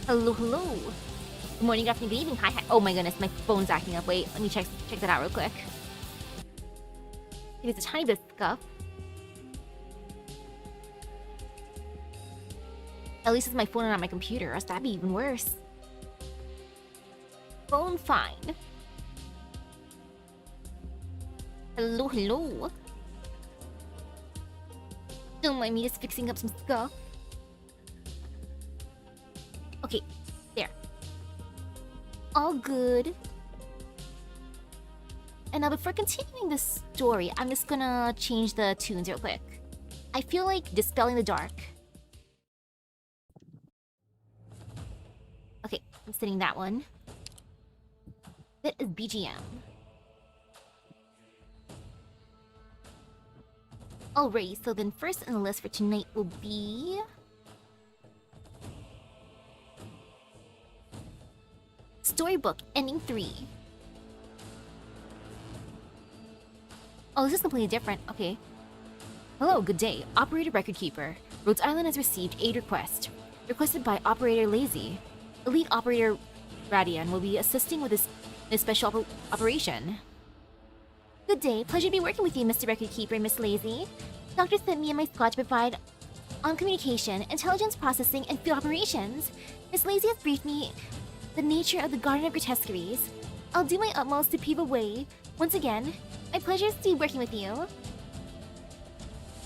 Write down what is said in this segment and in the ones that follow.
Hello, hello. Good morning, good afternoon, good evening. Hi, hi. Oh my goodness, my phone's acting up. Wait, let me check that out real quick. It is a tiny bit of scuff. At least it's my phone and not my computer, or else that'd be even worse. Phone fine. Hello, hello. Don't mind me just fixing up some stuff. Okay, there. All good. And now before continuing this story, I'm just gonna change the tunes real quick. I feel like dispelling the dark. Okay, I'm setting that one. That is BGM. Alright, so then first on the list for tonight will be... Storybook Ending 3. Oh, this is completely different. Okay. Hello, good day. Operator Record Keeper. Rhodes Island has received aid request. Requested by Operator Lazy. Elite Operator Radian will be assisting with this special operation. Good day. Pleasure to be working with you, Mr. Record Keeper and Miss Lazy. Doctor sent me and my squad to provide on communication, intelligence processing, and field operations. Miss Lazy has briefed me the nature of the Garden of Grotesqueries. I'll do my utmost to pave a way. Once again, my pleasure is to be working with you.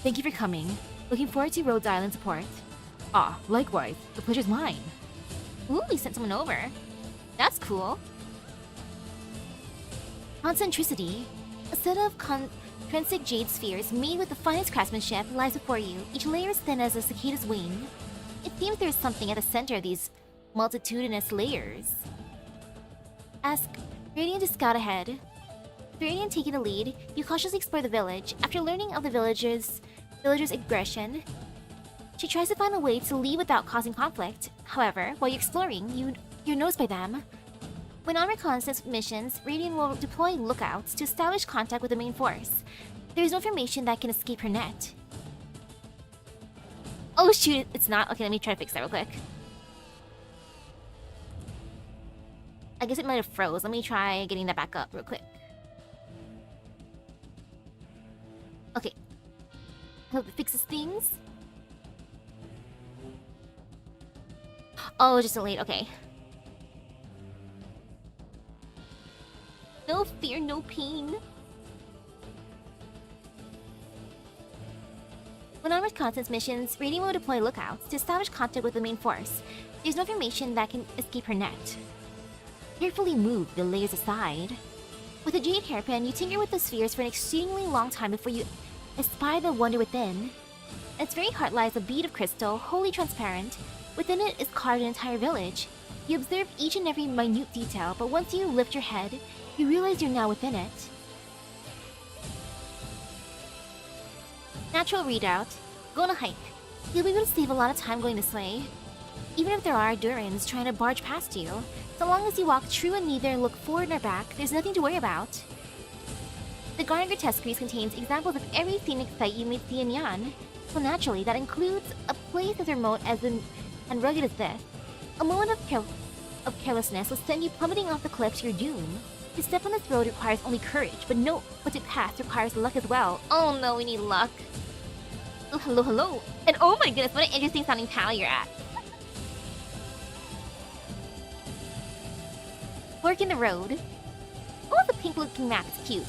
Thank you for coming. Looking forward to Rhodes Island support. Ah, likewise. The pleasure's mine. Ooh, we sent someone over. That's cool. Concentricity. A set of intrinsic jade spheres made with the finest craftsmanship lies before you. Each layer is thin as a cicada's wing. It seems there is something at the center of these multitudinous layers. Ask Radiant to scout ahead. With Radiant taking the lead, you cautiously explore the village. After learning of the villager's aggression, she tries to find a way to leave without causing conflict. However, while you're exploring, you're noticed by them. When on reconnaissance missions, Radiant will deploy lookouts to establish contact with the main force. There is no information that can escape her net. Oh shoot, it's not. Okay, let me try to fix that real quick. I guess it might have froze. Let me try getting that back up real quick. Okay. Hope it fixes things. Oh, just delayed. Okay. No fear, no pain. When on reconnaissance missions, Radiant will deploy lookouts to establish contact with the main force. There's no information that can escape her net. Carefully move the layers aside. With a jade hairpin, you tinker with the spheres for an exceedingly long time before you espy the wonder within. At its very heart lies a bead of crystal, wholly transparent. Within it is carved an entire village. You observe each and every minute detail, but once you lift your head, you realize you're now within it. Natural readout. Go on a hike. You'll be able to save a lot of time going this way. Even if there are Durans trying to barge past you, so long as you walk true and neither look forward nor back, there's nothing to worry about. The Garden of Grotesqueries contains examples of every scenic site you may see in Yan. So naturally, that includes a place as remote and rugged as this. A moment of carelessness will send you plummeting off the cliff to your doom. To step on this road requires only courage, but to pass requires luck as well. Oh no, we need luck. Oh, hello, hello. And oh my goodness, what an interesting sounding panel you're at. Fork in the road. Oh, the pink looking map is cute.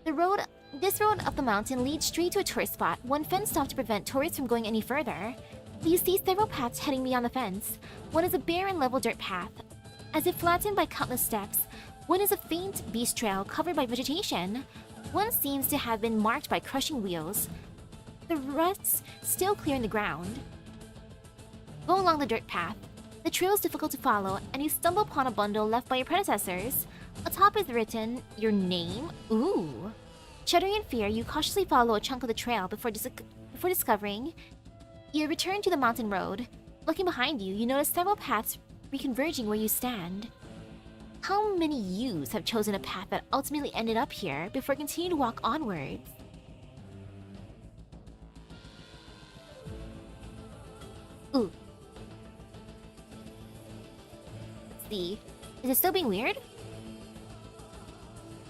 This road up the mountain leads straight to a tourist spot. One fence stopped to prevent tourists from going any further. You see several paths heading beyond the fence. One is a bare and level dirt path, as if flattened by countless steps. One is a faint beast trail covered by vegetation. One seems to have been marked by crushing wheels. The rest still clearing the ground. Go along the dirt path. The trail is difficult to follow, and you stumble upon a bundle left by your predecessors. Atop is written, your name? Ooh. Shuddering in fear, you cautiously follow a chunk of the trail before discovering you return to the mountain road. Looking behind you, you notice several paths reconverging where you stand. How many yous have chosen a path that ultimately ended up here before continuing to walk onwards? Ooh. see. Is it still being weird?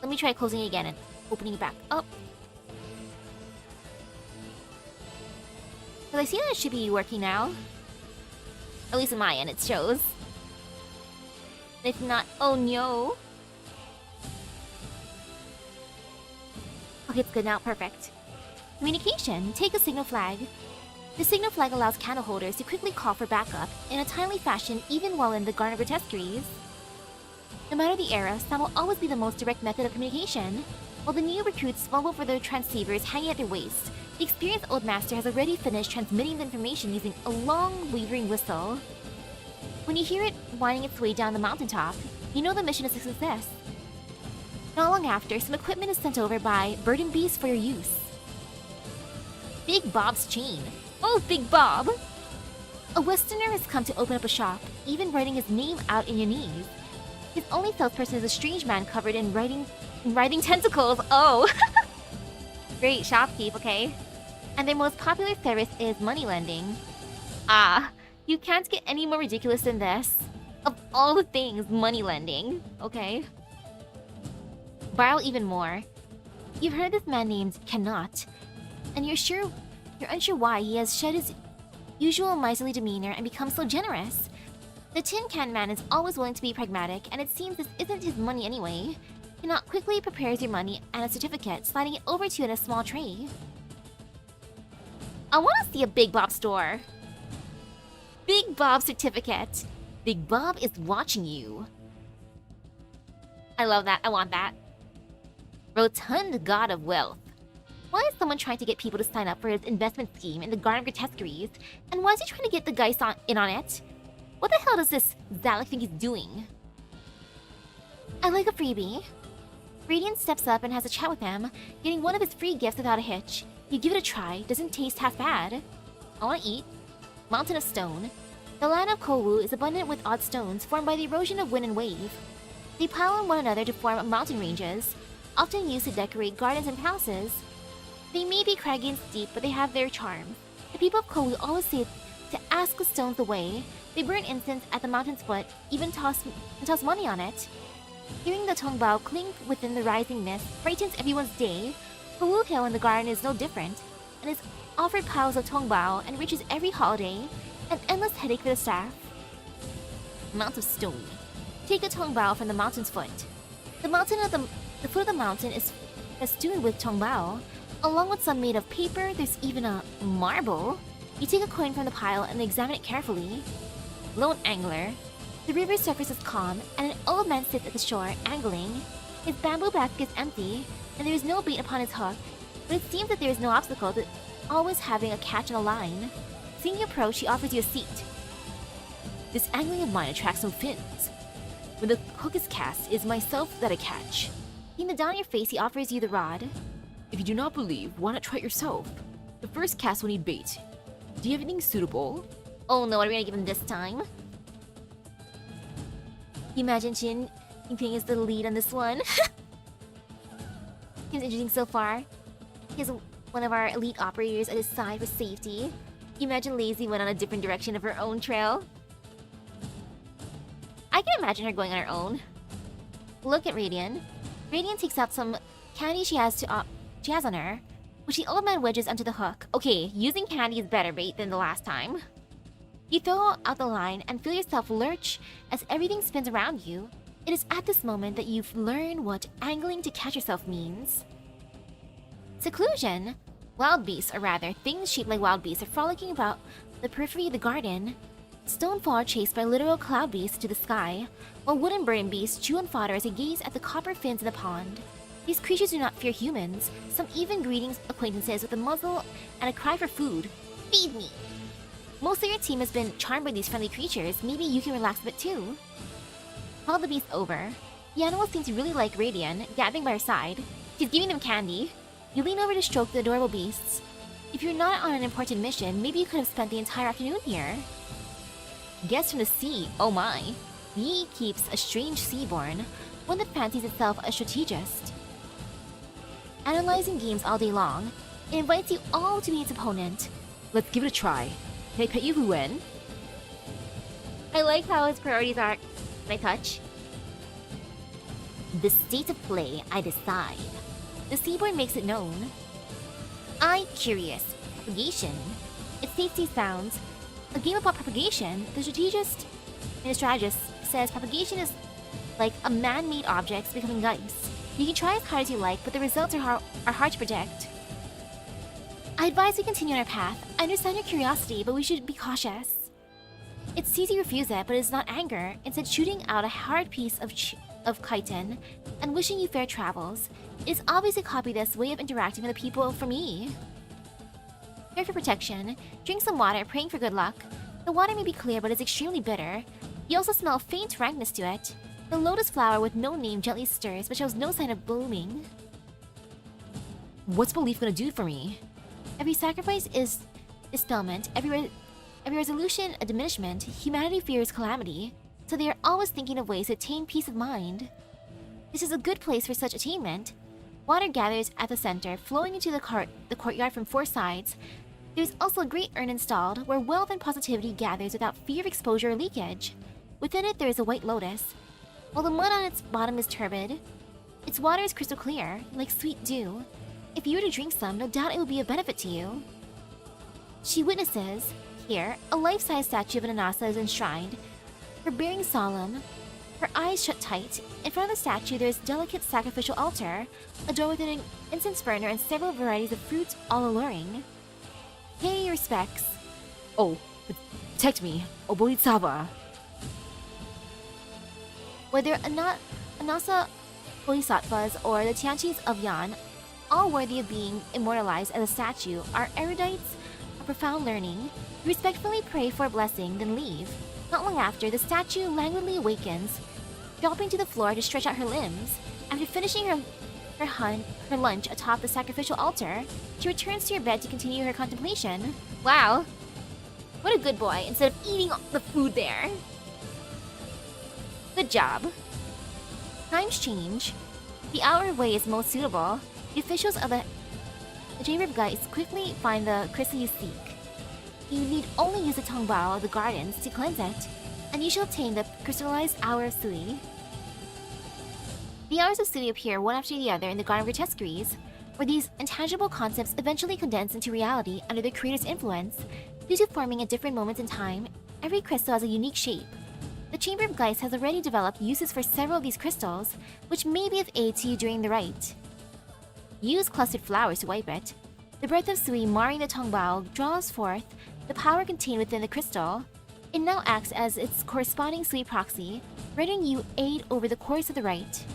Let me try closing it again and opening it back up. Because I see that it should be working now. At least in my end, it shows. And if not, oh no. Okay, it's good now. Perfect. Communication. Take a signal flag. The signal flag allows candle holders to quickly call for backup in a timely fashion even while in the Garden of Grotesqueries. No matter the era, sound will always be the most direct method of communication. While the new recruits fumble for their transceivers hanging at their waist, the experienced old master has already finished transmitting the information using a long, wavering whistle. When you hear it winding its way down the mountaintop, you know the mission is a success. Not long after, some equipment is sent over by Bird and Beast for your use. Big Bob's chain. Oh, Big Bob! A Westerner has come to open up a shop, even writing his name out in your knees. His only salesperson is a strange man covered in writhing tentacles. Oh! Great shopkeep, okay? And their most popular service is money lending. Ah, you can't get any more ridiculous than this. Of all the things, money lending. Okay. Borrow even more. You've heard this man named Cannot, and you're unsure why he has shed his usual miserly demeanor and become so generous. The Tin Can Man is always willing to be pragmatic, and it seems this isn't his money anyway. Cannot quickly prepares your money and a certificate, sliding it over to you in a small tray. I want to see a Big Bob store. Big Bob certificate. Big Bob is watching you. I love that. I want that. Rotund God of Wealth. Why is someone trying to get people to sign up for his investment scheme in the Garden of Grotesqueries? And why is he trying to get the guys in on it? What the hell does this Zalek think he's doing? I like a freebie. Radiant steps up and has a chat with him, getting one of his free gifts without a hitch. You give it a try, doesn't taste half bad. I want to eat. Mountain of Stone. The land of Kowu is abundant with odd stones formed by the erosion of wind and wave. They pile on one another to form mountain ranges, often used to decorate gardens and palaces. They may be craggy and steep, but they have their charm. The people of Kowu always say to ask the stones the way. They burn incense at the mountain's foot, even toss money on it. Hearing the tongbao clink within the rising mist brightens everyone's day. Kowu Hill in the garden is no different, and is offered piles of tongbao and reaches every holiday, an endless headache for the staff. Mount of Stone. Take a tongbao from the mountain's foot. The foot of the mountain is festooned with tongbao. Along with some made of paper, there's even a marble. You take a coin from the pile and examine it carefully. Lone Angler. The river's surface is calm, and an old man sits at the shore, angling. His bamboo basket is empty, and there is no bait upon his hook, but it seems that there is no obstacle to always having a catch on a line. Seeing you approach, he offers you a seat. This angling of mine attracts no fins. When the hook is cast, it is myself that I catch. Seeing the down on your face, he offers you the rod. If you do not believe, why not try it yourself? The first cast will need bait. Do you have anything suitable? Oh no, what are we gonna give him this time? You imagine Jin Ping is the lead on this one? Seems interesting so far. He has one of our elite operators at his side for safety. You imagine Lazy went on a different direction of her own trail. I can imagine her going on her own. Look at Radiant. Radiant takes out some candy she has on her, which the old man wedges onto the hook. Okay, using candy is better bait than the last time. You throw out the line and feel yourself lurch as everything spins around you. It is at this moment that you've learned what angling to catch yourself means. Seclusion. Wild beasts, or rather, things shaped like wild beasts, are frolicking about the periphery of the garden. Stonefall are chased by literal cloud beasts to the sky, while wooden burden beasts chew on fodder as they gaze at the copper fins in the pond. These creatures do not fear humans, some even greeting acquaintances with a muzzle and a cry for food. Feed me! Most of your team has been charmed by these friendly creatures. Maybe you can relax a bit too. Call the beast over. The animal seems to really like Radian, gabbing by her side. She's giving them candy. You lean over to stroke the adorable beasts. If you're not on an important mission, maybe you could have spent the entire afternoon here. Guest from the sea, oh my. Yi keeps a strange seaborn, one that fancies itself a strategist. Analyzing games all day long, it invites you all to be its opponent. Let's give it a try. Can I pet you if we win? I like how his priorities are Can I touch? The state of play, I decide. The seaboard makes it known. I curious. Propagation. It states these sounds. A game about propagation, the strategist says propagation is like a man-made objects becoming ice. You can try as hard as you like, but the results are hard to predict. I advise we continue on our path. I understand your curiosity, but we should be cautious. It sees you refuse it, but it is not anger. Instead, shooting out a hard piece of chitin and wishing you fair travels. It is obviously copied this way of interacting with the people for me. Care for protection. Drink some water, praying for good luck. The water may be clear, but is extremely bitter. You also smell a faint rankness to it. The lotus flower with no name gently stirs, but shows no sign of blooming. What's belief gonna do for me? Every sacrifice is dispelment. Every resolution a diminishment. Humanity fears calamity, so they are always thinking of ways to attain peace of mind. This is a good place for such attainment. Water gathers at the center, flowing into the courtyard from 4 sides. There's also a great urn installed, where wealth and positivity gathers without fear of exposure or leakage. Within it, there is a white lotus. While the mud on its bottom is turbid, its water is crystal clear, like sweet dew. If you were to drink some, no doubt it would be of benefit to you. She witnesses, here, a life-size statue of an Anasa is enshrined, her bearing solemn, her eyes shut tight. In front of the statue, there is a delicate sacrificial altar, a door with an incense burner, and several varieties of fruits, all alluring. Pay your respects. Oh, protect me, O Bodhisattva. Whether Anasa Bodhisattvas or the Tianchis of Yan, all worthy of being immortalized as a statue, are erudites of profound learning. You respectfully pray for a blessing, then leave. Not long after, the statue languidly awakens, dropping to the floor to stretch out her limbs. After finishing her lunch atop the sacrificial altar, she returns to her bed to continue her contemplation. Wow, what a good boy, instead of eating the food there. Good job. Times change. The hour way is most suitable. The officials of the Chamber of Geist quickly find the crystal you seek. You need only use the Tongbao of the gardens to cleanse it, and you shall obtain the crystallized Hour of Sui. The Hours of Sui appear one after the other in the Garden of Grotesqueries, where these intangible concepts eventually condense into reality under the creator's influence. Due to forming at different moments in time, every crystal has a unique shape. The Chamber of Geist has already developed uses for several of these crystals, which may be of aid to you during the rite. Use clustered flowers to wipe it. The breath of Sui marring the Tongbao draws forth the power contained within the crystal. It now acts as its corresponding Sui proxy, rendering you aid over the course of the rite.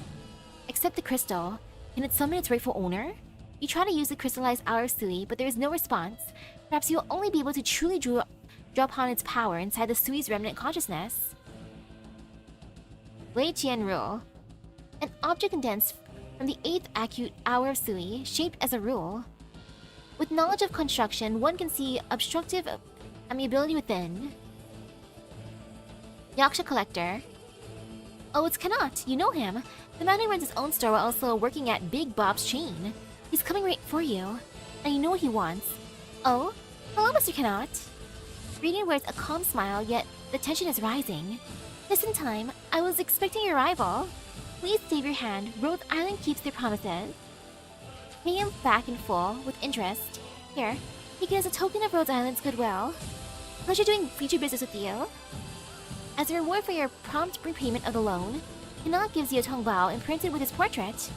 Accept the crystal. Can it summon its rightful owner? You try to use the crystallized Hour of Sui, but there is no response. Perhaps you will only be able to truly draw upon its power inside the Sui's remnant consciousness. Wei Qian Rule. An object condensed from the 8th acute Hour of Sui, shaped as a rule. With knowledge of construction, one can see obstructive amiability within. Yaksha Collector. Oh, it's Cannot. You know him. The man who runs his own store while also working at Big Bob's chain. He's coming right for you. And you know what he wants. Oh? Hello, Mr. Cannot. Radiant wears a calm smile, yet the tension is rising. Just in time. I was expecting your arrival. Please save your hand. Rhode Island keeps their promises. Pay him back in full, with interest. Here, take it as a token of Rhode Island's goodwill. Pleasure doing future business with you. As a reward for your prompt repayment of the loan, Cannot gives you a Tongbao imprinted with his portrait.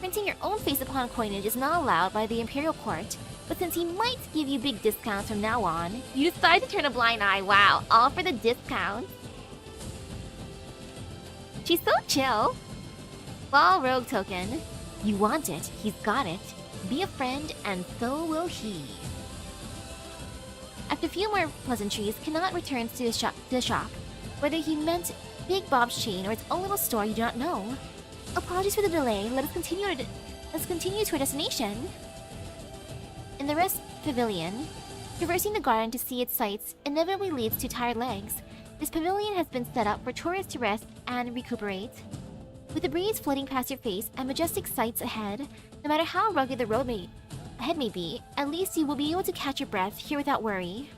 Printing your own face upon coinage is not allowed by the Imperial Court, but since he might give you big discounts from now on, you decide to turn a blind eye. Wow, all for the discount. She's so chill. Ball Rogue Token. You want it, he's got it. Be a friend, and so will he. After a few more pleasantries, Cannot returns to the shop. Whether he meant Big Bob's chain or its own little store, you do not know. Apologies for the delay. Let us continue to our destination. In the rest pavilion, traversing the garden to see its sights inevitably leads to tired legs. This pavilion has been set up for tourists to rest and recuperate. With the breeze floating past your face and majestic sights ahead, no matter how rugged the road ahead may be, at least you will be able to catch your breath here without worry.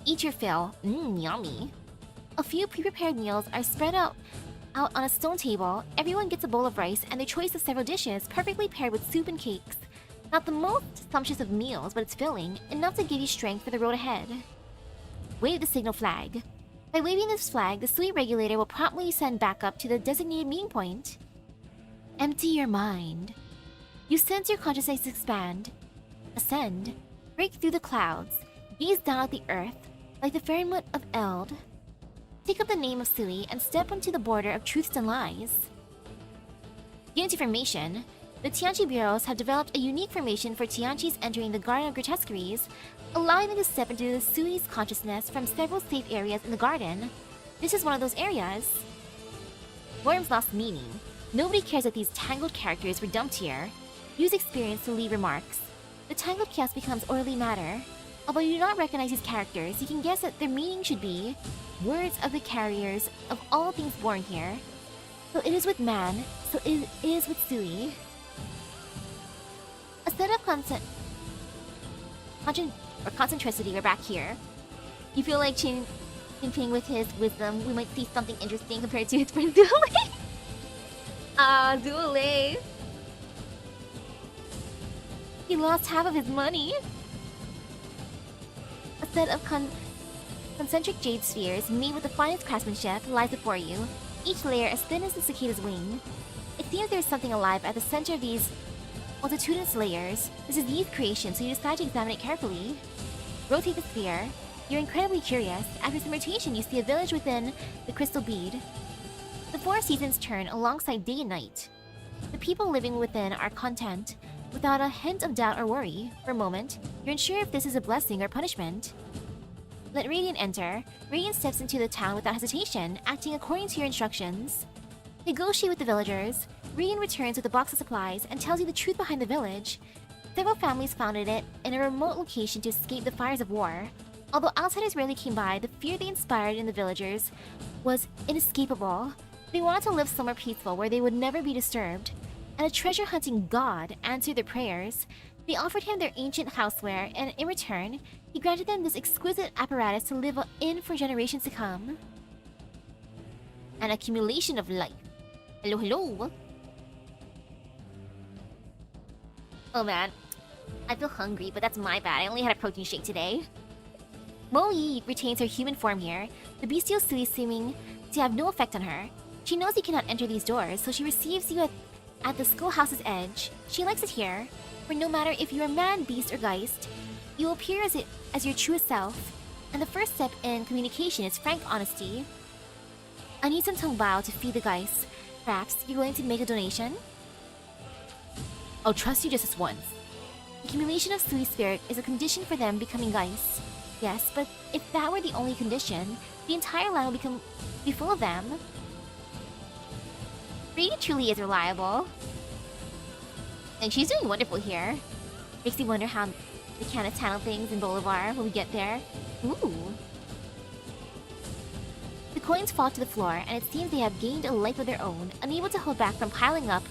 Eat your fill. Yummy. A few pre-prepared meals are spread out on a stone table. Everyone gets a bowl of rice and their choice of several dishes, perfectly paired with soup and cakes. Not the most sumptuous of meals, but it's filling, enough to give you strength for the road ahead. Wave the signal flag. By waving this flag, the Sui regulator will promptly send backup to the designated meeting point. Empty your mind. You sense your consciousness expand, ascend, break through the clouds, gaze down at the earth, like the firmament of Eld. Take up the name of Sui and step onto the border of truths and lies. Unity formation. The Tianchi bureaus have developed a unique formation for Tianchis entering the Garden of Grotesqueries, allowing them to step into the Sui's consciousness from several safe areas in the garden. This is one of those areas. Worms lost meaning. Nobody cares that these tangled characters were dumped here. Use experience to leave remarks. The tangled chaos becomes orderly matter. Although you do not recognize these characters, you can guess that their meaning should be words of the carriers of all things born here. So it is with man, so it is with Sui. A set of concentricity, we're back here. You feel like Ping with his wisdom, we might see something interesting compared to his friend Zule. Zule. He lost half of his money. A set of concentric jade spheres made with the finest craftsmanship lies before you, each layer as thin as the cicada's wing. It seems there is something alive at the center of these multitudinous layers. This is Ye's creation, so you decide to examine it carefully. Rotate the sphere. You're incredibly curious. After some rotation, you see a village within the crystal bead. The 4 seasons turn alongside day and night. The people living within are content, without a hint of doubt or worry. For a moment, you're unsure if this is a blessing or punishment. Let Radiant enter. Radiant steps into the town without hesitation, acting according to your instructions. Negotiate with the villagers. Radiant returns with a box of supplies and tells you the truth behind the village. Several families founded it in a remote location to escape the fires of war. Although outsiders rarely came by, the fear they inspired in the villagers was inescapable. They wanted to live somewhere peaceful where they would never be disturbed. And a treasure-hunting god answered their prayers. They offered him their ancient houseware, and in return, he granted them this exquisite apparatus to live in for generations to come. An accumulation of life. Hello, hello. Oh man, I feel hungry, but that's my bad. I only had a protein shake today. Mo Yi retains her human form here, the bestial Sui seeming to have no effect on her. She knows you cannot enter these doors, so she receives you at the schoolhouse's edge. She likes it here, where no matter if you're man, beast, or geist, you will appear as your truest self. And the first step in communication is frank honesty. I need some tongbao to feed the geist. Perhaps you're going to make a donation? I'll trust you just this once. The accumulation of Sui spirit is a condition for them becoming geist. Yes, but if that were the only condition, the entire land would be full of them. Radiant truly is reliable. And she's doing wonderful here. Makes me wonder how the can handle things in Bolivar when we get there. Ooh. The coins fall to the floor, and it seems they have gained a life of their own, unable to hold back from piling up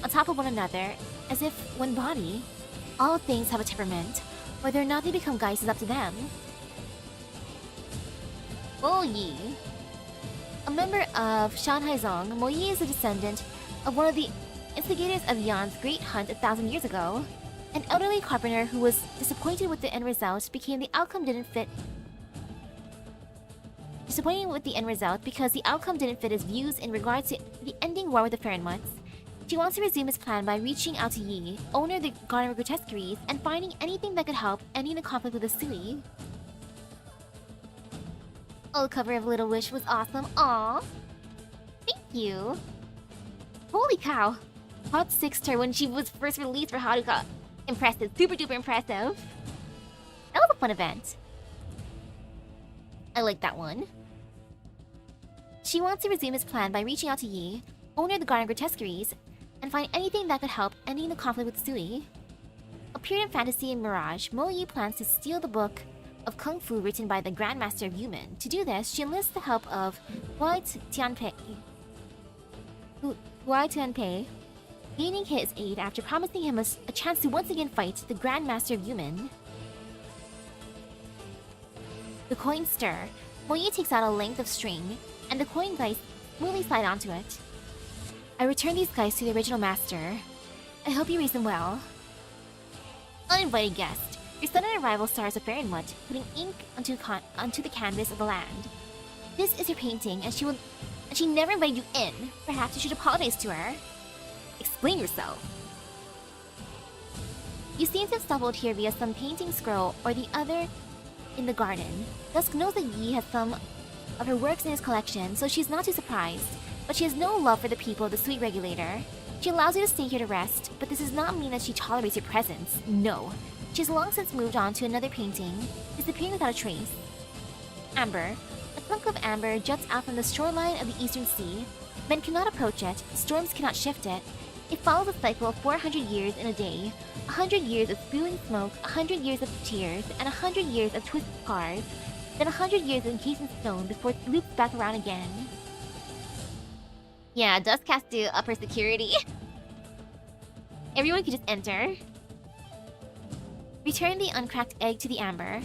on top of one another, as if one body. All things have a temperament. Whether or not they become geist is up to them. Mo Yi. A member of Shanhaizong, Mo Yi is a descendant of one of the instigators of Yan's great hunt 1,000 years ago. An elderly carpenter who was disappointed with the end result because the outcome didn't fit his views in regards to the ending war with the Fahrenmutts. She wants to resume his plan by reaching out to Yi, owner of the Garden of Grotesqueries, and finding anything that could help ending the conflict with the Sui. Oh, the cover of Little Wish was awesome. Aww. Thank you. Holy cow. Hot 6-star when she was first released for Haruka. Impressive. Super duper impressive. That was a fun event. I like that one. She wants to resume his plan by reaching out to Yi, owner of the Garden of Grotesqueries, and find anything that could help ending the conflict with Sui. Appeared in Fantasy and Mirage, Mo Yi plans to steal the book of Kung Fu written by the Grandmaster of Yumen. To do this, she enlists the help of Huai Tianpei, gaining his aid after promising him a chance to once again fight the Grandmaster of Yumen. The coins stir. Moyi takes out a length of string, and the coin dice smoothly slide onto it. I return these guys to the original master. I hope you raise them well. Uninvited guest. Your sudden arrival stars a Fahrenheit, putting ink onto the canvas of the land. This is your painting, and she never invited you in. Perhaps you should apologize to her. Explain yourself. You seem to have stumbled here via some painting scroll or the other in the garden. Dusk knows that Yi has some of her works in his collection, so she's not too surprised. But she has no love for the people of the Sweet Regulator. She allows you to stay here to rest, but this does not mean that she tolerates your presence. No. She has long since moved on to another painting, disappearing without a trace. Amber. A chunk of amber juts out from the shoreline of the eastern sea. Men cannot approach it, storms cannot shift it. It follows a cycle of 400 years in a day. 100 years of spewing smoke, 100 years of tears, and 100 years of twisted cars. Then 100 years encased in stone before it loops back around again. Yeah, Dusk has to up her security. Everyone can just enter. Return the uncracked egg to the amber.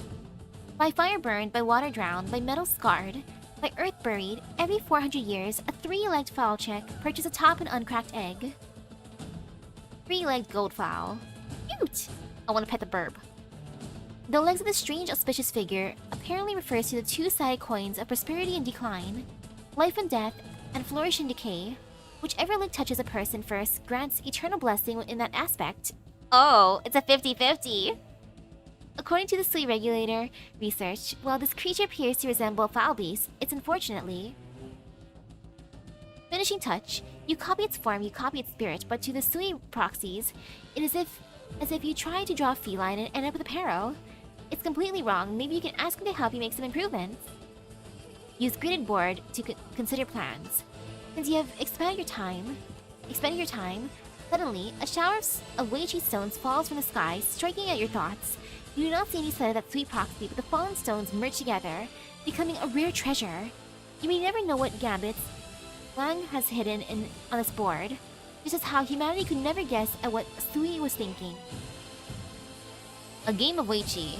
By fire burned, by water drowned, by metal scarred, by earth buried, every 400 years, a 3-legged fowl chick perches atop an uncracked egg. 3-legged gold fowl. Cute! I want to pet the burb. The legs of the strange auspicious figure apparently refers to the two-sided coins of prosperity and decline, life and death, and flourish and decay. Whichever leg touches a person first grants eternal blessing in that aspect. Oh, it's a 50-50! According to the Sweet Regulator research, while this creature appears to resemble a foul beast, it's unfortunately... Finishing touch. You copy its form, you copy its spirit, but to the Sweet proxies, it is as if you try to draw a feline and end up with a parrow. It's completely wrong. Maybe you can ask them to help you make some improvements. Use gridded board to consider plans. Since you have expended your time, suddenly, a shower of weighty stones falls from the sky, striking at your thoughts. You do not see any sign of that sweet proxy, but the fallen stones merge together, becoming a rare treasure. You may never know what gambits Lang has hidden on this board, just as how humanity could never guess at what Sui was thinking. A game of Weiqi.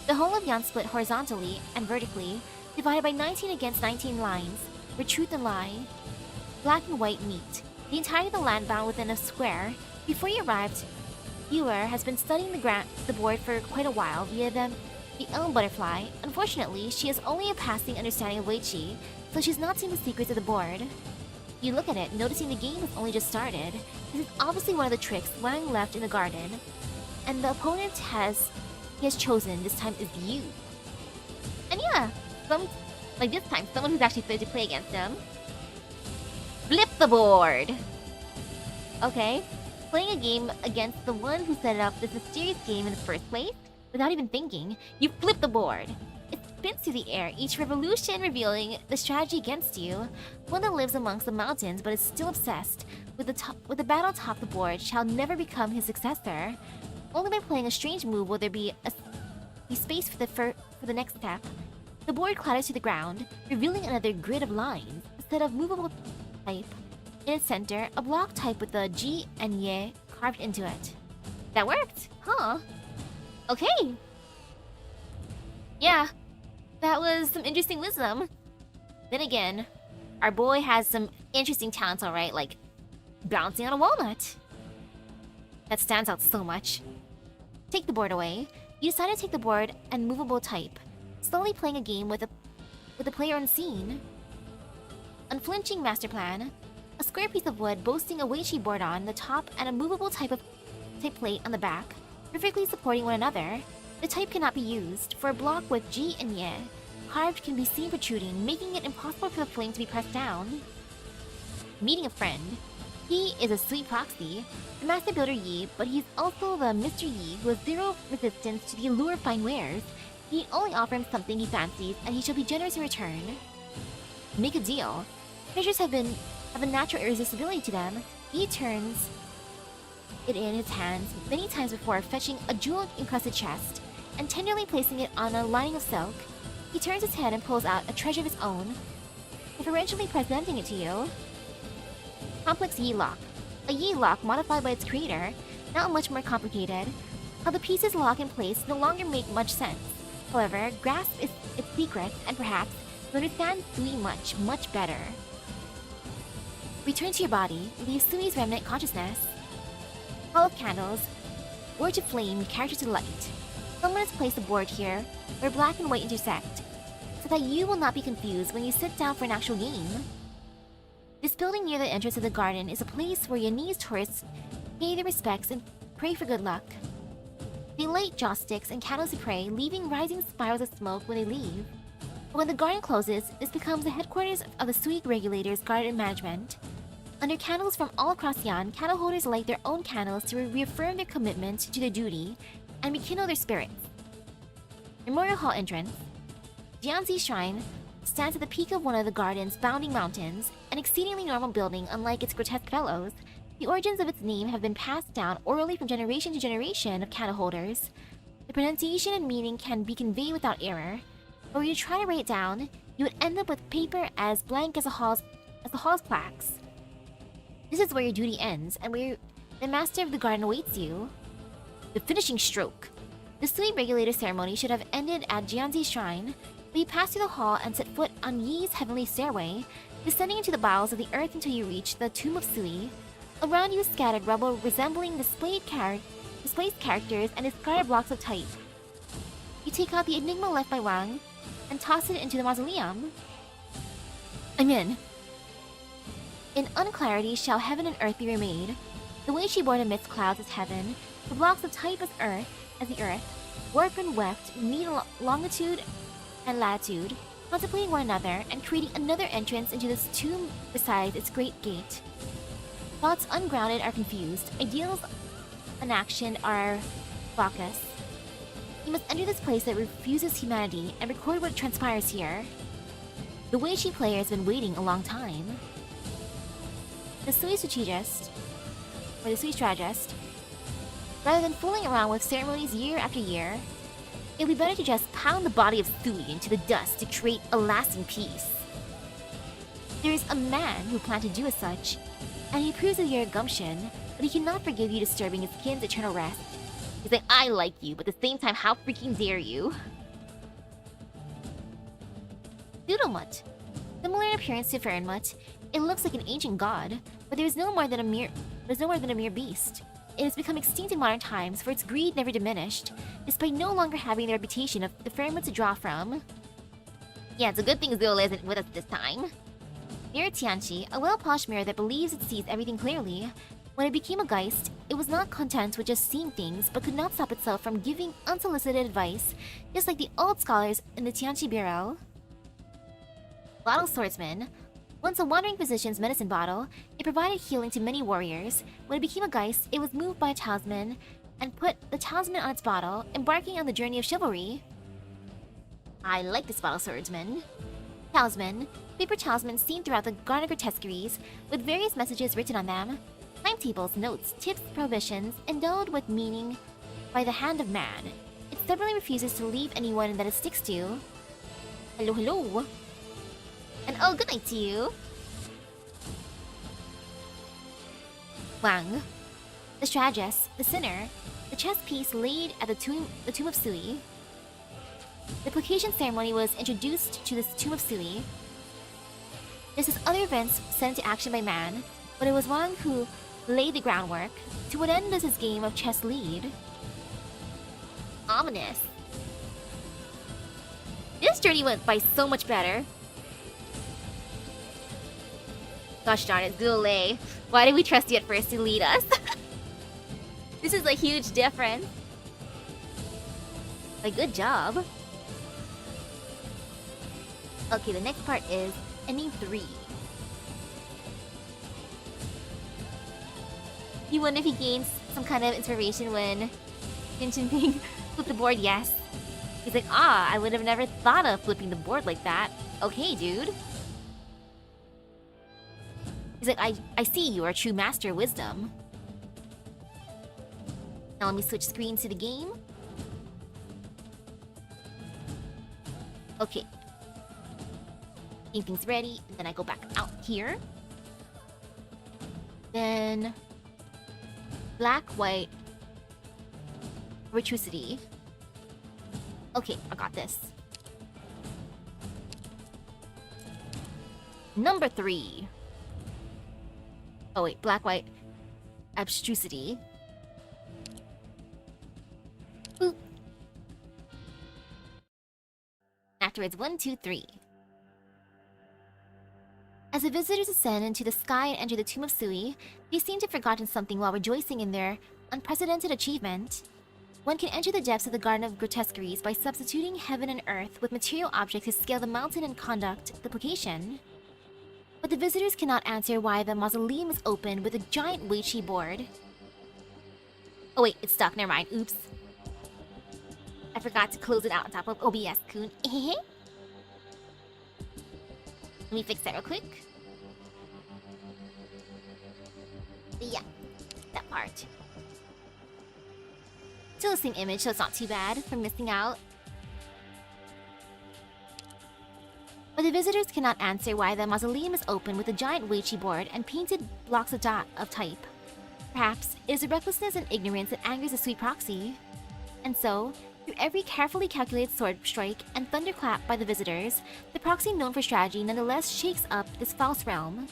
The whole of Yan split horizontally and vertically, divided by 19 against 19 lines, where truth and lie, black and white meet. The entirety of the land bound within a square. Before you arrived, viewer has been studying the board for quite a while via the elm butterfly. Unfortunately, she has only a passing understanding of Weiqi, so she's not seen the secrets of the board. You look at it, noticing the game has only just started. This is obviously one of the tricks Wang left in the garden, and the opponent he has chosen this time is you. And yeah, this time, someone who's actually fit to play against him. Flip the board! Okay, playing a game against the one who set up this mysterious game in the first place, without even thinking, you flip the board. It spins through the air, each revolution revealing the strategy against you. One that lives amongst the mountains but is still obsessed with the battle atop the board shall never become his successor. Only by playing a strange move will there be space for the next step. The board clatters to the ground, revealing another grid of lines, a set of movable type. In its center, a block type with the G and Y carved into it. That worked, huh? Okay. Yeah, that was some interesting wisdom. Then again, our boy has some interesting talents, alright, like bouncing on a walnut. That stands out so much. Take the board away. You decide to take the board and movable type, slowly playing a game with the player unseen. Unflinching master plan. A square piece of wood boasting a Weiqi board on the top and a movable type plate on the back, perfectly supporting one another. The type cannot be used, for a block with G and Y carved can be seen protruding, making it impossible for the flame to be pressed down. Meeting a friend. He is a sweet proxy, the master builder Yi, but he's also the Mr. Yi who has zero resistance to the allure of fine wares. You need only offer him something he fancies, and he shall be generous in return. Make a deal. Treasures have a natural irresistibility to them. Yi turns it in his hands many times before fetching a jewel-encrusted chest and tenderly placing it on a lining of silk. He turns his head and pulls out a treasure of his own, preferentially presenting it to you. Complex Yi lock. A Yi lock modified by its creator, now much more complicated. How the pieces lock in place no longer make much sense. However, grasp its secret and perhaps You understand Sui much better. Return to your body, leave Sui's remnant consciousness. Hall of Candles, word to flame, character to light. Someone has placed a board here, where black and white intersect, so that you will not be confused when you sit down for an actual game. This building near the entrance of the garden is a place where Jannie's tourists pay their respects and pray for good luck. They light joss sticks and candles to pray, leaving rising spirals of smoke when they leave. But when the garden closes, this becomes the headquarters of the Sui Regulators Garden Management. Under candles from all across Yan, candle holders light their own candles to reaffirm their commitment to their duty and rekindle their spirits. Memorial Hall entrance. Jianzi Shrine stands at the peak of one of the garden's bounding mountains, an exceedingly normal building unlike its grotesque fellows. The origins of its name have been passed down orally from generation to generation of candle holders. The pronunciation and meaning can be conveyed without error, but when you try to write it down, you would end up with paper as blank as the hall's plaques. This is where your duty ends, and where the master of the garden awaits you. The finishing stroke. The Sui Regulator ceremony should have ended at Jianzi's shrine, but you pass through the hall and set foot on Yi's heavenly stairway, descending into the bowels of the earth until you reach the Tomb of Sui. Around you is scattered rubble resembling displaced characters and discarded blocks of type. You take out the enigma left by Wang and toss it into the mausoleum. I'm in. In unclarity shall heaven and earth be remade. The way she born amidst clouds is heaven, the blocks of type as the earth, warp and weft, meet longitude and latitude, contemplating one another and creating another entrance into this tomb besides its great gate. Thoughts ungrounded are confused, ideals unactioned are focus. You must enter this place that refuses humanity and record what transpires here. The Weiqi player has been waiting a long time. The Sui strategist, rather than fooling around with ceremonies year after year, it would be better to just pound the body of Sui into the dust to create a lasting peace. There is a man who planned to do as such, and he approves of your gumption, but he cannot forgive you disturbing his kin's eternal rest. He's like, I like you, but at the same time, how freaking dare you? Doodlemut. Similar in appearance to Fernmut, it looks like an ancient god, but there's no more than a mere beast. It has become extinct in modern times, for its greed never diminished, despite no longer having the reputation of the Fernmut to draw from. Yeah, it's a good thing Zola isn't with us this time. Mirror Tianchi, a well-polished mirror that believes it sees everything clearly. When it became a Geist, it was not content with just seeing things, but could not stop itself from giving unsolicited advice, just like the old scholars in the Tianchi Bureau. Bottle Swordsman. Once a wandering physician's medicine bottle, it provided healing to many warriors. When it became a Geist, it was moved by a talisman and put the talisman on its bottle, embarking on the journey of chivalry. I like this Bottle Swordsman. Talisman. Paper talismans seen throughout the Grotesqueries, with various messages written on them. Timetables, notes, tips, prohibitions, endowed with meaning by the hand of man. It stubbornly refuses to leave anyone that it sticks to. Hello, hello. And oh, good night to you. Wang. The strategist, the sinner, the chess piece laid at the tomb of Sui. The placation ceremony was introduced to this Tomb of Sui. This is other events set into action by man, but it was Wang who laid the groundwork. To what end does his game of chess lead? Ominous. This journey went by so much better. Gosh darn it, Zule. Why did we trust you at first to lead us? This is a huge difference. Like, good job. Okay, the next part is ending 3. You wonder if he gains some kind of inspiration when Jinping flipped the board? Yes. He's like, I would have never thought of flipping the board like that. Okay, dude. He's like, I see you are a true master of wisdom. Now let me switch screens to the game. Okay. Everything's ready, and then I go back out here. Then black, white, virtuosity. Okay, I got this. Number 3. Oh wait, black-white abstrusity. Boop. Afterwards, 1, 2, 3. As the visitors ascend into the sky and enter the tomb of Sui, they seem to have forgotten something while rejoicing in their unprecedented achievement. One can enter the depths of the Garden of Grotesqueries by substituting heaven and earth with material objects to scale the mountain and conduct duplication. But the visitors cannot answer why the mausoleum is open with a giant Weiqi board. Oh wait, it's stuck, never mind, oops. I forgot to close it out on top of OBS-kun. Let me fix that real quick. Yeah, that part. Still the same image, so it's not too bad for missing out. But the visitors cannot answer why the mausoleum is open with a giant Weiqi board and painted blocks of type. Perhaps it is the recklessness and ignorance that angers the sweet proxy. And so, through every carefully calculated sword strike and thunderclap by the visitors, the proxy known for strategy nonetheless shakes up this false realm.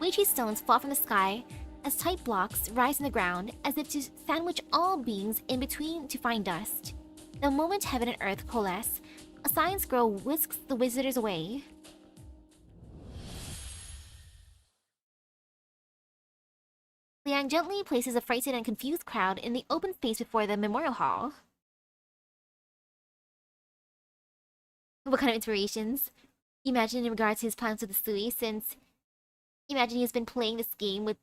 Weiqi stones fall from the sky as type blocks rise in the ground as if to sandwich all beings in between to find dust. The moment heaven and earth coalesce, a science girl whisks the visitors away. Liang gently places a frightened and confused crowd in the open space before the memorial hall. What kind of inspirations? Imagine in regards to his plans with the Sui, since imagine he has been playing this game with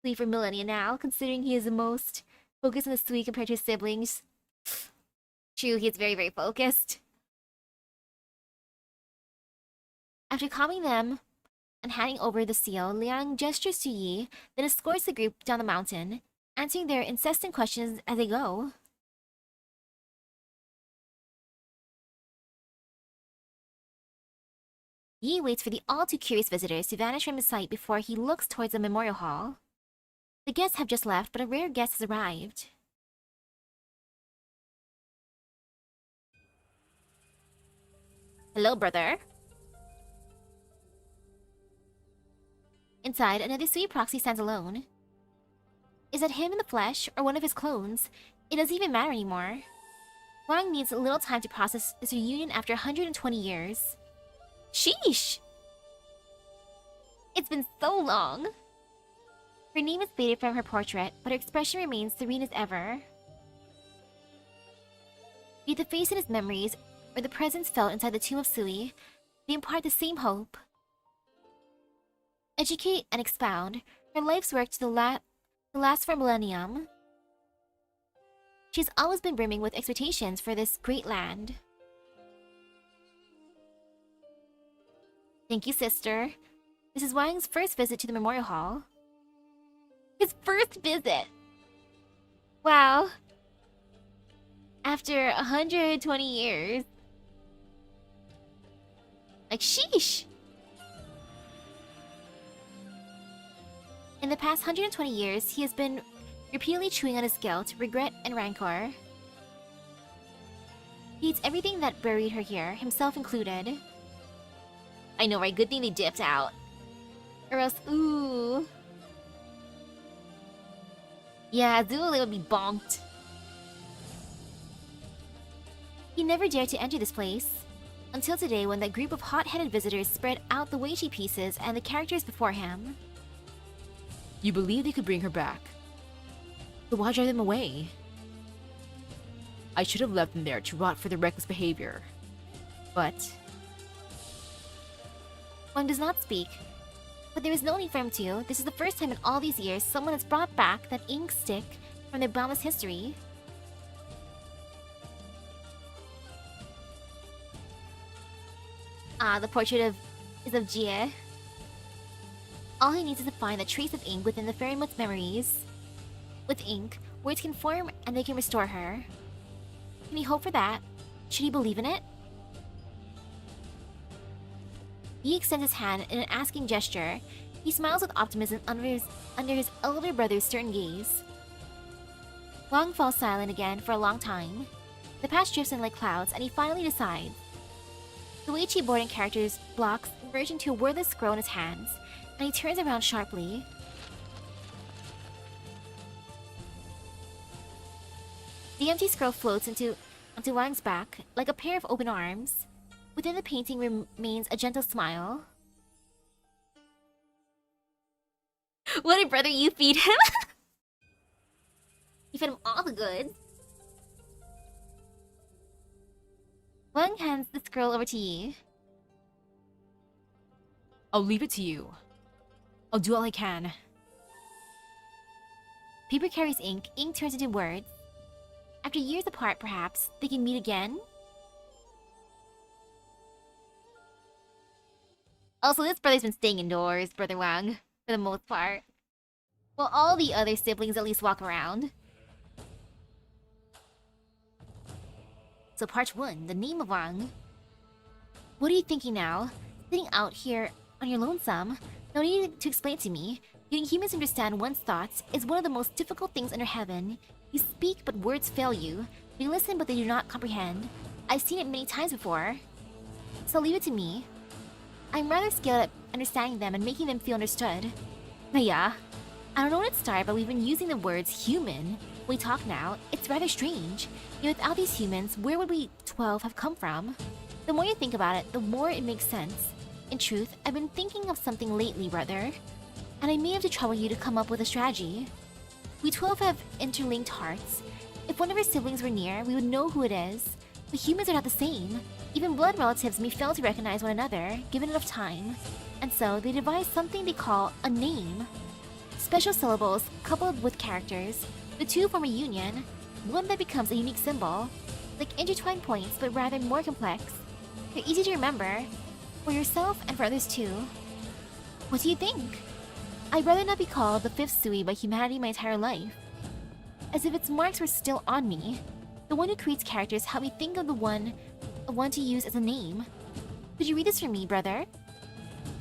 Sui for millennia now, considering he is the most focused on the Sui compared to his siblings. True, he is very, very focused. After calming them and handing over the seal, Liang gestures to Yi, then escorts the group down the mountain, answering their incessant questions as they go. Yi waits for the all-too-curious visitors to vanish from his sight before he looks towards the memorial hall. The guests have just left, but a rare guest has arrived. Hello, brother. Inside, another Sui proxy stands alone. Is that him in the flesh, or one of his clones? It doesn't even matter anymore. Wang needs a little time to process this reunion after 120 years. Sheesh! It's been so long! Her name is faded from her portrait, but her expression remains serene as ever. Be it the face in his memories, or the presence felt inside the tomb of Sui, they impart the same hope. Educate and expound, her life's work to last for a millennium. She has always been brimming with expectations for this great land. Thank you, sister. This is Wang's first visit to the memorial hall. His first visit! Wow. After 120 years. Like, sheesh! In the past 120 years, he has been repeatedly chewing on his guilt, regret, and rancor. He eats everything that buried her here, himself included. I know, right? Good thing they dipped out. Or else, ooh. Yeah, Zulele would be bonked. He never dared to enter this place. Until today, when that group of hot-headed visitors spread out the Weiqi pieces and the characters before him. You believe they could bring her back. But why drive them away? I should have left them there to rot for their reckless behavior. But Wang does not speak, but there is no need for him to. This is the first time in all these years someone has brought back that ink stick from their boundless history. Ah, the portrait is of Jie. All he needs is to find a trace of ink within the fairymoon's memories. With ink, words can form and they can restore her. Can he hope for that? Should he believe in it? He extends his hand in an asking gesture. He smiles with optimism under his elder brother's stern gaze. Wang falls silent again for a long time. The past drifts in like clouds, and he finally decides. The Weichi board and character's blocks merge into a wordless scroll in his hands, and he turns around sharply. The empty scroll floats onto Wang's back like a pair of open arms. Within the painting remains a gentle smile. What did brother you feed him? You fed him all the goods. Wang hands the scroll over to Yi. I'll leave it to you. I'll do all I can. Paper carries ink, ink turns into words. After years apart, perhaps, they can meet again? Also, this brother's been staying indoors, Brother Wang, for the most part. Well, all the other siblings at least walk around. So part 1, the name of Wang. What are you thinking now? Sitting out here on your lonesome? No need to explain to me. Getting humans to understand one's thoughts is one of the most difficult things under heaven. You speak, but words fail you. They listen, but they do not comprehend. I've seen it many times before. So leave it to me. I'm rather skilled at understanding them and making them feel understood. But yeah, I don't know when it started, but we've been using the words human. When we talk now, it's rather strange. Yet without these humans, where would we 12 have come from? The more you think about it, the more it makes sense. In truth, I've been thinking of something lately, brother. And I may have to trouble you to come up with a strategy. We 12 have interlinked hearts. If one of our siblings were near, we would know who it is. But humans are not the same. Even blood relatives may fail to recognize one another, given enough time. And so, they devised something they call a name. Special syllables coupled with characters. The two form a union, one that becomes a unique symbol. Like intertwined points, but rather more complex. They're easy to remember, for yourself and for others too. What do you think? I'd rather not be called the fifth Sui by humanity my entire life. As if its marks were still on me. The one who creates characters helped me think of the one to use as a name. Could you read this for me, brother?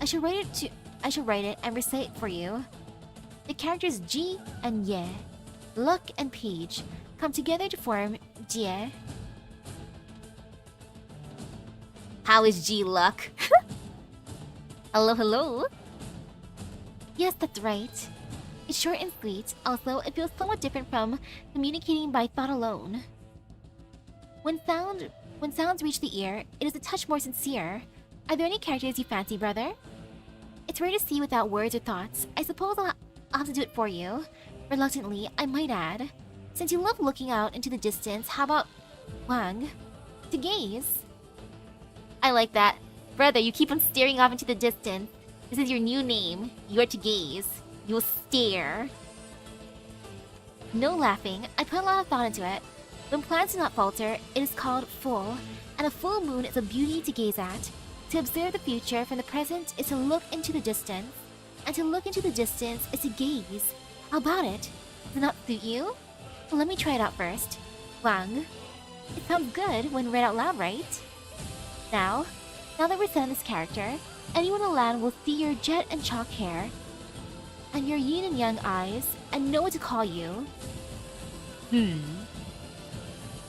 I shall write it and recite it for you. The characters Ji and Ye, luck and page, come together to form Jie. How is Ji luck? Hello, hello. Yes, that's right. It's short and sweet. Also, it feels somewhat different from communicating by thought alone. When sounds reach the ear, it is a touch more sincere. Are there any characters you fancy, brother? It's rare to see without words or thoughts. I suppose I'll have to do it for you. Reluctantly, I might add. Since you love looking out into the distance, how about Wang? To gaze. I like that. Brother, you keep on staring off into the distance. This is your new name. You are to gaze. You will stare. No laughing. I put a lot of thought into it. When plans do not falter, it is called full, and a full moon is a beauty to gaze at. To observe the future from the present is to look into the distance, and to look into the distance is to gaze. How about it? Does it not suit you? Well, let me try it out first. Wang. It sounds good when read out loud, right? Now that we're set on this character, anyone in the land will see your jet and chalk hair, and your yin and yang eyes, and know what to call you.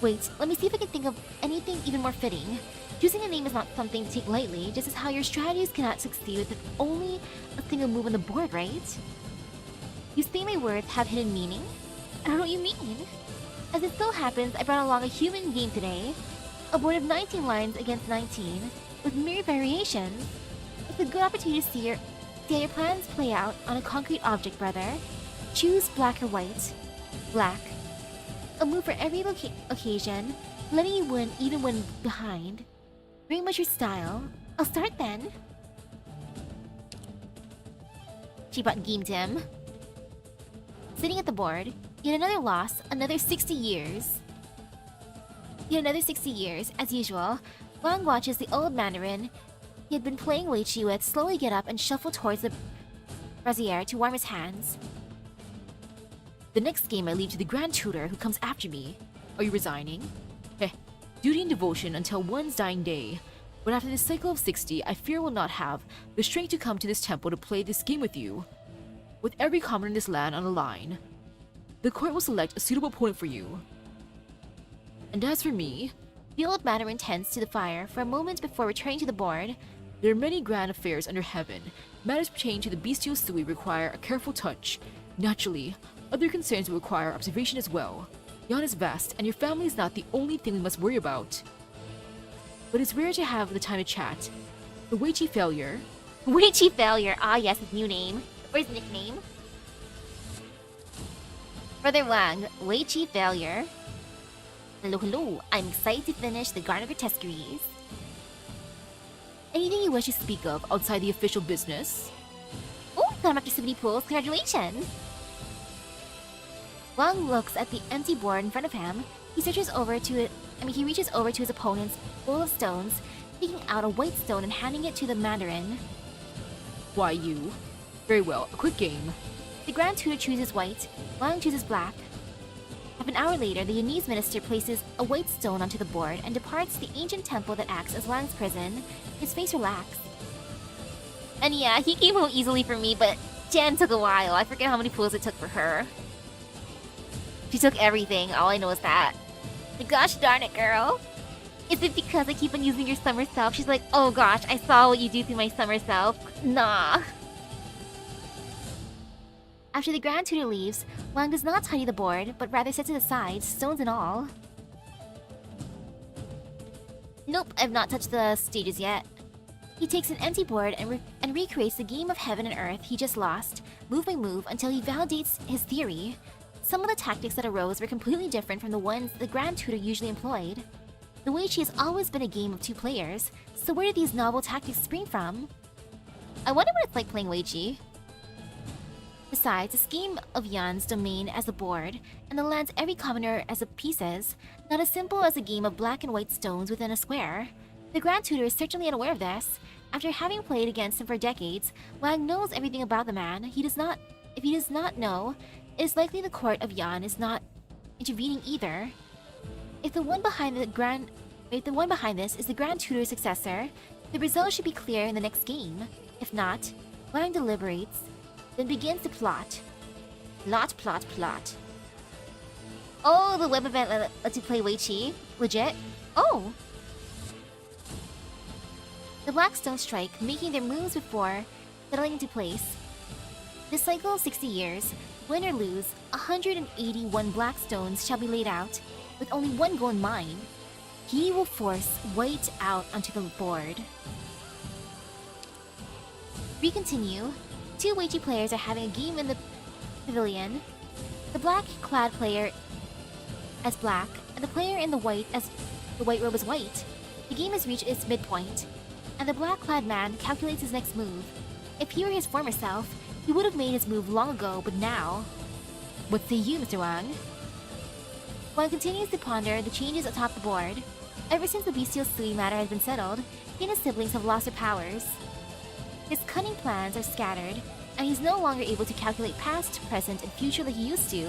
Wait, let me see if I can think of anything even more fitting. Choosing a name is not something to take lightly, just as how your strategies cannot succeed with only a single move on the board, right? You say my words have hidden meaning? I don't know what you mean. As it so happens, I brought along a human game today. A board of 19 lines against 19, with myriad variations. It's a good opportunity to see how your plans play out on a concrete object, brother. Choose black or white. Black. A move for every occasion, letting you win even when behind. Very much your style. I'll start then. She brought game to him. Sitting at the board, yet another loss, another 60 years. Yet another 60 years, as usual. Wang watches the old mandarin he had been playing Weichi with slowly get up and shuffle towards the brazier to warm his hands. The next game I leave to the Grand Tutor who comes after me. Are you resigning? Heh, duty and devotion until one's dying day. But after this cycle of 60, I fear will not have the strength to come to this temple to play this game with you. With every commoner in this land on the line, the court will select a suitable opponent for you. And as for me, The old Mandarin tends to the fire for a moment before returning to the board. There are many grand affairs under heaven. Matters pertaining to the bestial sui require a careful touch. Naturally, other concerns will require observation as well. Yan is vast, and your family is not the only thing we must worry about. But it's rare to have the time to chat. The Weiqi failure. Weiqi failure, ah yes, his new name. Or his nickname. Brother Wang, Weiqi failure. Hello, hello, I'm excited to finish the Garden of Grotesqueries. Anything you wish to speak of outside the official business? Oh, got after 70 pools, congratulations! Wang looks at the empty board in front of him. He reaches over to his opponent's bowl of stones, taking out a white stone and handing it to the Mandarin. Why you? Very well, a quick game. The Grand Tutor chooses white, Wang chooses black. Half an hour later, the Yanese minister places a white stone onto the board and departs to the ancient temple that acts as Wang's prison. His face relaxed. And yeah, he came home easily for me, but Jan took a while. I forget how many pulls it took for her. She took everything, all I know is that. Like, gosh darn it, girl. Is it because I keep on using your summer self? She's like, oh gosh, I saw what you do to my summer self. Nah. After the Grand Tutor leaves, Wang does not tidy the board, but rather sets it aside, stones and all. Nope, I've not touched the stages yet. He takes an empty board and recreates the game of heaven and earth he just lost, move by move, until he validates his theory. Some of the tactics that arose were completely different from the ones the Grand Tutor usually employed. The Weiqi has always been a game of 2 players, so where did these novel tactics spring from? I wonder what it's like playing Weiqi. Besides, the scheme of Yan's domain as a board, and the land's every commoner as a pieces, not as simple as a game of black and white stones within a square. The Grand Tutor is certainly unaware of this. After having played against him for decades, Wang knows everything about the man. If he does not know, it is likely the court of Yan is not intervening either. If the one behind this is the Grand Tutor's successor, the result should be clear in the next game. If not, Wang deliberates, then begins to plot. Plot. Oh, the web event lets you play Weiqi? Legit? Oh! The black stones strike, making their moves before settling into place. This cycle of 60 years, win or lose, 181 black stones shall be laid out, with only one goal in mind. He will force white out onto the board. We continue. 2 Weiqi players are having a game in the pavilion. The black-clad player as black, and the player in the white robe as white. The game has reached its midpoint, and the black-clad man calculates his next move. If he were his former self, he would have made his move long ago, but now... What say you, Mr. Wang? Wang continues to ponder the changes atop the board. Ever since the bestial sui matter has been settled, he and his siblings have lost their powers. His cunning plans are scattered, and he's no longer able to calculate past, present, and future like he used to.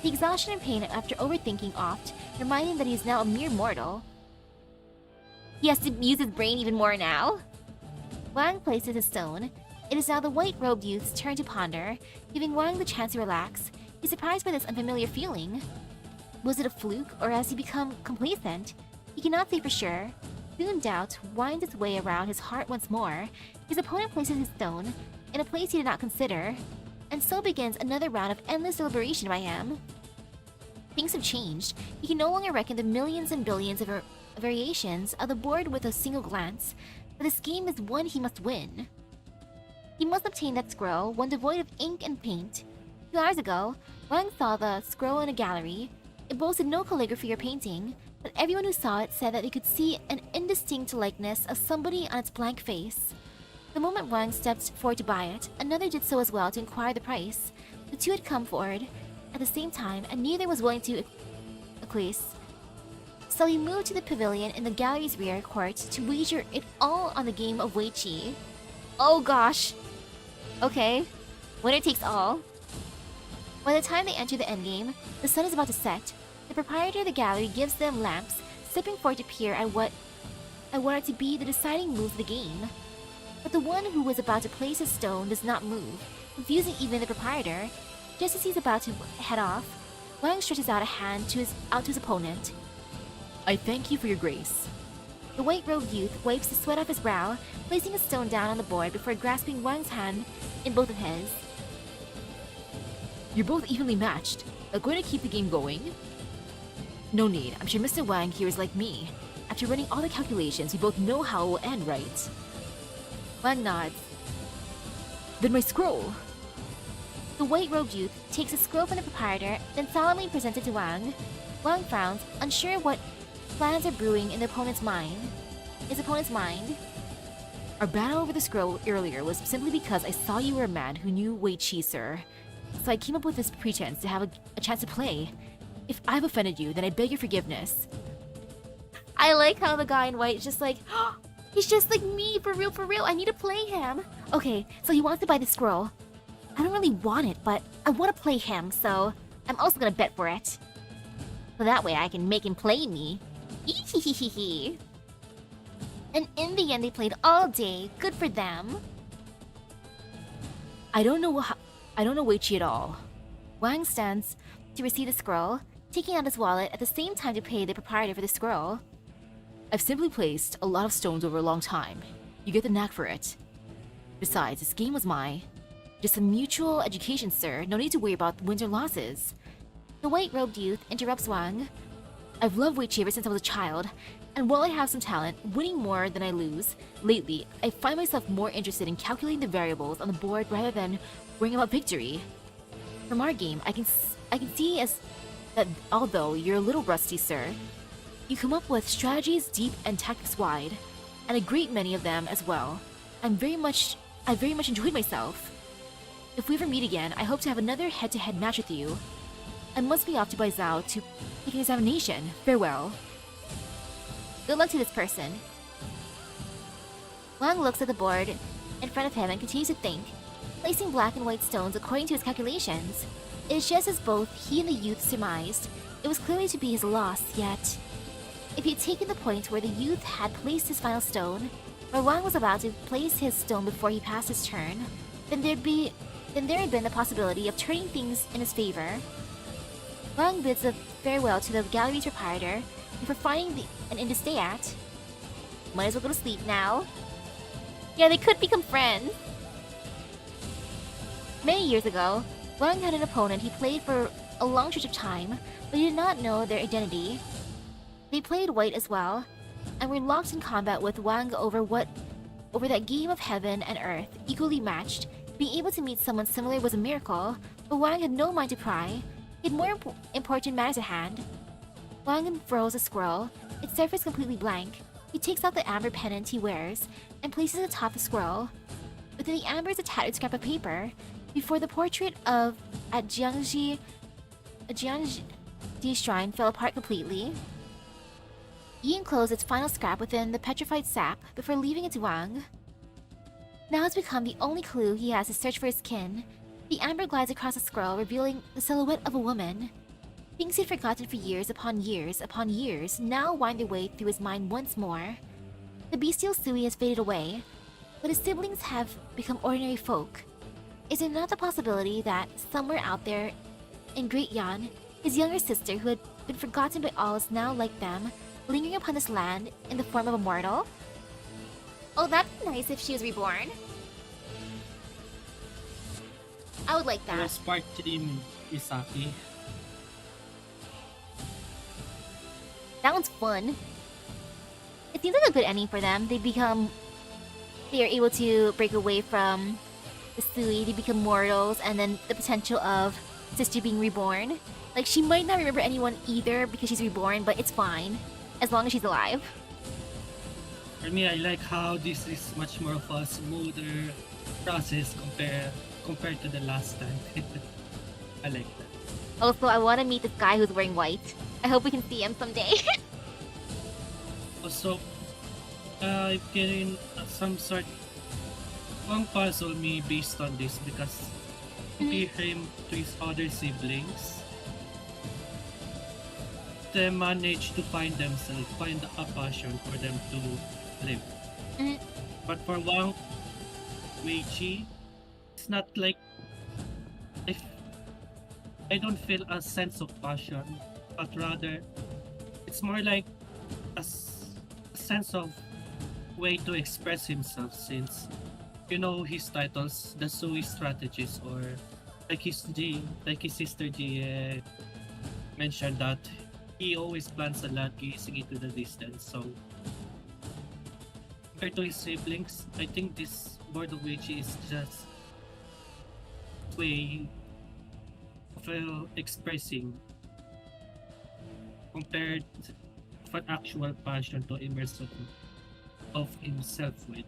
The exhaustion and pain after overthinking oft remind him that he is now a mere mortal. He has to use his brain even more now. Wang places his stone. It is now the white-robed youth's turn to ponder, giving Wang the chance to relax. He's surprised by this unfamiliar feeling. Was it a fluke, or has he become complacent? He cannot say for sure. Soon doubt winds its way around his heart once more. His opponent places his stone in a place he did not consider, and so begins another round of endless deliberation by him. Things have changed. He can no longer reckon the millions and billions of variations of the board with a single glance, but this game is one he must win. He must obtain that scroll, one devoid of ink and paint. 2 hours ago, Wang saw the scroll in a gallery. It boasted no calligraphy or painting, but everyone who saw it said that they could see an indistinct likeness of somebody on its blank face. The moment Wang stepped forward to buy it, another did so as well to inquire the price. The 2 had come forward at the same time, and neither was willing to acquiesce. So he moved to the pavilion in the gallery's rear court to wager it all on the game of Weiqi. Oh gosh! Okay, winner takes all. By the time they enter the endgame, the sun is about to set. The proprietor of the gallery gives them lamps, stepping forward to peer at what are to be the deciding moves of the game. But the one who was about to place his stone does not move, confusing even the proprietor. Just as he's about to head off, Wang stretches out a hand to his opponent. I thank you for your grace. The white-robed youth wipes the sweat off his brow, placing a stone down on the board before grasping Wang's hand in both of his. You're both evenly matched. Going to keep the game going? No need. I'm sure Mr. Wang here is like me. After running all the calculations, we both know how it will end, right? Wang nods. Then my scroll! The white-robed youth takes a scroll from the proprietor, then solemnly presents it to Wang. Wang frowns, unsure what plans are brewing in the opponent's mind. His opponent's mind. Our battle over the scroll earlier was simply because I saw you were a man who knew Wei Qi, sir. So I came up with this pretense to have a chance to play. If I've offended you, then I beg your forgiveness. I like how the guy in white is just like, oh, he's just like me, for real, I need to play him. Okay, so he wants to buy the scroll. I don't really want it, but I want to play him, so I'm also gonna bet for it. So that way I can make him play me. Ehehehe. And in the end, they played all day. Good for them. I don't know Wei Qi at all. Wang stands to receive the scroll, taking out his wallet at the same time to pay the proprietor for the scroll. I've simply placed a lot of stones over a long time. You get the knack for it. Besides, this game was mine. Just a mutual education, sir. No need to worry about wins or losses. The white-robed youth interrupts Wang. I've loved Wei Qi ever since I was a child, and while I have some talent, winning more than I lose, lately, I find myself more interested in calculating the variables on the board rather than worrying about victory. From our game, I can see that although you're a little rusty, sir, you come up with strategies deep and tactics wide, and a great many of them as well. I very much enjoyed myself. If we ever meet again, I hope to have another head-to-head match with you. I must be off to Baizhou to take an examination. Farewell. Good luck to this person. Wang looks at the board in front of him and continues to think, placing black and white stones according to his calculations. It is just as both he and the youth surmised. It was clearly to be his loss, yet if he had taken the point where the youth had placed his final stone, where Wang was about to place his stone before he passed his turn, then there had been the possibility of turning things in his favor. Wang bids a farewell to the gallery's proprietor before finding an inn to stay at. Might as well go to sleep now. Yeah, they could become friends. Many years ago, Wang had an opponent he played for a long stretch of time, but he did not know their identity. They played white as well, and were locked in combat with Wang over that game of heaven and earth, equally matched. Being able to meet someone similar was a miracle, but Wang had no mind to pry. He had more important matters at hand. Wang unfurls a scroll, its surface completely blank. He takes out the amber pendant he wears and places it atop the scroll. Within the amber is a tattered scrap of paper. Before the portrait of a Jiangji shrine fell apart completely. He enclosed its final scrap within the petrified sap before leaving it to Wang. Now it's become the only clue he has to search for his kin. The amber glides across the scroll, revealing the silhouette of a woman. Things he'd forgotten for years upon years now wind their way through his mind once more. The bestial Sui has faded away, but his siblings have become ordinary folk. Is there not the possibility that somewhere out there in Great Yan, his younger sister who had been forgotten by all is now like them, lingering upon this land in the form of a mortal? Oh, that'd be nice if she was reborn. I would like that. Let's part team Misaki. That one's fun. It seems like a good ending for them. They are able to break away from the Sui, they become mortals, and then the potential of sister being reborn. Like, she might not remember anyone either because she's reborn, but it's fine. As long as she's alive. For me, I like how this is much more of a smoother process compared to the last time. I like that. Also, I want to meet this guy who's wearing white. I hope we can see him someday. Also, I've getting some sort one puzzle me based on this because compare him to his other siblings. They manage to find a passion for them to live. But for Wang Wei Qi, it's not like I don't feel a sense of passion, but rather it's more like sense of way to express himself since you know his titles, the Sui strategist, or like his sister G mentioned that he always plans a lot gazing into the distance. So compared to his siblings, I think this Board of Witchy is just way of expressing compared to an actual passion to immerse of himself with.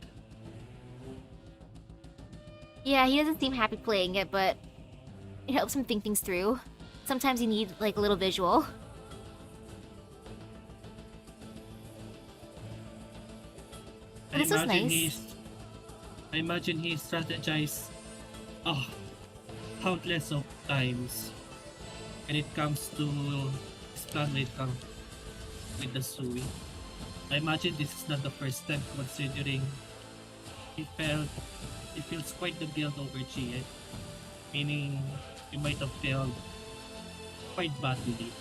Yeah, he doesn't seem happy playing it, but it helps him think things through. Sometimes you need, like, a little visual. But this was nice. I imagine he strategized countless of times when it comes to his plan with the Sui. I imagine this is not the first time considering he feels quite the build over GA, meaning he might have failed quite badly.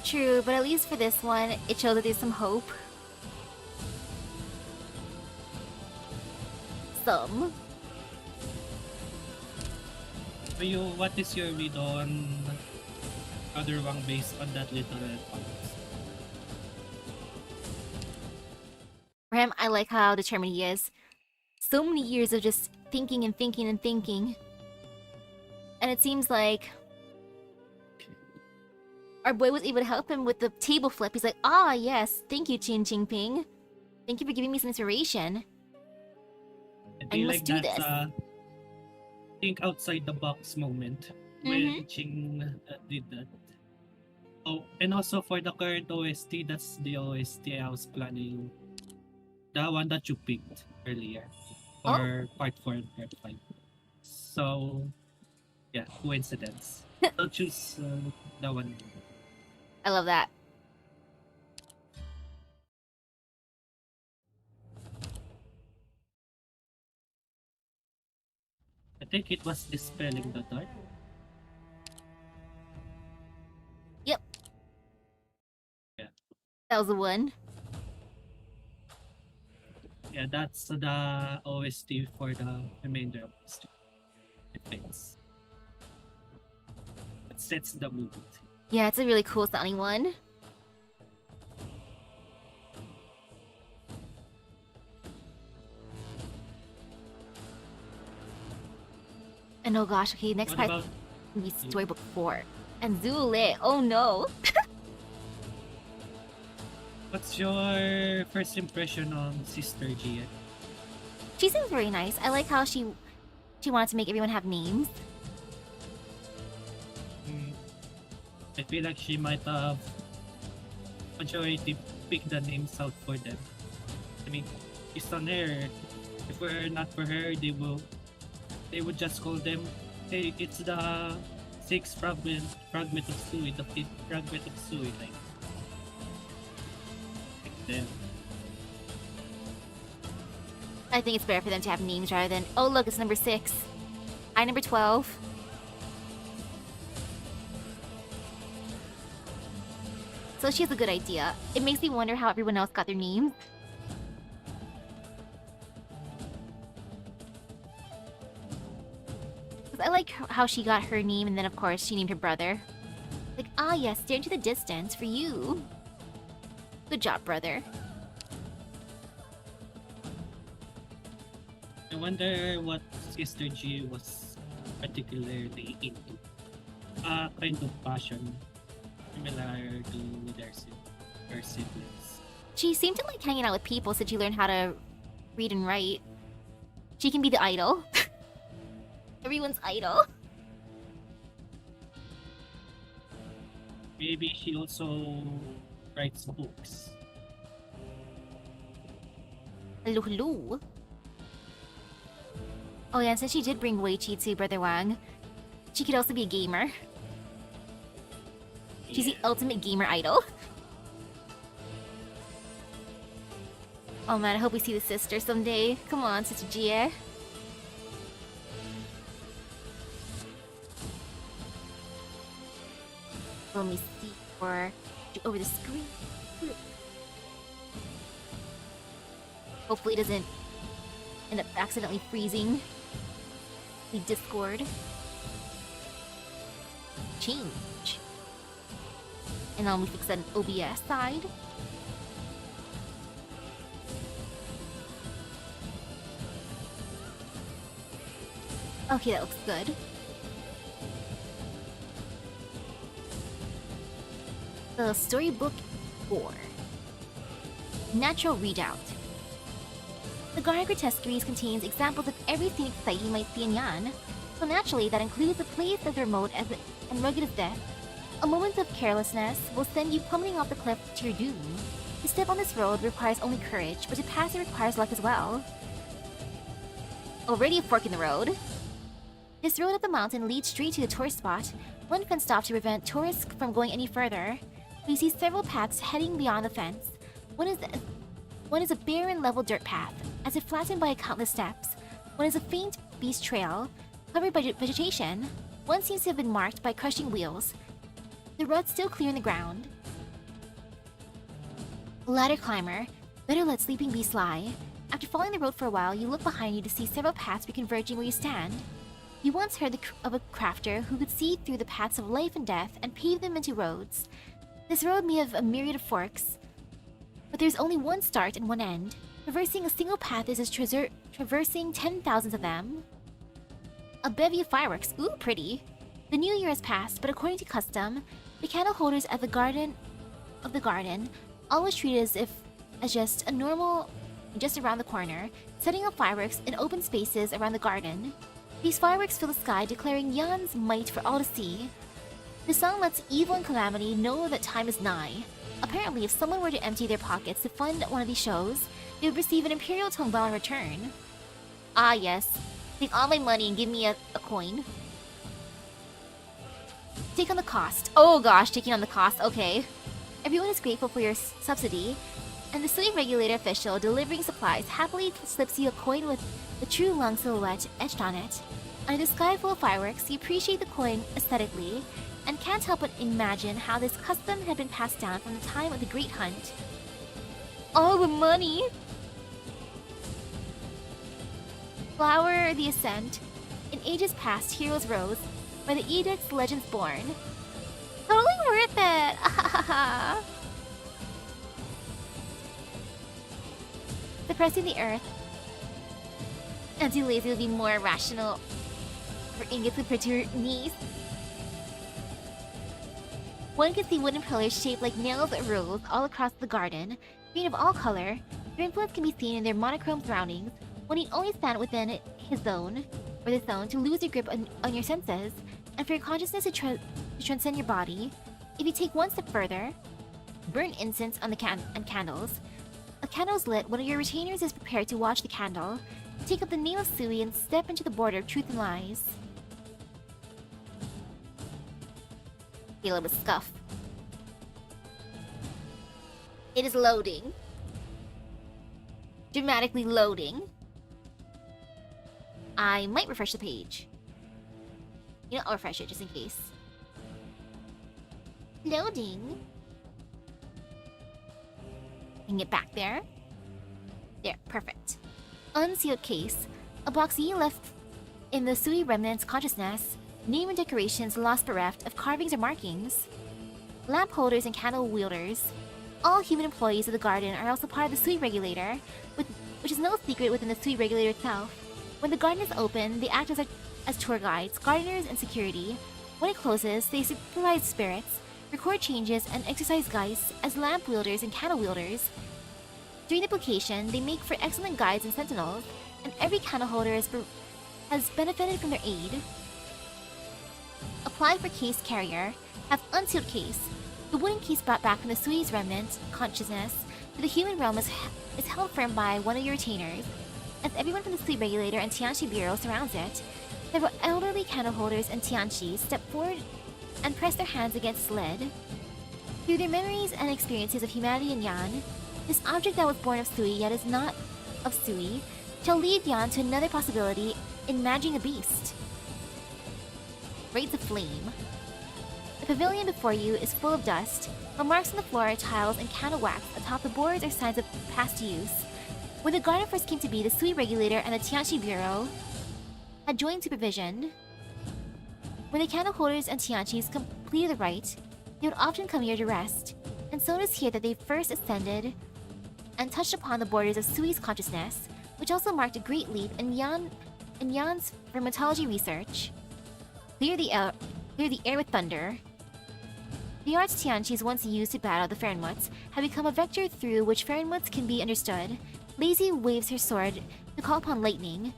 True, but at least for this one, it shows that there's some hope. Some. So what is your read on other one based on that little comments? For him, I like how determined he is. So many years of just thinking and thinking and thinking. And it seems like our boy was able to help him with the table flip. He's like, ah, yes, thank you, Chin Ching Ping. Thank you for giving me some inspiration. I must do this. Think outside the box moment when Ching did that. Oh, and also for the current OST, that's the OST I was planning. The one that you picked earlier for part 4 and part 5. So, yeah, coincidence. I'll choose the one. I love that. I think it was Dispelling the Dark. Yep. Yeah. That was the one. Yeah, that's the OST for the remainder of the story. It fits. It sets the mood. Yeah, it's a really cool sounding one. And oh gosh, okay, next What part about is Storybook 4. And Zule, oh no! what's your first impression on Sister Gia? She seems very nice. I like how she wanted to make everyone have names. I feel like she might have majority pick the names out for them. I mean, it's on her. If we're not for her, they would just call them, hey, it's the 6th fragment of Sui, the 5th fragment of Sui, like them. I think it's better for them to have names rather than, oh look, it's number 6. Hi, number 12. So she has a good idea. It makes me wonder how everyone else got their names. I like how she got her name and then of course she named her brother. Like, ah yes, stare into the distance for you. Good job, brother. I wonder what Sister G was particularly into. Kind of passion similar to her siblings. She seemed to like hanging out with people since she learned how to read and write. She can be the idol. Everyone's idol. Maybe she also writes books. Hello, hello. Oh yeah, since she did bring Wei Chi to Brother Wang, she could also be a gamer. She's the ultimate gamer idol. Oh man, I hope we see the sister someday. Come on, Sister Jie. Let me see for over the screen. Hopefully it doesn't end up accidentally freezing the Discord. Change. And now we fix that OBS side. Okay, that looks good. The Storybook 4. Natural Readout. The Garden Grotesqueries contains examples of every scenic sight you might see in Yan. So naturally, that includes a place as remote as and rugged as death. A moment of carelessness will send you plummeting off the cliff to your doom. To step on this road requires only courage, but to pass it requires luck as well. Already a fork in the road. This road up the mountain leads straight to the tourist spot, one fenced off to prevent tourists from going any further. You see several paths heading beyond the fence. One is a barren level dirt path, as if flattened by countless steps. One is a faint beast trail, covered by vegetation. One seems to have been marked by crushing wheels. The rut's still clear in the ground. Ladder climber, better let sleeping beasts lie. After following the road for a while, you look behind you to see several paths reconverging where you stand. You once heard of a crafter who could see through the paths of life and death and pave them into roads. This road may have a myriad of forks, but there's only one start and one end. Traversing a single path is as traversing 10,000 of them. A bevy of fireworks, ooh, pretty. The new year has passed, but according to custom, the candle holders at the garden always treated as just a normal, just around the corner, setting up fireworks in open spaces around the garden. These fireworks fill the sky, declaring Yan's might for all to see. The song lets evil and calamity know that time is nigh. Apparently, if someone were to empty their pockets to fund one of these shows, they would receive an imperial tongbell in return. Ah yes, take all my money and give me a coin. Take on the cost. Oh gosh, taking on the cost, okay. Everyone is grateful for your subsidy, and the city regulator official delivering supplies happily slips you a coin with the true lung silhouette etched on it. Under the sky full of fireworks, you appreciate the coin aesthetically, and can't help but imagine how this custom had been passed down from the time of the Great Hunt. All the money! Flower the Ascent. In ages past, heroes rose. By the edicts, legends born. Totally worth it! Suppressing the earth. Anti-lazy will be more rational for ingots with prettier knees. One can see wooden pillars shaped like nails or rules all across the garden, green of all color. Their influence can be seen in their monochrome surroundings. One need only stand within his zone, or the zone, to lose your grip on your senses, and for your consciousness to transcend your body. If you take one step further, burn incense on the candles. A candle is lit, one of your retainers is prepared to watch the candle. Take up the name of Sui and step into the border of truth and lies. Feel it with scuff. It is loading. Dramatically loading. I might refresh the page. You know, I'll refresh it just in case. Loading. And get back there. There, perfect. Unsealed case. A box Yi left in the Sui remnant's consciousness. Name and decorations lost bereft of carvings or markings. Lamp holders and candle wielders. All human employees of the garden are also part of the Sui regulator, which is no secret within the Sui regulator itself. When the garden is open, they act as tour guides, gardeners, and security. When it closes, they supervise spirits, record changes, and exercise geists as lamp wielders and candle wielders. During the publication, they make for excellent guides and sentinels, and every candle holder has benefited from their aid. Apply for case carrier. Have unsealed case. The wooden case brought back from the Sui's remnant consciousness to the human realm is held firm by one of your retainers. As everyone from the Sui regulator and Tianchi bureau surrounds it, several elderly candle holders and Tianchi step forward and press their hands against its lid. Through their memories and experiences of humanity in Yan, this object that was born of Sui yet is not of Sui shall lead Yan to another possibility in managing a beast. Raids of flame. The pavilion before you is full of dust. but marks on the floor, tiles, and candle wax atop the boards are signs of past use. When the garden first came to be, the Sui regulator and the Tianchi Bureau had joint supervision. When the candle holders and Tianchis completed the rite, they would often come here to rest, and so it is here that they first ascended and touched upon the borders of Sui's consciousness, which also marked a great leap in Yan's vermatology research. Clear the air with thunder. The arts Tianchis once used to battle the Fahrenmuts have become a vector through which Fahrenmuts can be understood. Lazy waves her sword to call upon lightning,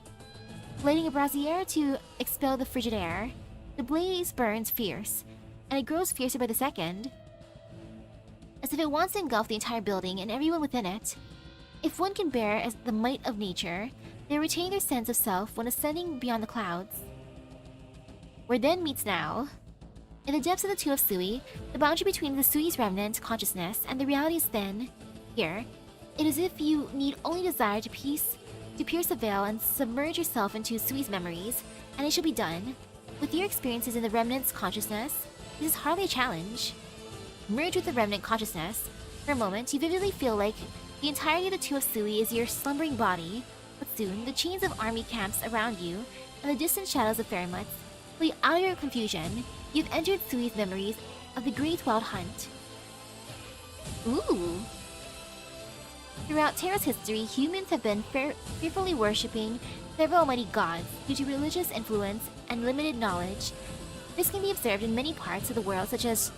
lighting a brazier to expel the frigid air. The blaze burns fierce, and it grows fiercer by the second, as if it wants to engulf the entire building and everyone within it. If one can bear as the might of nature, they retain their sense of self when ascending beyond the clouds. Where then meets now. In the depths of the Two of Sui, the boundary between the Sui's remnant consciousness and the reality is thin. Here, it is as if you need only desire to pierce the veil and submerge yourself into Sui's memories, and it shall be done. With your experiences in the remnant's consciousness, this is hardly a challenge. Merge with the remnant consciousness. For a moment, you vividly feel like the entirety of the Two of Sui is your slumbering body, but soon, the chains of army camps around you and the distant shadows of Fahrenmuts pull you out of your confusion. You've entered Sui's memories of the Great Wild Hunt. Ooh! Throughout Terra's history, humans have been fearfully worshipping several almighty gods due to religious influence and limited knowledge. This can be observed in many parts of the world, such as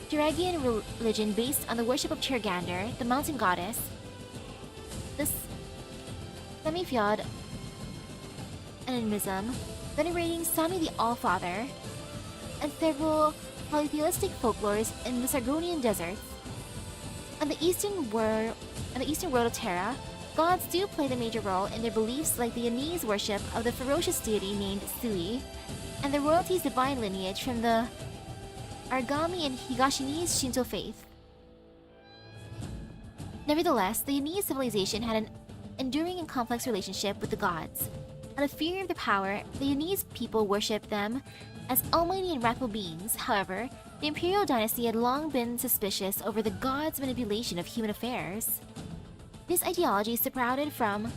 Turagian religion based on the worship of Turgander, the mountain goddess, the Semi-Fjord animism, venerating Sami the All-Father, and several polytheistic folklores in the Sargonian deserts. On the eastern world of Terra, gods do play the major role in their beliefs, like the Yanese worship of the ferocious deity named Sui, and the royalty's divine lineage from the Argami and Higashinese Shinto faith. Nevertheless, the Yanese civilization had an enduring and complex relationship with the gods. Out of fear of their power, the Yanese people worshipped them as almighty and wrathful beings. However, the imperial dynasty had long been suspicious over the gods' manipulation of human affairs. This ideology sprouted from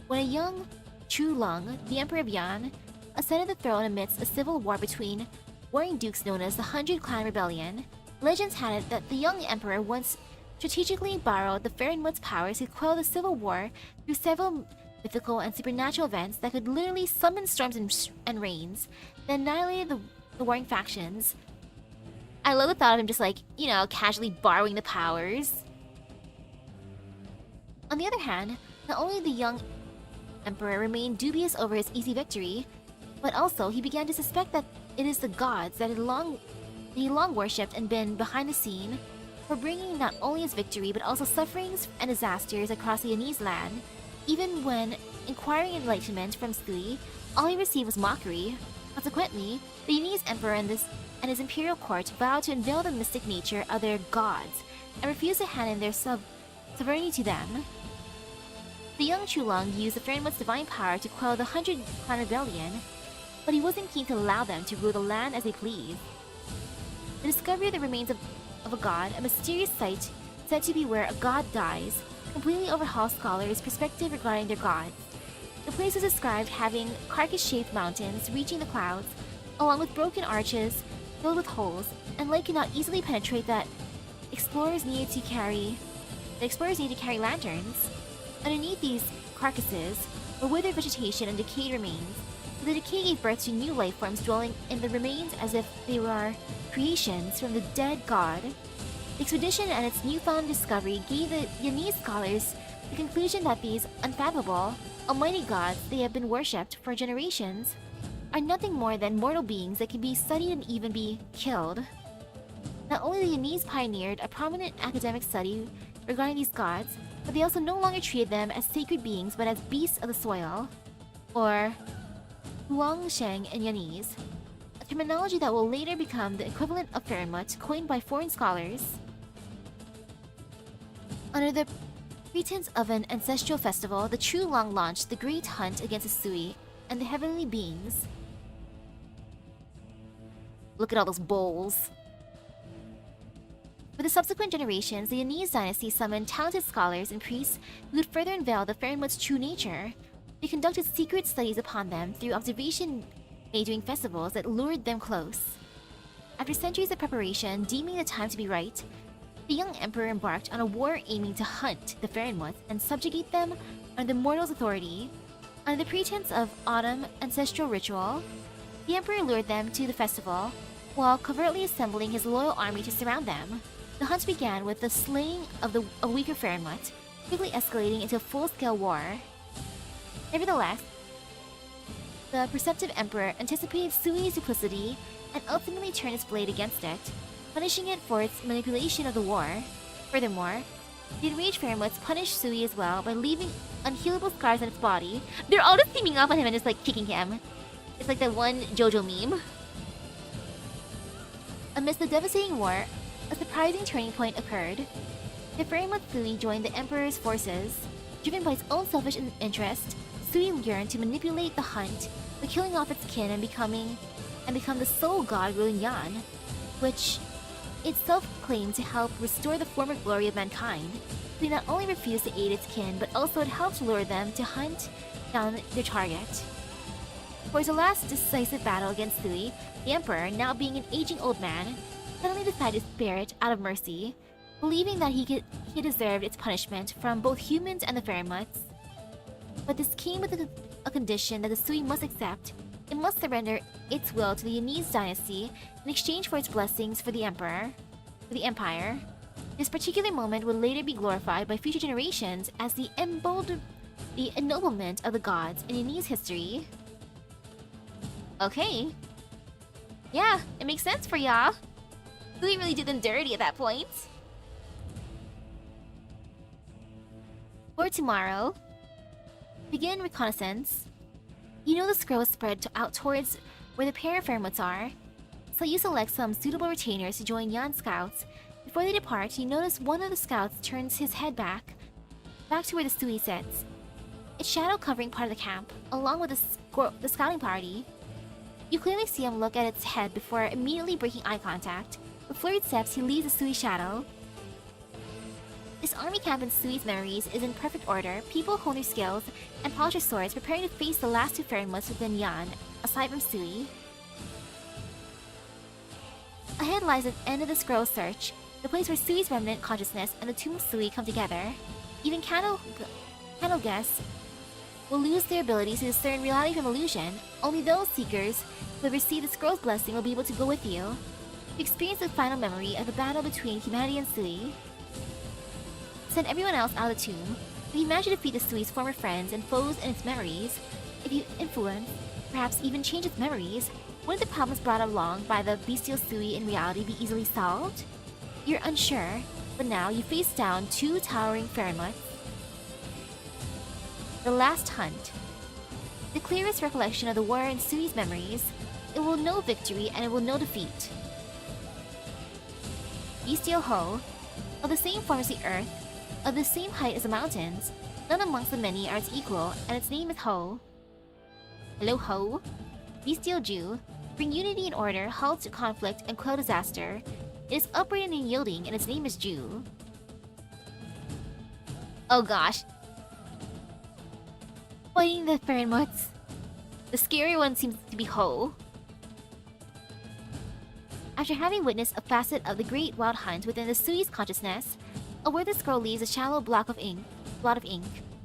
when a young Chu Lung, the Emperor of Yan, ascended the throne amidst a civil war between warring dukes known as the 100 Clan Rebellion. Legends had it that the young emperor once strategically borrowed the Fahrenmuts' powers to quell the civil war through several mythical and supernatural events that could literally summon storms and rains, then annihilated the warring factions. I love the thought of him just like, casually borrowing the powers. On the other hand, not only the young emperor remained dubious over his easy victory, but also he began to suspect that it is the gods that he long worshipped and been behind the scene for bringing not only his victory but also sufferings and disasters across the Yanese land. Even when inquiring enlightenment from Sui, all he received was mockery. Consequently, the Yanese emperor and his imperial court vowed to unveil the mystic nature of their gods and refused to hand in their sovereignty to them. The young Chulung used the Fahrenmuts' divine power to quell the 100 Clan Rebellion, but he wasn't keen to allow them to rule the land as they pleased. The discovery of the remains of a god, a mysterious site said to be where a god dies, completely overhauls scholars' perspective regarding their gods. The place is described having carcass-shaped mountains reaching the clouds, along with broken arches filled with holes, and light cannot easily penetrate that explorers needed to carry lanterns. Underneath these carcasses were withered vegetation and decayed remains. The decay gave birth to new life forms dwelling in the remains as if they were creations from the dead god. The expedition and its newfound discovery gave the Yanese scholars the conclusion that these unfathomable, almighty gods they have been worshipped for generations are nothing more than mortal beings that can be studied and even be killed. Not only the Yanese pioneered a prominent academic study regarding these gods, but they also no longer treated them as sacred beings but as beasts of the soil, or Huangsheng in Yanese, a terminology that will later become the equivalent of Fahrenmut coined by foreign scholars. Under the pretense of an ancestral festival, the True Long launched the great hunt against the Sui and the heavenly beings. Look at all those bowls. For the subsequent generations, the Yanese dynasty summoned talented scholars and priests who would further unveil the Fahrenheit's true nature. They conducted secret studies upon them through observation made during festivals that lured them close. After centuries of preparation, deeming the time to be right, the young emperor embarked on a war aiming to hunt the Fahrenheit and subjugate them under the mortal's authority. Under the pretense of autumn ancestral ritual, the emperor lured them to the festival, while covertly assembling his loyal army to surround them. The hunt began with the slaying of a weaker Fahrenheit, quickly escalating into a full-scale war. Nevertheless, the perceptive emperor anticipated Sui's duplicity and ultimately turned his blade against it, punishing it for its manipulation of the war. Furthermore, the enraged Fahrenheits punished Sui as well by leaving unhealable scars on its body. They're all just teaming up on him and just like kicking him. It's like that one JoJo meme. Amidst the devastating war, a surprising turning point occurred. The Fahrenheit Sui joined the Emperor's forces. Driven by its own selfish interest, Sui yearned to manipulate the hunt by killing off its kin and become the sole god ruling Yan, which itself claimed to help restore the former glory of mankind. Sui not only refused to aid its kin, but also it helped lure them to hunt down their target. For his last decisive battle against Sui, the Emperor, now being an aging old man, suddenly decided to spare it out of mercy, believing that he deserved its punishment from both humans and the Fahrenheits. But this came with a condition that the Sui must accept. It must surrender its will to the Yanese dynasty in exchange for its blessings for the Empire. This particular moment would later be glorified by future generations as the ennoblement of the gods in Yanese history. Okay. Yeah, it makes sense for y'all. Sui really did them dirty at that point. For tomorrow, begin reconnaissance. You know the scrolls spread out towards where the pair of Fahrenheits are, so you select some suitable retainers to join Yan scouts. Before they depart, you notice one of the scouts turns his head back to where the Sui sits, its shadow covering part of the camp, along with the scouting party. You clearly see him look at its head before immediately breaking eye contact. With flurried steps, he leaves the Sui shadow. This army camp in Sui's memories is in perfect order. People hone their skills and polish their swords, preparing to face the last two Fahrenheits within Yan, aside from Sui. Ahead lies the end of the scroll search, the place where Sui's remnant consciousness and the tomb of Sui come together. Even candle guests will lose their ability to discern reality from illusion. Only those seekers who have received the scroll's blessing will be able to go with you to experience the final memory of the battle between humanity and Sui. Send everyone else out of the tomb. If you manage to defeat the Sui's former friends and foes in its memories, if you influence, perhaps even change its memories, wouldn't the problems brought along by the bestial Sui in reality be easily solved? You're unsure, but now you face down two towering Fahrenheits. The Last Hunt. The clearest recollection of the war in Sui's memories, it will know victory and it will know defeat. Bestial Ho, of the same form as the earth, of the same height as the mountains, none amongst the many are its equal, and its name is Ho. Hello, Ho. Bestial Jew, bring unity and order, halt conflict, and quell disaster. It is upright and unyielding, and its name is Jew. Oh gosh. Fighting the Fahrenheits. The scary one seems to be Ho. After having witnessed a facet of the great wild hunt within the Sui's consciousness, a wordless scroll leaves a shallow blot of ink.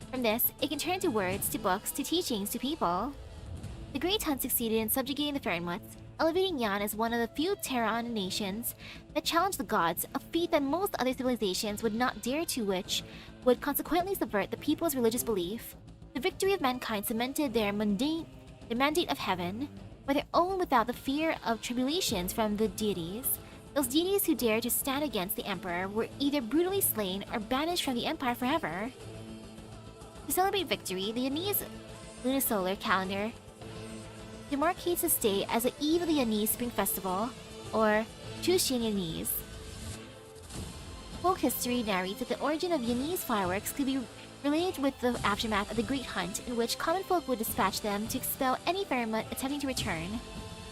From this, it can turn to words, to books, to teachings, to people. The great hunt succeeded in subjugating the Fahrenheits, elevating Yan as one of the few Terran nations that challenged the gods, a feat that most other civilizations would not dare to, which would consequently subvert the people's religious belief. The victory of mankind cemented their mandate of heaven, by their own without the fear of tribulations from the deities. Those deities who dared to stand against the Emperor were either brutally slain or banished from the Empire forever. To celebrate victory, the Yanese lunisolar calendar demarcates this day as the eve of the Yanese Spring Festival, or Chushin Yanese. Folk history narrates that the origin of Yanese fireworks could be related with the aftermath of the Great Hunt, in which common folk would dispatch them to expel any Fahrenheit attempting to return.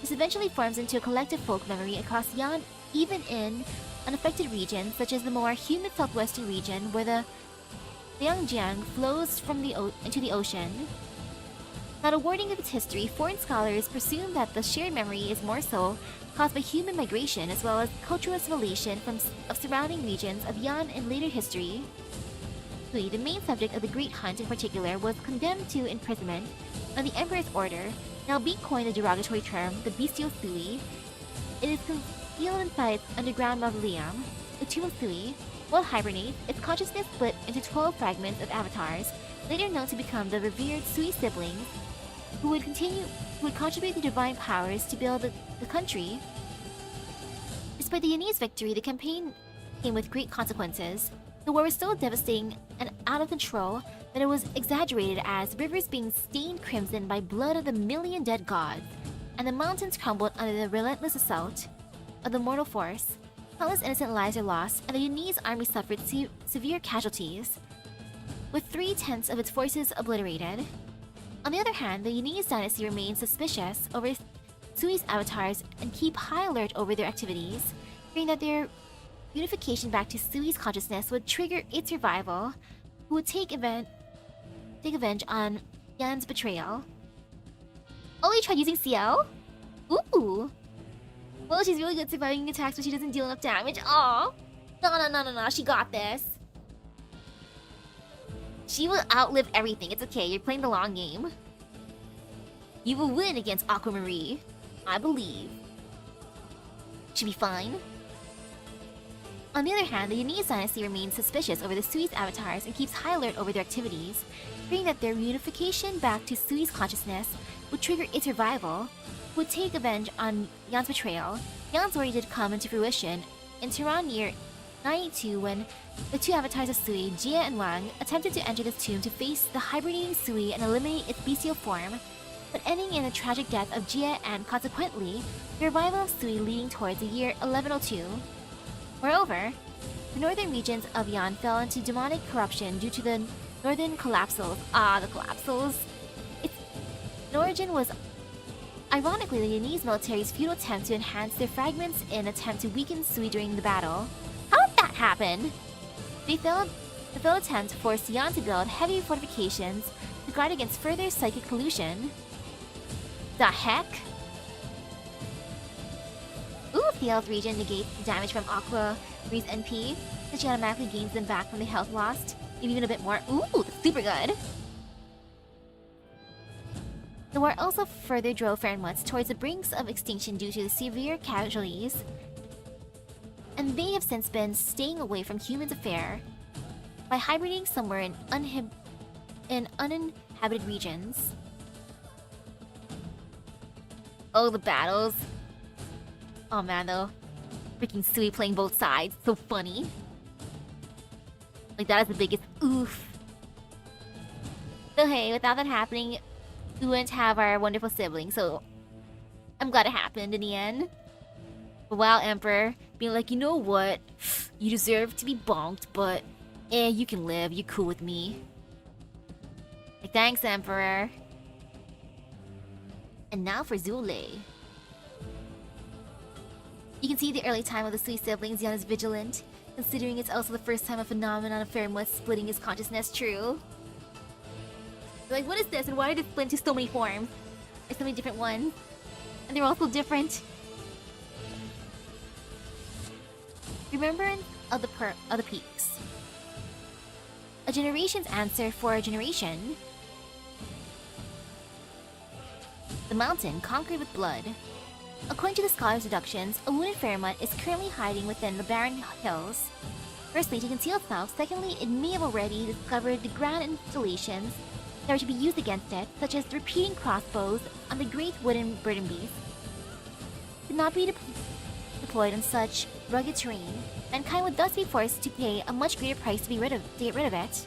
This eventually forms into a collective folk memory across Yan, even in unaffected regions, such as the more humid southwestern region where the Liangjiang flows into the ocean. Not awarding of its history, foreign scholars presume that the shared memory is more so caused by human migration as well as cultural assimilation of surrounding regions of Yan in later history. Sui, the main subject of the Great Hunt in particular, was condemned to imprisonment on the Emperor's order, now being coined a derogatory term, the Bestial Sui. It is concealed inside its underground mausoleum, the Tomb of Sui. While hibernates, its consciousness split into 12 fragments of avatars, later known to become the revered Sui siblings, who would contribute the divine powers to build the country. Despite the Yanese victory, the campaign came with great consequences. The war was so devastating and out of control that it was exaggerated as rivers being stained crimson by blood of the million dead gods, and the mountains crumbled under the relentless assault of the mortal force. Countless innocent lives are lost, and the Yanese army suffered severe casualties, with 3/10 of its forces obliterated. On the other hand, the Yanese dynasty remained suspicious over Sui's avatars and keep high alert over their activities, fearing that their unification back to Sui's consciousness would trigger its revival, who would take revenge on Yan's betrayal. Oh, you tried using CL? Ooh! Well, she's really good surviving attacks, but she doesn't deal enough damage. Aw! No, she got this. She will outlive everything. It's okay, you're playing the long game. You will win against Aquamarine. I believe. Should be fine. On the other hand, the Yanese dynasty remains suspicious over the Sui's avatars and keeps high alert over their activities, fearing that their unification back to Sui's consciousness would trigger its revival, would take revenge on Yan's betrayal. Yan's story did come into fruition in Tehran year 982 when the two avatars of Sui, Jie and Wang, attempted to enter this tomb to face the hibernating Sui and eliminate its bestial form, but ending in the tragic death of Jie and, consequently, the revival of Sui leading towards the year 1102. Moreover, the northern regions of Yan fell into demonic corruption due to the northern collapsals. The collapsals. Its origin was ironically the Yanese military's futile attempt to enhance their fragments in an attempt to weaken Sui during the battle. How did that happen? The failed attempt forced Yan to build heavy fortifications to guard against further psychic pollution. The heck? Ooh, Thiel's region negates the damage from Aquamarie's NP, so she automatically gains them back from the health lost, maybe even a bit more. Ooh, that's super good! The war also further drove Fahrenwatts towards the brinks of extinction due to the severe casualties, and they have since been staying away from humans' affair by hibernating somewhere in uninhabited regions. Oh, the battles. Oh man, though. Freaking Sui playing both sides. So funny. Like, that is the biggest oof. So hey, without that happening, we wouldn't have our wonderful sibling, so I'm glad it happened in the end. But wow, Emperor, being like, you know what? You deserve to be bonked, but you can live. You're cool with me. Like, thanks, Emperor. And now for Zule. You can see the early time of the Sui siblings. Yan is vigilant, considering it's also the first time a phenomenon of Fairmouth splitting his consciousness true. They're like, what is this, and why did it split into so many forms? There's so many different ones, and they're all so different. Remembrance of the peaks. A generation's answer for a generation. The mountain conquered with blood. According to the scholar's deductions, a wounded Fairmont is currently hiding within the barren hills. Firstly, to conceal itself. Secondly, it may have already discovered the grand installations that were to be used against it, such as the repeating crossbows on the great wooden burden beast. Could not be deployed on such rugged terrain. Mankind would thus be forced to pay a much greater price to get rid of it.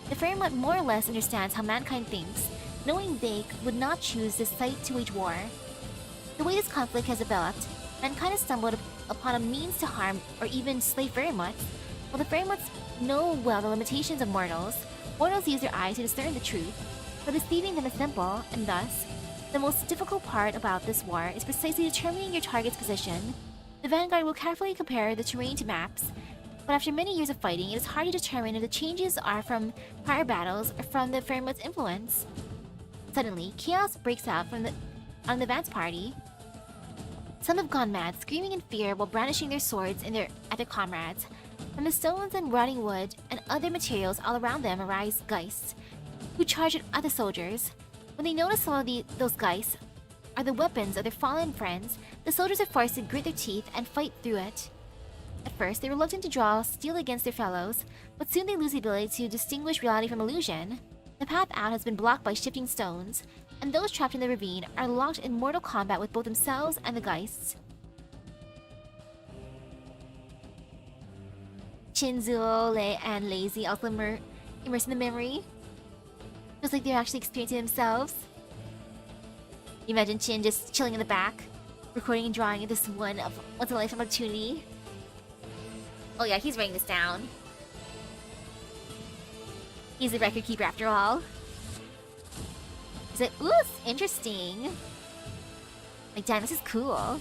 The Fairmont more or less understands how mankind thinks, knowing they would not choose this site to wage war. The way this conflict has developed, mankind has stumbled upon a means to harm or even slay Fairmonts. While the Fairmonts know well the limitations of mortals, mortals use their eyes to discern the truth, but deceiving them is simple, and thus, the most difficult part about this war is precisely determining your target's position. The vanguard will carefully compare the terrain to maps, but after many years of fighting, it is hard to determine if the changes are from prior battles or from the Fairmont's influence. Suddenly, chaos breaks out on the advance party. Some have gone mad, screaming in fear while brandishing their swords at their comrades. From the stones and rotting wood and other materials all around them arise Geists, who charge at the soldiers. When they notice some of those Geists are the weapons of their fallen friends, the soldiers are forced to grit their teeth and fight through it. At first, they're reluctant to draw steel against their fellows, but soon they lose the ability to distinguish reality from illusion. The path out has been blocked by shifting stones, and those trapped in the ravine are locked in mortal combat with both themselves and the Geists. Shinzuo, Lei, and Lazy also immersed in the memory. Feels like they're actually experiencing themselves. You imagine Chin just chilling in the back, recording and drawing this once-in-a-lifetime opportunity. Oh yeah, he's writing this down. He's the record keeper after all. He's like, ooh, it's interesting. Like, damn, this is cool.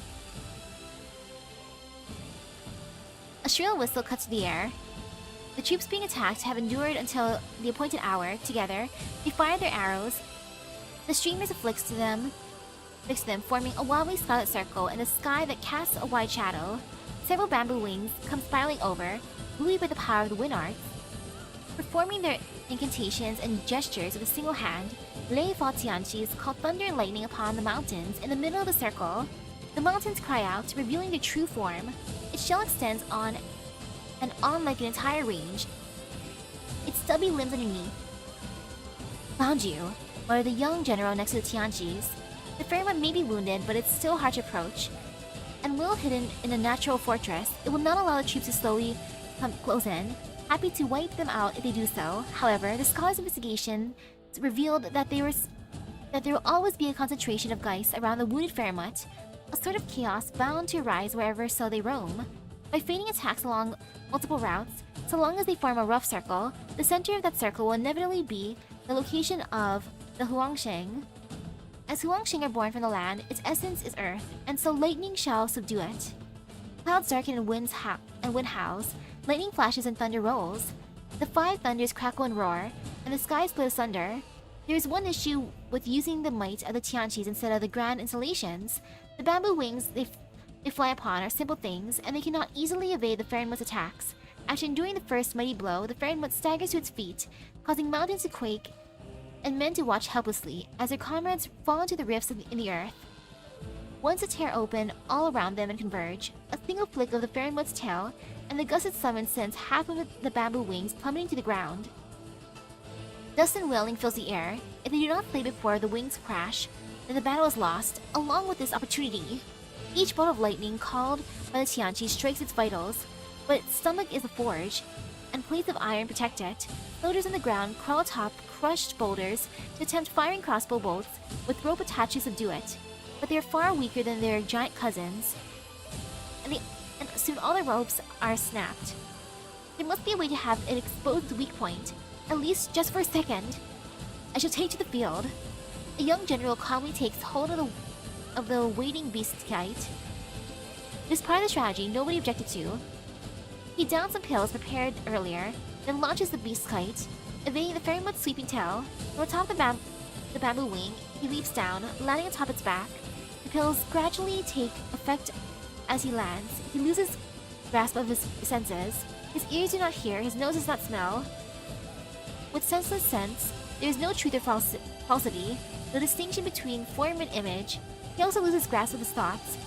A shrill whistle cuts through the air. The troops being attacked have endured until the appointed hour. Together, they fire their arrows. The streamers affix to them, forming a wobbly scarlet circle in the sky that casts a wide shadow. Several bamboo wings come spiraling over, buoyed by the power of the wind arts. Performing their incantations and gestures with a single hand, Lei fought Tianqis call thunder and lightning upon the mountains in the middle of the circle. The mountains cry out, revealing their true form. Its shell extends on and on like an entire range, its stubby limbs underneath. Found you, muttered the young general next to the Tianqis. The Fairmont may be wounded, but it's still hard to approach. And well hidden in a natural fortress, it will not allow the troops to slowly come close in, happy to wipe them out if they do so. However, the scholar's investigation revealed that there will always be a concentration of Geists around the wounded Fairmont, a sort of chaos bound to arise wherever so they roam. By feigning attacks along multiple routes, so long as they form a rough circle, the center of that circle will inevitably be the location of the Huangsheng. As Huangsheng are born from the land, its essence is earth, and so lightning shall subdue it. Clouds darken and wind howls, lightning flashes and thunder rolls. The five thunders crackle and roar, and the sky split asunder. There is one issue with using the might of the Tianqis instead of the grand installations. The bamboo wings they fly upon are simple things, and they cannot easily evade the Fairmont's attacks. After enduring the first mighty blow, the Fairmont staggers to its feet, causing mountains to quake and men to watch helplessly as their comrades fall into the rifts in the earth. Once they tear open all around them and converge, a single flick of the Fairmont's tail, and the gusted summon sends half of the bamboo wings plummeting to the ground. Dust and wailing fills the air. If they do not flee before the wings crash, then the battle is lost, along with this opportunity. Each bolt of lightning called by the Tianqi strikes its vitals, but its stomach is a forge, and plates of iron protect it. Floaters on the ground crawl atop crushed boulders to attempt firing crossbow bolts with rope attached to subdue it, but they are far weaker than their giant cousins, and soon all the ropes are snapped. There must be a way to have an exposed weak point, at least just for a second. I shall take to the field. A young general calmly takes hold of the waiting beast kite. This part of the strategy nobody objected to. He downs some pills prepared earlier, then launches the beast kite, evading the Fairmont's sweeping tail. From atop the bamboo wing, he leaps down, landing atop its back. The pills gradually take effect as he lands. He loses grasp of his senses. His ears do not hear, his nose does not smell. With senseless sense, there is no truth or falsity, no distinction between form and image. He also loses grasp of his thoughts.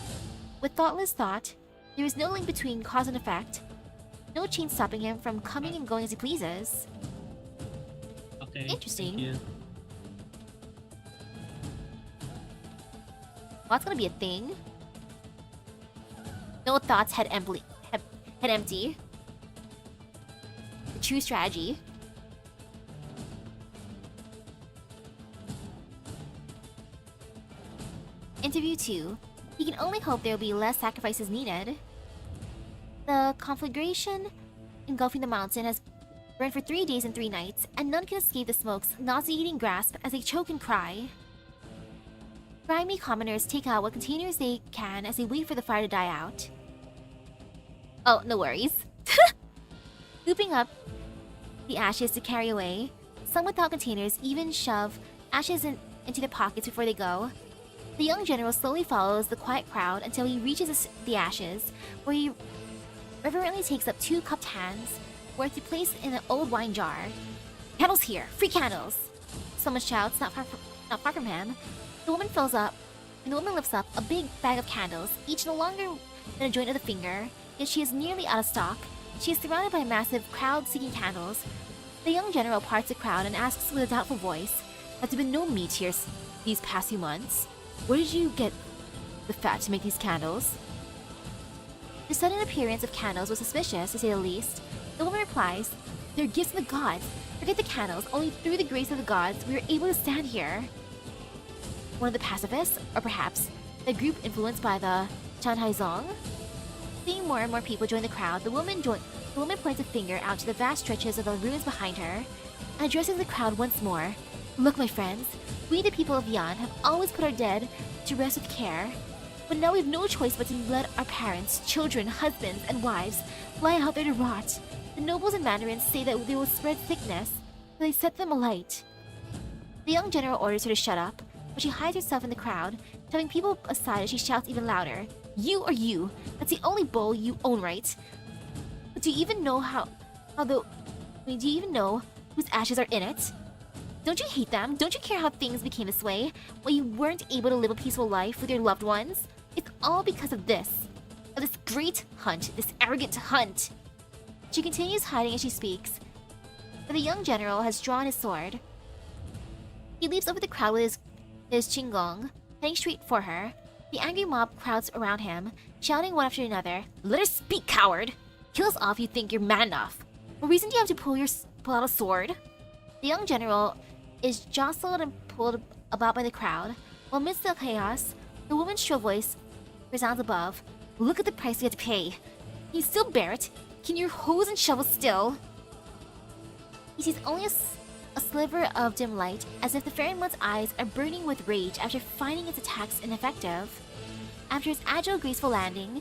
With thoughtless thought, there is no link between cause and effect, no chain stopping him from coming and going as he pleases. Okay. Interesting. Yeah. Well, that's gonna be a thing. No thoughts, head empty. The true strategy. Interview 2. He can only hope there will be less sacrifices needed. The conflagration engulfing the mountain has burned for 3 days and 3 nights, and none can escape the smoke's nauseating grasp as they choke and cry. Grimy commoners take out what containers they can as they wait for the fire to die out. Oh, no worries. Scooping up the ashes to carry away, some without containers even shove ashes into their pockets before they go. The young general slowly follows the quiet crowd until he reaches the ashes, where he reverently takes up 2 cupped hands worth to place in an old wine jar. Candles here! Free candles! Someone shouts, not far from him. The woman lifts up a big bag of candles, each no longer than a joint of the finger, yet she is nearly out of stock. She is surrounded by a massive crowd seeking candles. The young general parts the crowd and asks with a doubtful voice, "Has there been no meat here these past few months? Where did you get the fat to make these candles?" The sudden appearance of candles was suspicious, to say the least. The woman replies, "They're gifts from the gods. Forget the candles, only through the grace of the gods we are able to stand here." One of the pacifists, or perhaps the group influenced by the Chanhaizong? Seeing more and more people join the crowd, the woman points a finger out to the vast stretches of the ruins behind her and addresses the crowd once more. "Look, my friends, we the people of Yan have always put our dead to rest with care. But now we have no choice but to let our parents, children, husbands, and wives lie out there to rot. The nobles and mandarins say that they will spread sickness, so they set them alight." The young general orders her to shut up, but she hides herself in the crowd, shoving people aside as she shouts even louder. "You are you. That's the only bowl you own, right? But do you even know do you even know whose ashes are in it? Don't you hate them? Don't you care how things became this way? Why you weren't able to live a peaceful life with your loved ones? It's all because of this great hunt, this arrogant hunt." She continues hiding as she speaks, but the young general has drawn his sword. He leaps over the crowd with his chingong, heading straight for her. The angry mob crowds around him, shouting one after another, "Let her speak, coward! Kill us off if you think you're man enough. What reason do you have to pull out a sword?" The young general is jostled and pulled about by the crowd, while amidst the chaos, the woman's shrill voice resounds above. "Look at the price we had to pay. Can you still bear it? Can your hose and shovel still?" He sees only a sliver of dim light, as if the ferryman's eyes are burning with rage after finding its attacks ineffective. After his agile, graceful landing,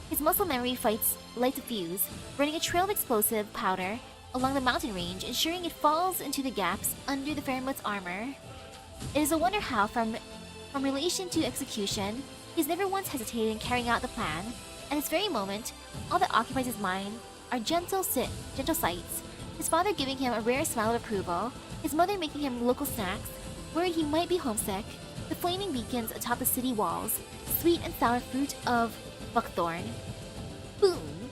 his muscle memory lights a fuse, running a trail of explosive powder along the mountain range, ensuring it falls into the gaps under the ferryman's armor. It is a wonder how, from relation to execution, he's never once hesitated in carrying out the plan. At this very moment, all that occupies his mind are gentle sights. His father giving him a rare smile of approval, his mother making him local snacks, worried he might be homesick, the flaming beacons atop the city walls, sweet and sour fruit of buckthorn. Boom!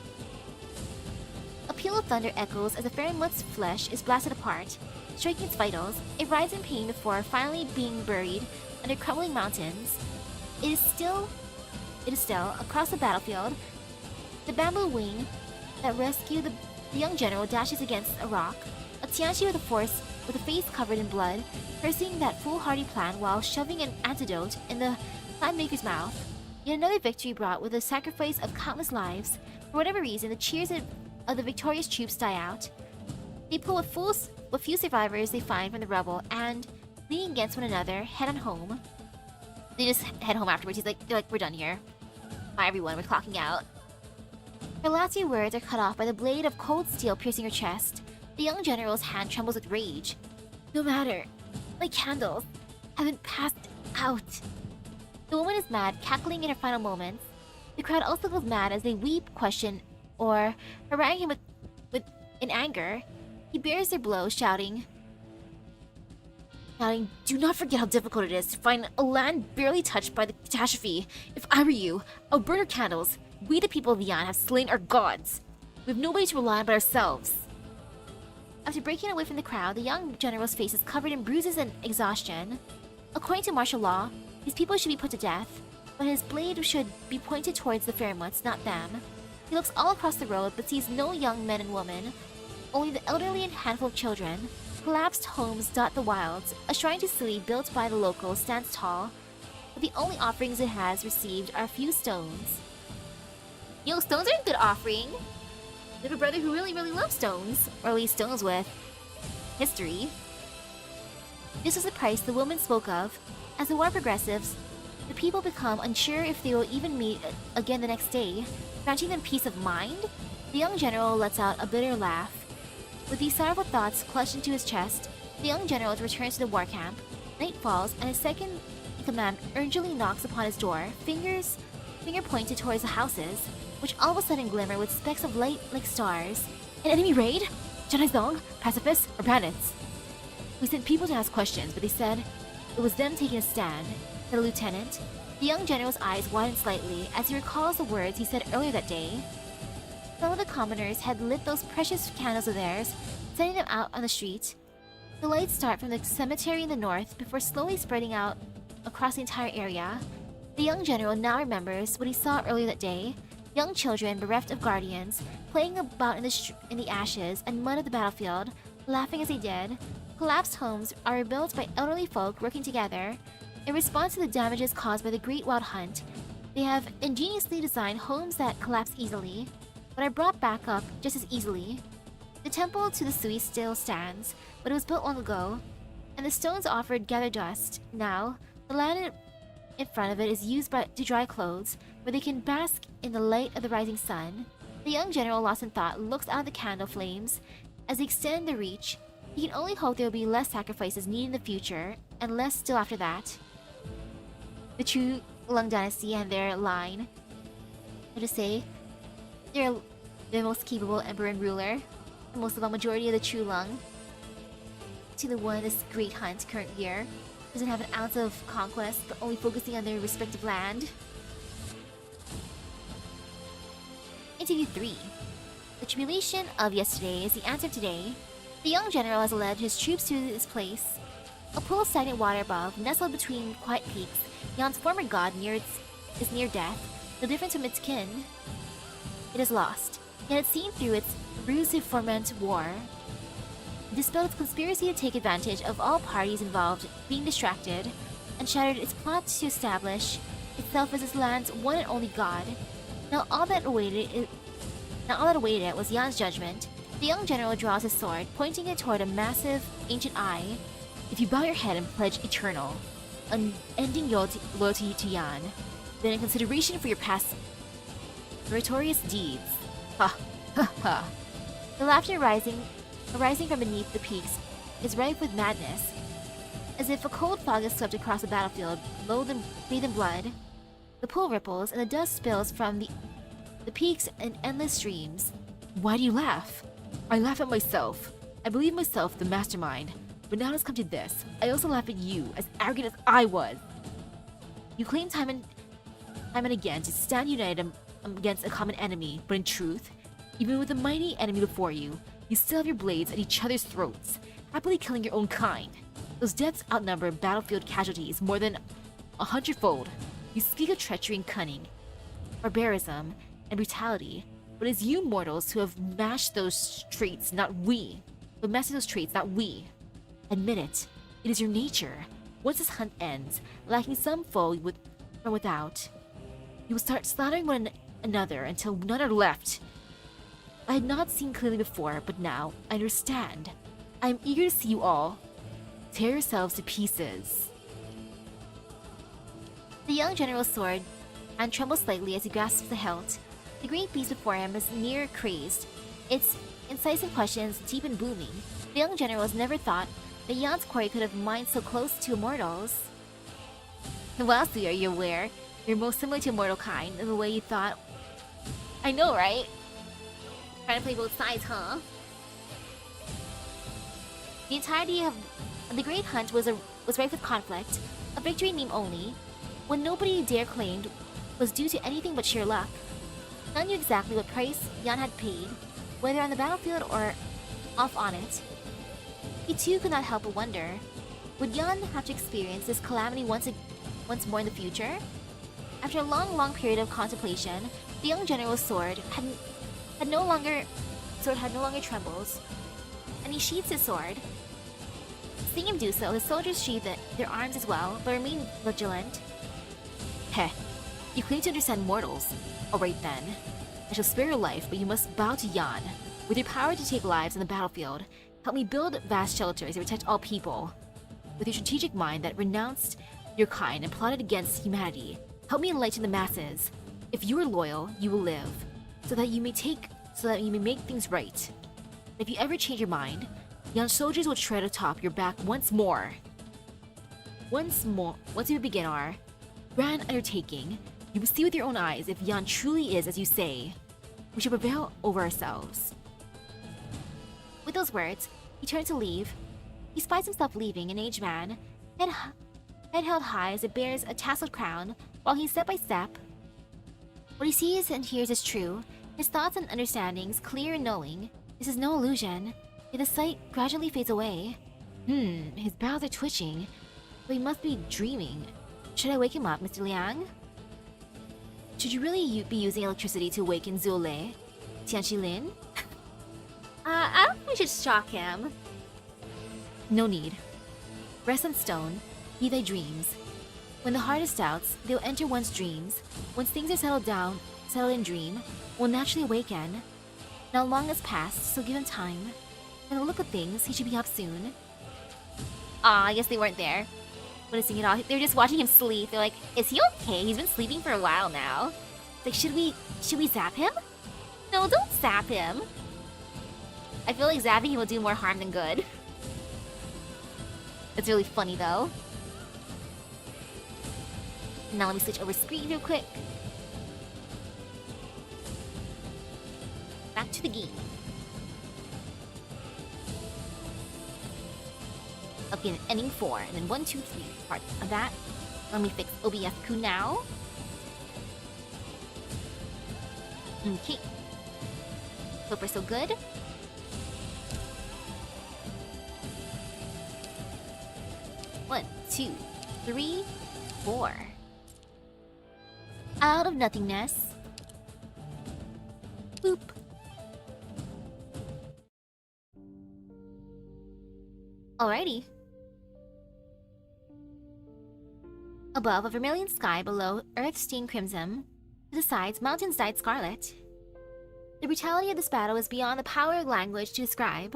A peal of thunder echoes as the ferryman's flesh is blasted apart, striking its vitals. It writhes in pain before finally being buried under crumbling mountains. It is still across the battlefield. The bamboo wing that rescued the young general dashes against a rock. A Tianchi with a face covered in blood, cursing that foolhardy plan while shoving an antidote in the plan maker's mouth. Yet another victory brought with the sacrifice of countless lives. For whatever reason, the cheers of the victorious troops die out. They pull what few survivors they find from the rubble and, leaning against one another, head on home. They just head home afterwards. They're like, "We're done here. Bye everyone, we're clocking out." Her last few words are cut off by the blade of cold steel piercing her chest. The young general's hand trembles with rage. "No matter. My candles haven't passed out." The woman is mad, cackling in her final moments. The crowd also goes mad as they weep, question, or harangue him in anger. He bears their blows, shouting, "Do not forget how difficult it is to find a land barely touched by the catastrophe. If I were you, I would burn our candles. We the people of Yan have slain our gods. We have nobody to rely on but ourselves." After breaking away from the crowd, the young general's face is covered in bruises and exhaustion. According to martial law, these people should be put to death, but his blade should be pointed towards the Fairmonts, not them. He looks all across the road, but sees no young men and women, only the elderly and handful of children. Collapsed homes dot the wilds. A shrine to Sui built by the locals stands tall, but the only offerings it has received are a few stones. Yo, stones are a good offering! I have a brother who really, really loves stones, or at least stones with history. This was the price the woman spoke of. As the war progresses, The people become unsure if they will even meet again the next day, granting them peace of mind. The young general lets out a bitter laugh. With these sorrowful thoughts clutched into his chest, the young general returns to the war camp. Night falls, and his second in command urgently knocks upon his door, finger pointed towards the houses, which all of a sudden glimmer with specks of light like stars. An enemy raid? Janai-zong? Pacifists? Or bandits? We sent people to ask questions, but they said it was them taking a stand. The lieutenant. The young general's eyes widen slightly as he recalls the words he said earlier that day. Some of the commoners had lit those precious candles of theirs, sending them out on the street. The lights start from the cemetery in the north before slowly spreading out across the entire area. The young general now remembers what he saw earlier that day. Young children bereft of guardians, playing about in the ashes and mud of the battlefield, laughing as they did. Collapsed homes are rebuilt by elderly folk working together. In response to the damages caused by the Great Wild Hunt, they have ingeniously designed homes that collapse easily, but are brought back up just as easily. The temple to the Sui still stands, but it was built long ago, and the stones offered gather dust. Now, the land in front of it is used to dry clothes, where they can bask in the light of the rising sun. The young general, lost in thought, looks out of the candle flames. As they extend their reach, he can only hope there will be less sacrifices needed in the future, and less still after that. The true Lung dynasty and their line, I just say, they're the most capable emperor and ruler, the most of a majority of the true Lung. To the one this great hunt current year doesn't have an ounce of conquest, but only focusing on their respective land. Interview 3. The tribulation of yesterday is the answer of today. The young general has led his troops to this place. A pool of stagnant water above, nestled between quiet peaks. Yan's former god is near death, no different from its kin. It is lost, yet it's seen through its ruse to foment war. Dispelled its conspiracy to take advantage of all parties involved being distracted, and shattered its plot to establish itself as its land's one and only god. Now all that awaited it was Yan's judgment. The young general draws his sword, pointing it toward a massive, ancient eye. If you bow your head and pledge eternal, unending loyalty to Yan, then in consideration for your past meritorious deeds. Ha ha ha. The laughter arising from beneath the peaks is rife with madness. As if a cold fog is swept across the battlefield, bathed in blood. The pool ripples and the dust spills from the peaks in endless streams. Why do you laugh? I laugh at myself. I believe myself the mastermind. But now it's come to this. I also laugh at you, as arrogant as I was. You claim time and again to stand united against a common enemy, but in truth, even with the mighty enemy before you, you still have your blades at each other's throats, happily killing your own kind. Those deaths outnumber battlefield casualties more than 100-fold. You speak of treachery and cunning, barbarism and brutality, but it's you mortals who have mastered those traits, not we. Admit it. It is your nature. Once this hunt ends, lacking some foe from without, you will start slaughtering one another until none are left. I had not seen clearly before, but now I understand. I am eager to see you all tear yourselves to pieces. The young general's sword and trembles slightly as he grasps the hilt. The great beast before him is near crazed, its incisive questions deep and booming. The young general has never thought that Yan's quarry could have minds so close to immortals. Well, Sui, are you aware? You're most similar to immortal kind in the way you thought. I know, right? Trying to play both sides, huh? The entirety of the Great Hunt was rife with conflict, a victory in name only, when nobody dare claimed was due to anything but sheer luck. None knew exactly what price Yan had paid, whether on the battlefield or off on it. He too could not help but wonder, would Yan have to experience this calamity once more in the future? After a long period of contemplation, the young general's sword no longer trembles, and he sheaths his sword. Seeing him do so, his soldiers sheathe their arms as well, but remain vigilant. Heh, you claim to understand mortals. Alright then. I shall spare your life, but you must bow to Yan. With your power to take lives on the battlefield, help me build vast shelters to protect all people. With your strategic mind that renounced You're kind and plotted against humanity. Help me enlighten the masses. If you are loyal, you will live, so that you may make things right. If you ever change your mind, Yan soldiers will tread atop your back once more. Once we begin our grand undertaking, you will see with your own eyes if Yan truly is as you say. We shall prevail over ourselves. With those words, he turned to leave. He spies himself leaving, an aged man, head held high as it bears a tasseled crown, while he step by step. What he sees and hears is true, his thoughts and understandings clear and knowing. This is no illusion, yet the sight gradually fades away. His brows are twitching, but he must be dreaming. Should I wake him up, Mr. Liang? Should you really be using electricity to awaken Zule? Tianqilin? I don't think we should shock him. No need. Rest on stone, be thy dreams. When the hardest doubts, they'll enter one's dreams. Once things are settled in dream, will naturally awaken. Not long has passed, so give him time. By the look of things, he should be up soon. Aw, I guess they weren't there. Witnessing it all, they're just watching him sleep. They're like, is he okay? He's been sleeping for a while now. Like, should we zap him? No, don't zap him. I feel like zapping him will do more harm than good. It's really funny though. Now let me switch over screen real quick. Back to the game. Okay, ending 4, and then 1, 2, 3 parts of that. Let me fix OBS Ku now. Okay. So far so good. One, 2, 3, 4. Out of nothingness. Boop. Alrighty. Above, a vermilion sky, below, earth stained crimson. To the sides, mountains dyed scarlet. The brutality of this battle is beyond the power of language to describe.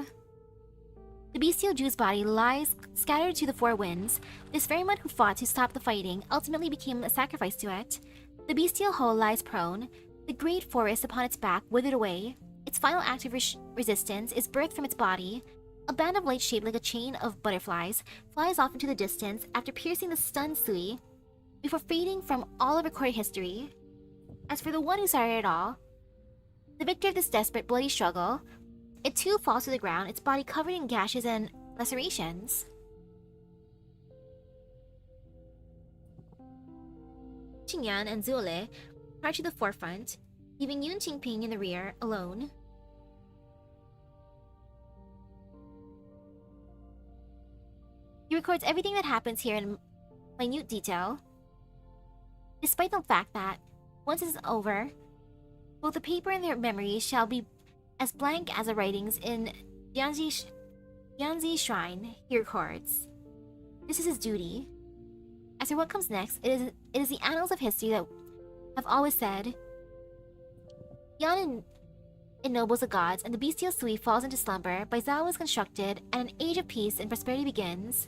The bestial Jew's body lies scattered to the four winds. This very one who fought to stop the fighting ultimately became a sacrifice to it. The bestial whole lies prone. The great forest upon its back withered away. Its final act of resistance is birthed from its body. A band of light shaped like a chain of butterflies flies off into the distance after piercing the stunned Sui, before fading from all of recorded history. As for the one who started it all, the victor of this desperate, bloody struggle, it too falls to the ground, its body covered in gashes and lacerations. Qingyan and Zule march to the forefront, leaving Yun Qingping in the rear, alone. He records everything that happens here in minute detail, despite the fact that, once it's over, both the paper and their memories shall be as blank as the writings in Yanzi Shrine, he records. This is his duty. As for what comes next, it is the annals of history that have always said, Yan ennobles the gods, and the bestial Sui falls into slumber, Bai Zhao is constructed, and an age of peace and prosperity begins.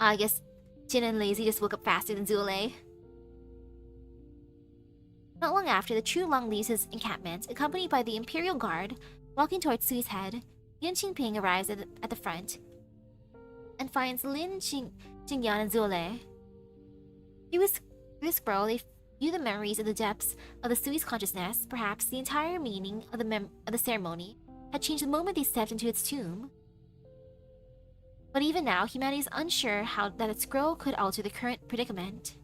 I guess Jin and Lazy just woke up faster than Zule. Not long after, the True Long leaves his encampment, accompanied by the Imperial Guard, walking towards Sui's head. Yun Qingping arrives at the front and finds Lin Qingyan and Zule. Through the scroll, they view the memories of the depths of the Sui's consciousness. Perhaps the entire meaning of the ceremony had changed the moment they stepped into its tomb. But even now, humanity is unsure how that its scroll could alter the current predicament.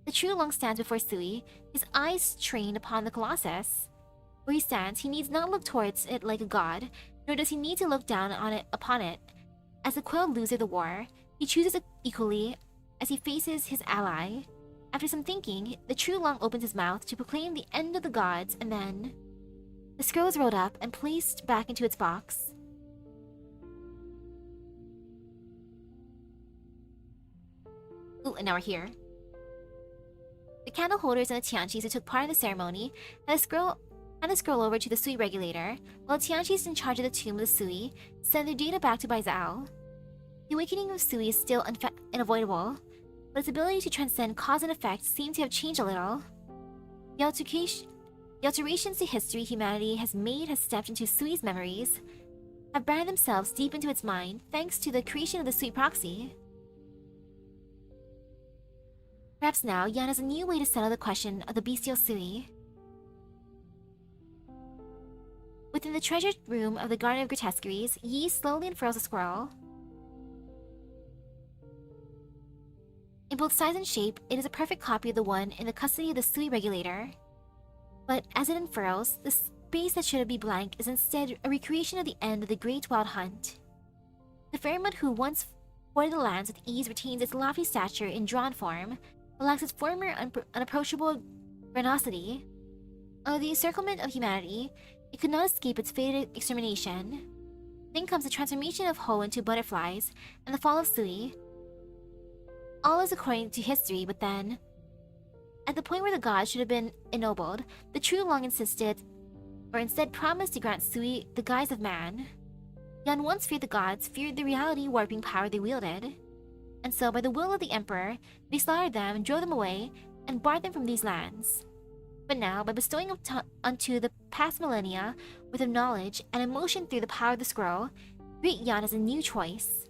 The True Long stands before Sui, his eyes trained upon the Colossus. Where he stands, he needs not look towards it like a god, nor does he need to look down upon it. As the quelled loser of the war, he chooses it equally as he faces his ally. After some thinking, the True Long opens his mouth to proclaim the end of the gods, and then the scroll is rolled up and placed back into its box. Ooh, and now we're here. The candle holders and the Tianqis who took part in the ceremony hand the scroll over to the Sui regulator, while the Tianqis in charge of the tomb of the Sui send their data back to Bai Zhao. The awakening of Sui is still unavoidable, but its ability to transcend cause and effect seems to have changed a little. The alterations to history humanity has made has stepped into Sui's memories, have branded themselves deep into its mind thanks to the creation of the Sui proxy. Perhaps now, Yan has a new way to settle the question of the bestial Sui. Within the treasured room of the Garden of Grotesqueries, Yi slowly unfurls a scroll. In both size and shape, it is a perfect copy of the one in the custody of the Sui regulator. But as it unfurls, the space that should be blank is instead a recreation of the end of the Great Wild Hunt. The Fairmont who once forded the lands with ease retains its lofty stature in drawn form, but lacks its former unapproachable grandiosity. Of the encirclement of humanity, it could not escape its fated extermination. Then comes the transformation of Ho into butterflies, and the fall of Sui. All is according to history, but then, at the point where the gods should have been ennobled, the true long insisted, or instead promised to grant Sui the guise of man. Yan once feared the gods, feared the reality-warping power they wielded, and so by the will of the emperor, they slaughtered them, drove them away, and barred them from these lands. But now, by bestowing unto the past millennia with of knowledge and emotion through the power of the scroll, great Yan has a new choice.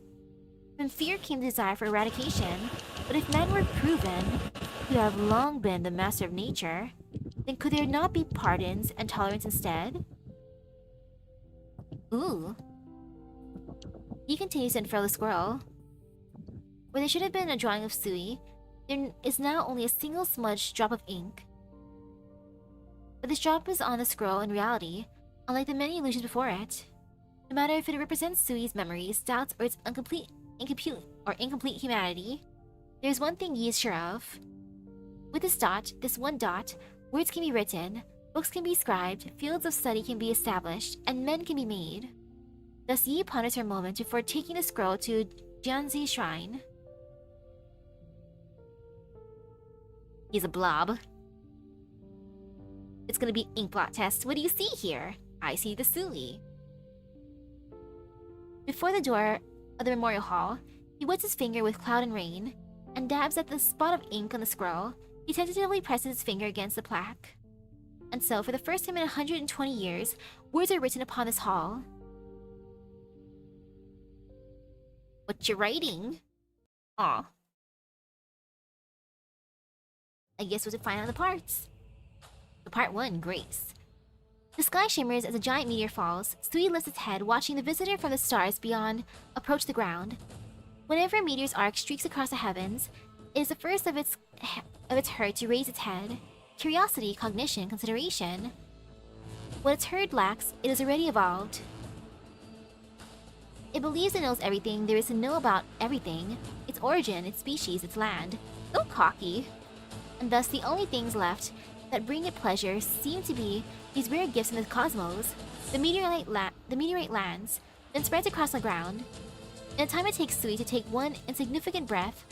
From fear came the desire for eradication, but if men were proven to have long been the master of nature, then could there not be pardons and tolerance instead? Ooh. He continues to unfurl the scroll. Where there should have been a drawing of Sui, there is now only a single smudged drop of ink. But this drop is on the scroll in reality, unlike the many illusions before it. No matter if it represents Sui's memories, doubts, or its incomplete humanity, there is one thing Yi is sure of. With this one dot, words can be written, books can be scribed, fields of study can be established, and men can be made. Thus Yi ponders for a moment before taking the scroll to Jianzi Shrine. He's a blob. It's gonna be ink blot test. What do you see here? I see the Sui. Before the door of the memorial hall, he wets his finger with cloud and rain, and dabs at the spot of ink on the scroll. He tentatively presses his finger against the plaque. And so, for the first time in 120 years, words are written upon this hall. What you writing? Aw. I guess we'll find out the parts. The part 1, Grace. The sky shimmers as a giant meteor falls. Sui lifts its head, watching the visitor from the stars beyond approach the ground. Whenever a meteor's arc streaks across the heavens, it is the first of its herd to raise its head. Curiosity, cognition, consideration. What its herd lacks, it has already evolved. It believes it knows everything there is to know about everything, its origin, its species, its land. So cocky. And thus the only things left that bring it pleasure seem to be these rare gifts in the cosmos. The meteorite lands, then spreads across the ground. In the time it takes Sui to take one insignificant breath,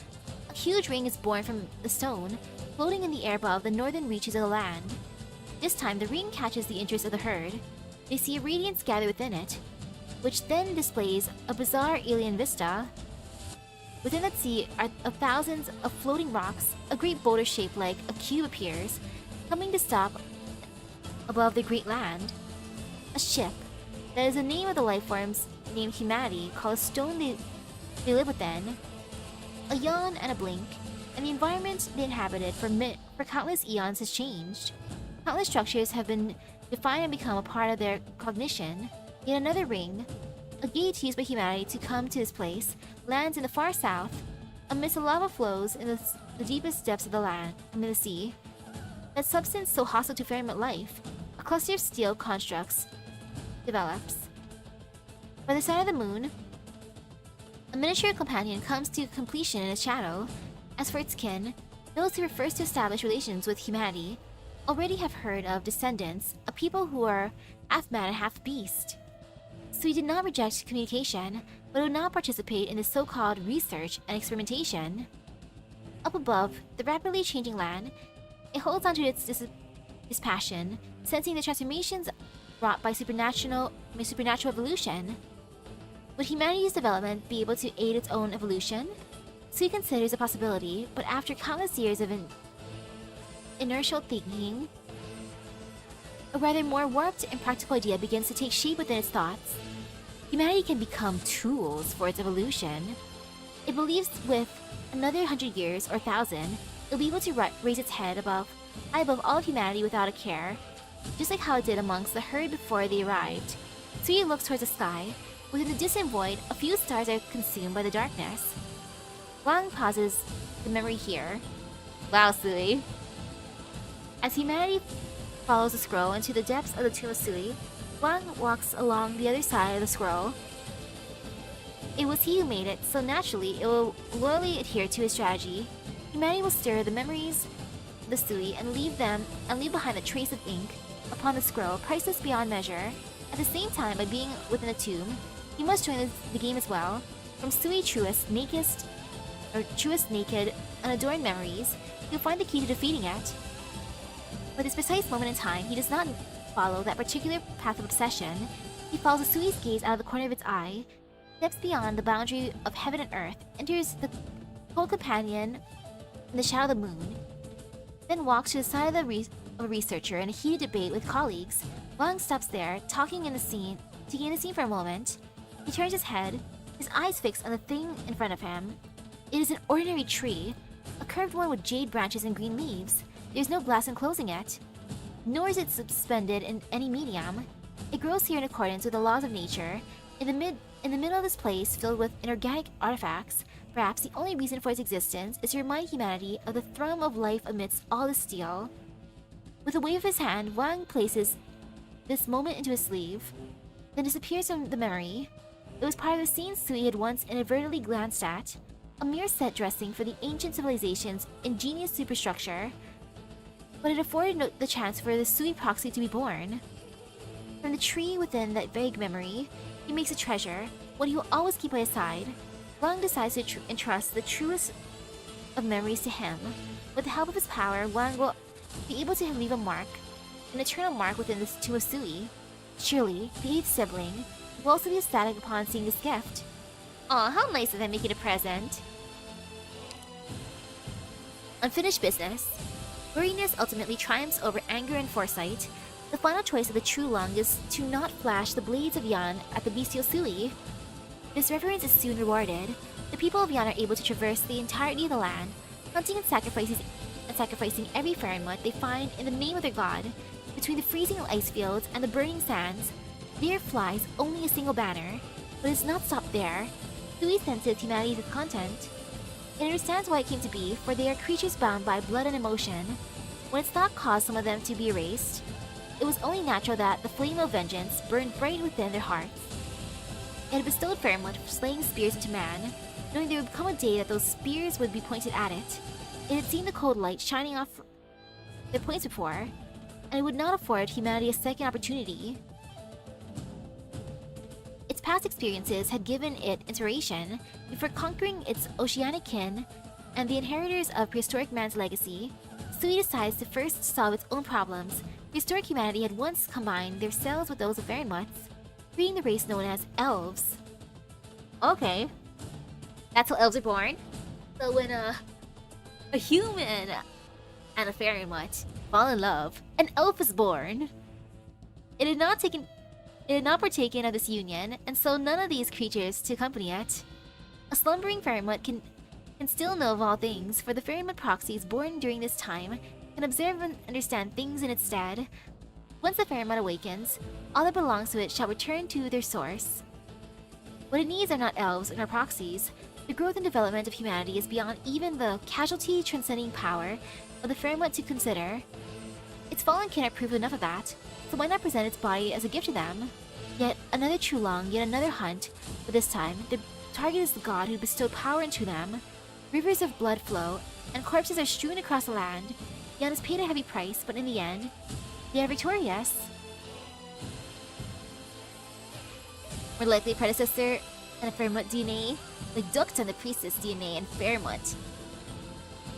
a huge ring is born from the stone, floating in the air above the northern reaches of the land. This time the ring catches the interest of the herd. They see a radiance gather within it, which then displays a bizarre alien vista. Within that sea of thousands of floating rocks, a great boulder shaped like a cube appears, coming to stop above the great land. A ship, that is the name of the life forms named humanity, called a stone they live within. A yawn and a blink, and the environment they inhabited for countless eons has changed. Countless structures have been defined and become a part of their cognition. Yet another ring, a gate used by humanity to come to this place, lands in the far south, amidst the lava flows in the deepest depths of the sea. That substance so hostile to firmament life, a cluster of steel constructs, develops. By the side of the moon, a miniature companion comes to completion in its shadow. As for its kin, those who refers to establish relations with humanity already have heard of descendants, a people who are half man and half beast. So he did not reject communication, but would not participate in the so-called research and experimentation. Up above, the rapidly changing land, it holds onto its passion, sensing the transformations wrought by supernatural evolution. Would humanity's development be able to aid its own evolution? Sui considers a possibility, but after countless years of inertial thinking, a rather more warped and practical idea begins to take shape within its thoughts. Humanity can become tools for its evolution. It believes with another 100 years or 1,000, it'll be able to raise its head high above all of humanity without a care, just like how it did amongst the herd before they arrived. Sui looks towards the sky. Within the distant void, a few stars are consumed by the darkness. Wang pauses the memory here. Wow, Sui. As humanity follows the scroll into the depths of the tomb of Sui, Wang walks along the other side of the scroll. It was he who made it, so naturally it will loyally adhere to his strategy. Humanity will stir the memories of the Sui and leave behind a trace of ink upon the scroll, priceless beyond measure. At the same time, by being within the tomb, he must join the game as well. From Sui truest, naked, unadorned memories, he'll find the key to defeating it. But this precise moment in time, he does not follow that particular path of obsession. He follows the Sui's gaze out of the corner of its eye, steps beyond the boundary of heaven and earth, enters the cold companion in the shadow of the moon, then walks to the side of a researcher in a heated debate with colleagues. Wang stops there, taking in the scene for a moment. He turns his head, his eyes fixed on the thing in front of him. It is an ordinary tree, a curved one with jade branches and green leaves. There's no glass enclosing it, nor is it suspended in any medium. It grows here in accordance with the laws of nature. In the middle of this place, filled with inorganic artifacts, perhaps the only reason for its existence is to remind humanity of the thrum of life amidst all the steel. With a wave of his hand, Wang places this moment into his sleeve, then disappears from the memory. It was part of the scene Sui had once inadvertently glanced at, a mere set dressing for the ancient civilization's ingenious superstructure, but it afforded the chance for the Sui proxy to be born. From the tree within that vague memory, he makes a treasure, one he will always keep by his side. Wang decides to entrust the truest of memories to him. With the help of his power, Wang will be able to leave a mark, an eternal mark within the tomb of Sui. Surely, the eighth sibling will also be ecstatic upon seeing this gift. Aw, how nice of them making a present. Unfinished business. Weariness ultimately triumphs over anger and foresight. The final choice of the true Lung is to not flash the blades of Yan at the bestial Sui. This reverence is soon rewarded. The people of Yan are able to traverse the entirety of the land, hunting and sacrificing every Fahrenheit they find in the name of their god. Between the freezing ice fields and the burning sands, there flies only a single banner. But it's not stopped there. Sui senses humanity's content. It understands why it came to be, for they are creatures bound by blood and emotion. When its thought caused some of them to be erased, it was only natural that the flame of vengeance burned bright within their hearts. It had bestowed Fairmont for slaying spears into man, knowing there would come a day that those spears would be pointed at it. It had seen the cold light shining off their points before, and it would not afford humanity a second opportunity. Its past experiences had given it inspiration before conquering its oceanic kin and the inheritors of prehistoric man's legacy. Sui decides to first solve its own problems. Prehistoric humanity had once combined their cells with those of Fahrenmuts, creating the race known as elves. Okay, that's how elves are born. So when a human and a Fahrenmut fall in love, an elf is born. It had not partaken of this union, and so none of these creatures to accompany it. A slumbering Fahrenmut can still know of all things, for the Fahrenmut proxies born during this time can observe and understand things in its stead. Once the Fahrenmut awakens, all that belongs to it shall return to their source. What it needs are not elves nor proxies. The growth and development of humanity is beyond even the casualty transcending power of the Fahrenmut to consider. Its fallen cannot prove enough of that, so why not present its body as a gift to them? Yet another true long, yet another hunt, but this time the target is the god who bestowed power into them. Rivers of blood flow, and corpses are strewn across the land. Yan has paid a heavy price, but in the end, they are victorious. More likely predecessor and a Fahrenmut DNA, like Duct and the Priestess DNA and Fahrenmut.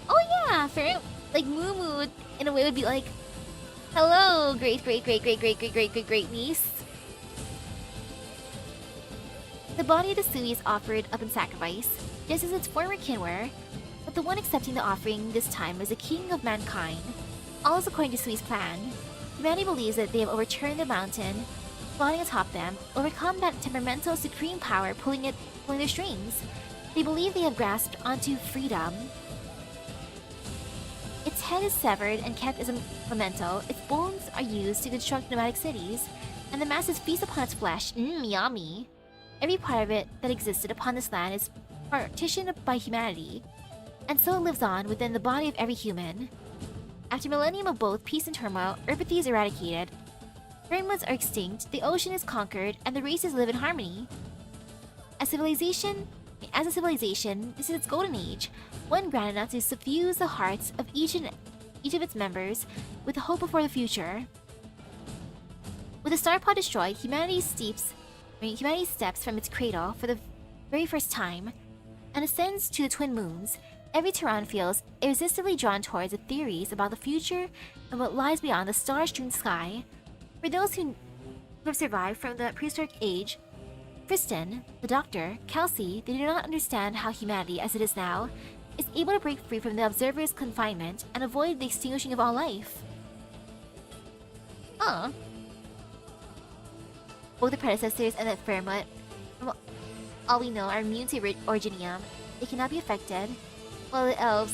Oh yeah, like Moo in a way would be like, hello, great niece. The body of the Sui is offered up in sacrifice, just as its former kin were, but the one accepting the offering this time is the king of mankind. All is according to Sui's plan. Humanity believes that they have overturned the mountain, floating atop them, overcome that temperamental supreme power pulling their strings. They believe they have grasped onto freedom. Its head is severed and kept as a memento. Its bones are used to construct nomadic cities, and the masses feast upon its flesh. Yummy. Every part of it that existed upon this land is partitioned by humanity, and so it lives on within the body of every human. After a millennium of both peace and turmoil, Earthpathy is eradicated. Pyramids are extinct, the ocean is conquered, and the races live in harmony. As a civilization, this is its golden age, one grand enough to suffuse the hearts of each of its members with the hope before the future. With the star pod destroyed, humanity steps from its cradle for the very first time and ascends to the twin moons. Every Terran feels irresistibly drawn towards the theories about the future and what lies beyond the star-strewn sky. For those who have survived from the prehistoric age, Kristen, the Doctor, Kelsey, they do not understand how humanity, as it is now, is able to break free from the Observer's confinement and avoid the extinguishing of all life. Both the predecessors and the Fairmont, from all we know, are immune to Originium. They cannot be affected, while the elves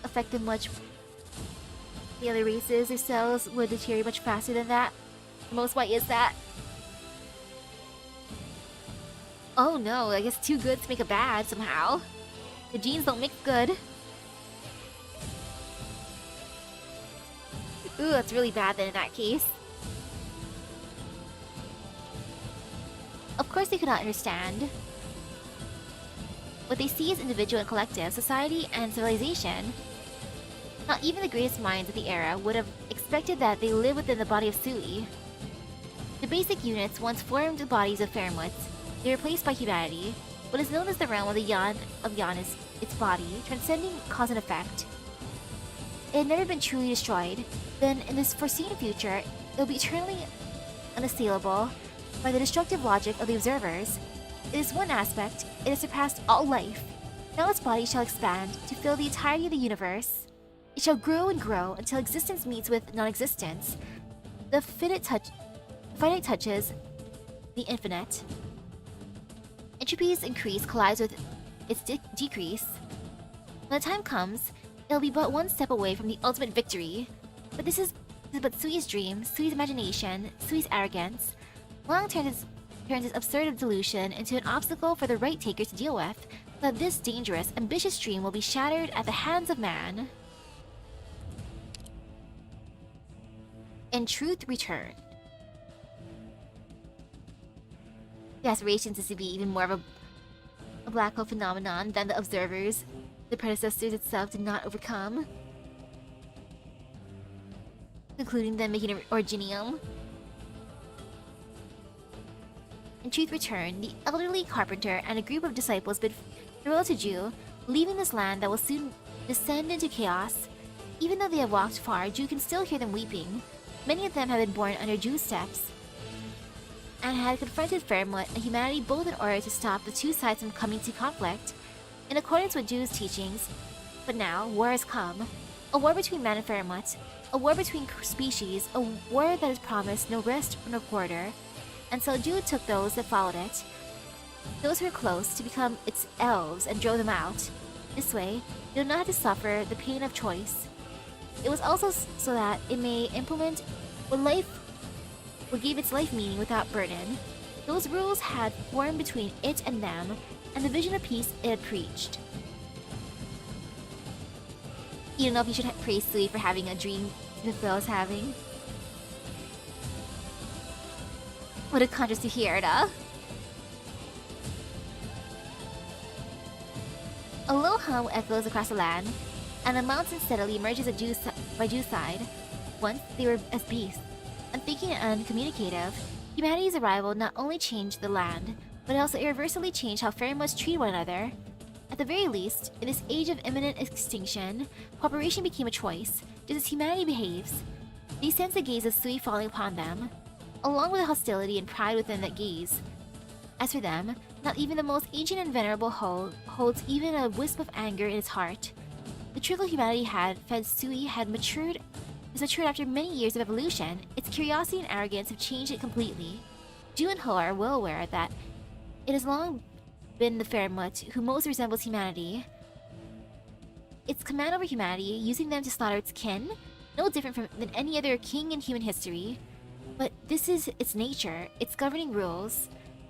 affected much. The other races, their cells would deteriorate much faster than that. Most why is that? Oh no, I guess two goods make a bad somehow. The genes don't make good. Ooh, that's really bad then in that case. Of course they could not understand. What they see is individual and collective, society and civilization. Not even the greatest minds of the era would have expected that they live within the body of Sui. The basic units once formed the bodies of Fairmont. They were replaced by humanity. What is known as the realm of the Yan is its body, transcending cause and effect. It had never been truly destroyed. Then, in this foreseen future, it will be eternally unassailable by the destructive logic of the observers. In this one aspect, it has surpassed all life. Now its body shall expand to fill the entirety of the universe. It shall grow and grow until existence meets with non-existence. The finite touches the infinite. Entropy's increase collides with its decrease. When the time comes, it'll be but one step away from the ultimate victory. But this is but Sui's dream, Sui's imagination, Sui's arrogance. Long turns this absurd delusion into an obstacle for the right takers to deal with, so that this dangerous, ambitious dream will be shattered at the hands of man. And truth returned. The aspirations is to be even more of a black hole phenomenon than the observers the predecessors itself did not overcome, including them making an Originium. In truth returned, the elderly carpenter and a group of disciples bid farewell to Ju, leaving this land that will soon descend into chaos. Even though they have walked far, Ju can still hear them weeping. Many of them have been born under Ju's steps and had confronted Fairmont and humanity both in order to stop the two sides from coming to conflict, in accordance with Ju's teachings. But now, war has come. A war between man and Fairmont, a war between species, a war that has promised no rest nor quarter. And so Ju took those that followed it, those who were close, to become its elves and drove them out. This way, they do not have to suffer the pain of choice. It was also so that it may implement what gave its life meaning without burden. Those rules had formed between it and them, and the vision of peace it had preached. You don't know if you should praise Sui for having a dream the Phil is having. What a contrast to Hierda. A low hum echoes across the land, and a mountain steadily emerges by Ju's side. Once they were as beasts, unthinking and uncommunicative. Humanity's arrival not only changed the land, but it also irreversibly changed how Fairmonts treat one another. At the very least, in this age of imminent extinction, cooperation became a choice, just as humanity behaves. They sense the gaze of Sui falling upon them, along with the hostility and pride within that gaze. As for them, not even the most ancient and venerable holds even a wisp of anger in its heart. The trickle humanity had fed Sui has matured after many years of evolution. Its curiosity and arrogance have changed it completely. Ju and Ho are well aware that it has long been the Fairmut who most resembles humanity. Its command over humanity, using them to slaughter its kin, no different than any other king in human history. But this is its nature, its governing rules,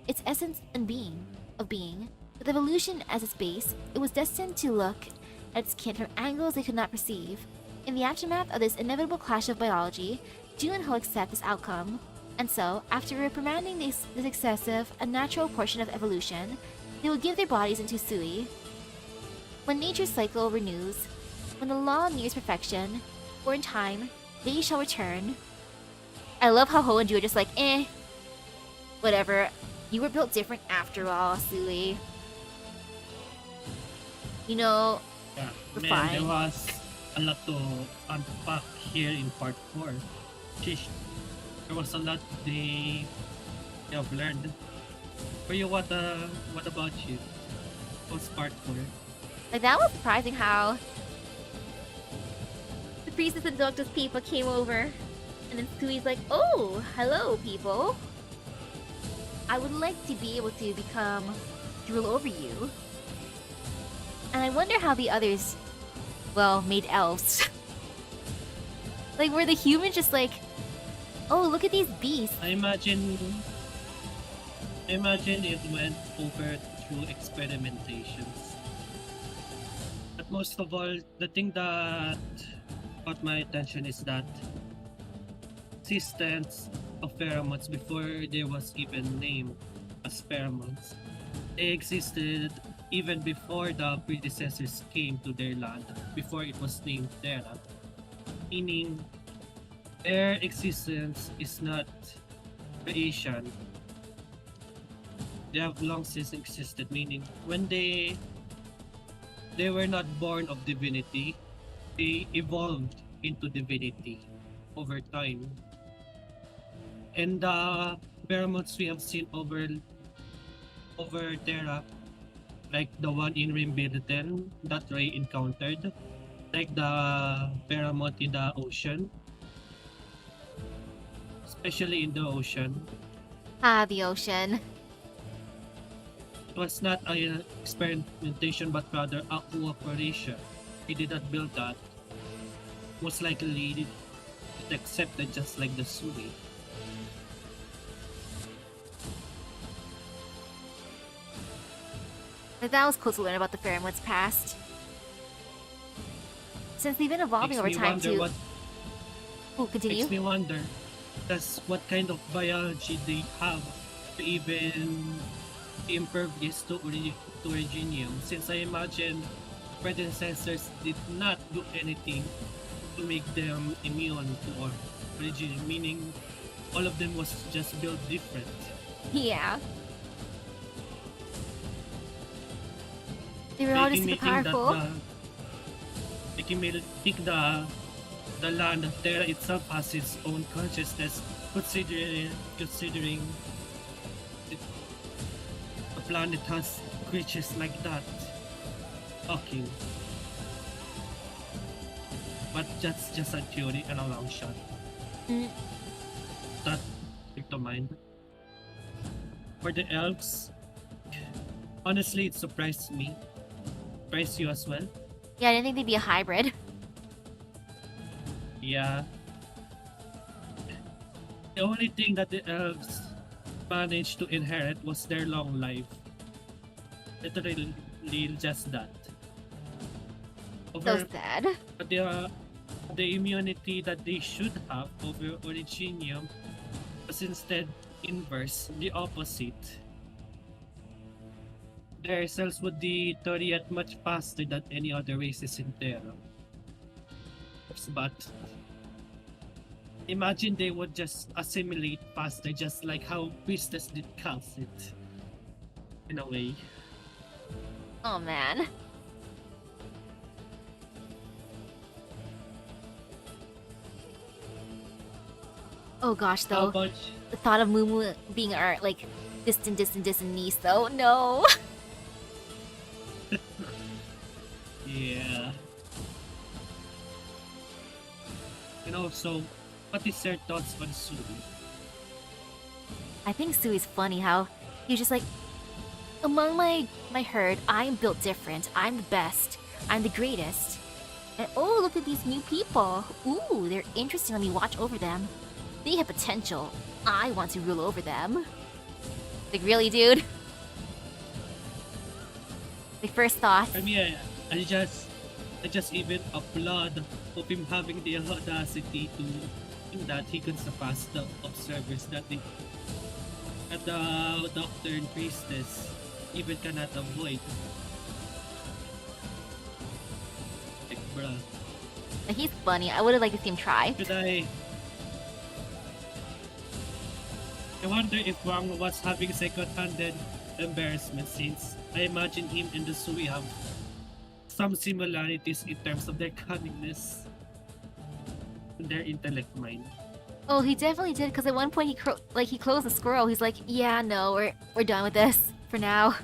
its essence and being. With evolution as its base, it was destined to look at its kin from angles they could not perceive. In the aftermath of this inevitable clash of biology, Ju and Ho accept this outcome. And so, after reprimanding this excessive, unnatural portion of evolution, they will give their bodies into Sui. When nature's cycle renews, when the law nears perfection, or in time, they shall return. I love how Ho and Ju are just like, whatever. You were built different after all, Sui. You know, Yeah, we're man, fine. there was a lot to unpack here in part 4. Sheesh, there was a lot they have learned. For you, what about you? What's part 4? Like, that was surprising how the priestess and Doctor's people came over. And then Sui's like, oh, hello, people. I would like to be able to rule over you. And I wonder how the others, well, made elves. Like, were the humans just like, oh, look at these beasts. I imagine it went over through experimentations. But most of all, the thing that caught my attention is that existence of pheromones before there was even named as pheromones. They existed even before the predecessors came to their land, before it was named Terra. Meaning, their existence is not creation. They have long since existed, meaning when they were not born of divinity, they evolved into divinity over time. And the pheromones we have seen over Terra, like the one in Rimbilden that Ray encountered, like the pheromone in the ocean, especially in the ocean. Ah, the ocean. It was not an experimentation but rather a cooperation. He did not build that. Most likely it accepted just like the Sui. Like, that was cool to learn about the pheromones past. Since they've been evolving over time too. Oh, continue. Makes me wonder, that's what kind of biology they have to even impervious to originium, since I imagine predecessors did not do anything to make them immune to originium, meaning all of them was just built different. Yeah. They were all just super powerful. Making me think the land of Terra itself has its own consciousness, considering the planet has creatures like that. Okay. But that's just a theory and a long shot. That took to mind. For the elves, honestly, it surprised me. Surprised you as well? Yeah, I didn't think they'd be a hybrid. Yeah. The only thing that the elves managed to inherit was their long life. Literally just that. So sad. But the immunity that they should have over originium was instead inverse, the opposite. Their cells would deteriorate much faster than any other races in Terra. But imagine they would just assimilate faster, just like how Priestess did Calcit. In a way. Oh man. Oh gosh, though, the thought of Mumu being our distant niece, though. No. Yeah. And also, what is your thoughts on Sui? I think Sui's funny how he's just like, among my herd, I'm built different. I'm the best. I'm the greatest. And oh, look at these new people. Ooh, they're interesting. Let me watch over them. They have potential. I want to rule over them. Like, really, dude? My first thought. I mean, I just even applaud of him having the audacity to think that he could surpass the observers that the doctor and priestess even cannot avoid. Like, bruh. He's funny. I would have liked to see him try. I wonder if Wang was having second-handed embarrassment since I imagine him and the Sui have some similarities in terms of their cunningness and their intellect mind. Oh, he definitely did. Because at one point he closed the scroll. He's like, "Yeah, no, we're done with this for now.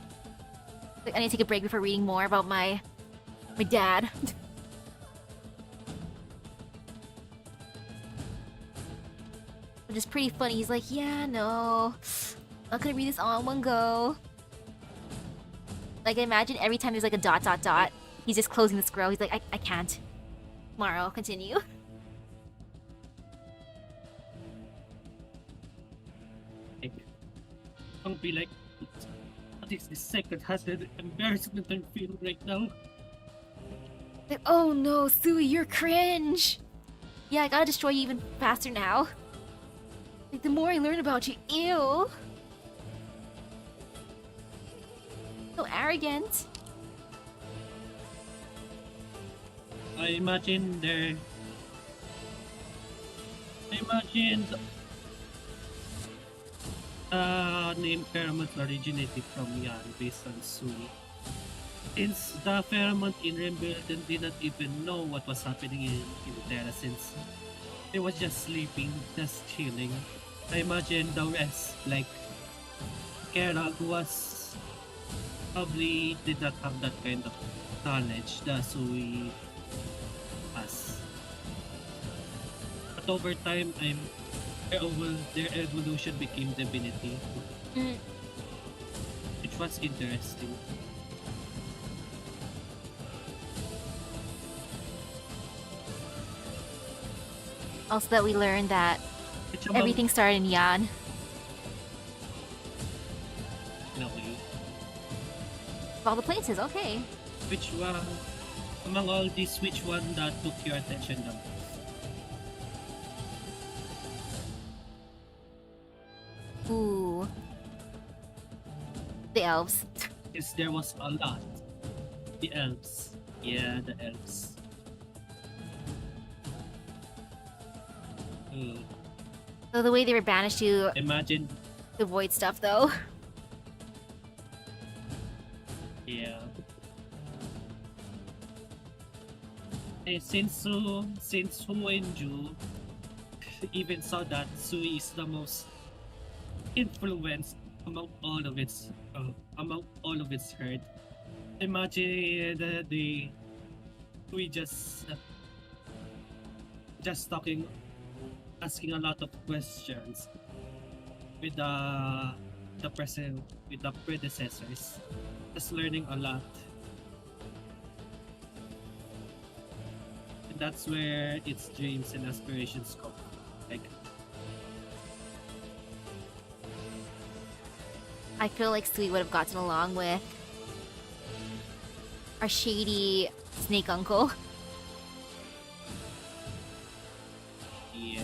Like, I need to take a break before reading more about my dad." Which is pretty funny. He's like, "Yeah, no, not gonna read this all in one go." Like, I imagine every time there's like a ... he's just closing the scroll. He's like, I can't. Tomorrow, continue. I'll be like, what is this second-handed embarrassment I'm feeling right now? Like, oh no, Sui, you're cringe. Yeah, I gotta destroy you even faster now. Like, the more I learn about you, ew. So arrogant. I imagine name pheromone originated from Yan based on Sui. Since the pheromone in Rimbilden did not even know what was happening in Terra since it was just sleeping, just chilling. I imagine the rest, like Kerag, was probably did not have that kind of knowledge that Sui has. But over time, their evolution became divinity, which was interesting. Also that we learned that everything started in Yan. In a way. Of all the places, okay. Which one, among all these, which one that took your attention the most? Ooh. The elves. Yes, there was a lot. The elves. Yeah, the elves. So the way they were banished to Imagine. the void stuff, though. Yeah. Since Hu and Ju even saw that Sui is the most influenced among all of its herd. Imagine we just talking, asking a lot of questions with the predecessors, just learning a lot. And that's where its dreams and aspirations come. Like, I feel like Sui would have gotten along with our shady snake uncle. yeah.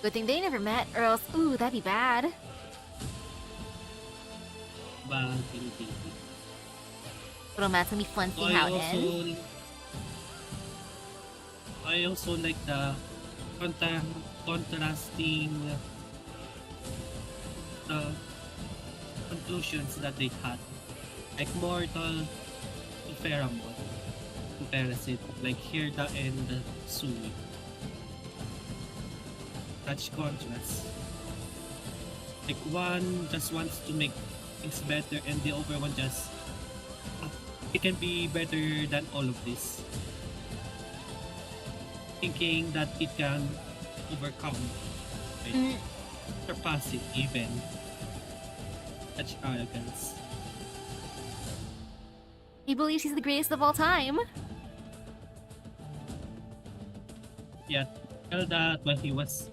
Good thing they never met, or else, ooh, that'd be bad. But But man, it's gonna be fun seeing how it ends. I also like the contrasting conclusions that they had. Like mortal to pheromone comparison, like Hirda and Sui. Such contrast. Like one just wants to make things better, and the other one just it can be better than all of this. Thinking that it can overcome, right? Surpass it even. Such arrogance. He believes he's the greatest of all time. Yeah, tell that when he was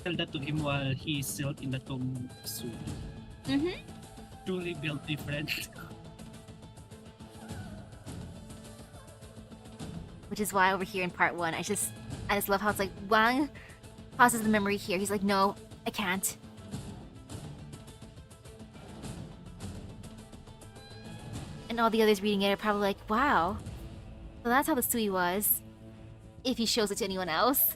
tell that to him while he's still in the tomb suit. Truly built different. Which is why over here in part 1, I just love how it's like Wang pauses the memory here. He's like, no, I can't. And all the others reading it are probably like, wow. So that's how the Sui was. If he shows it to anyone else.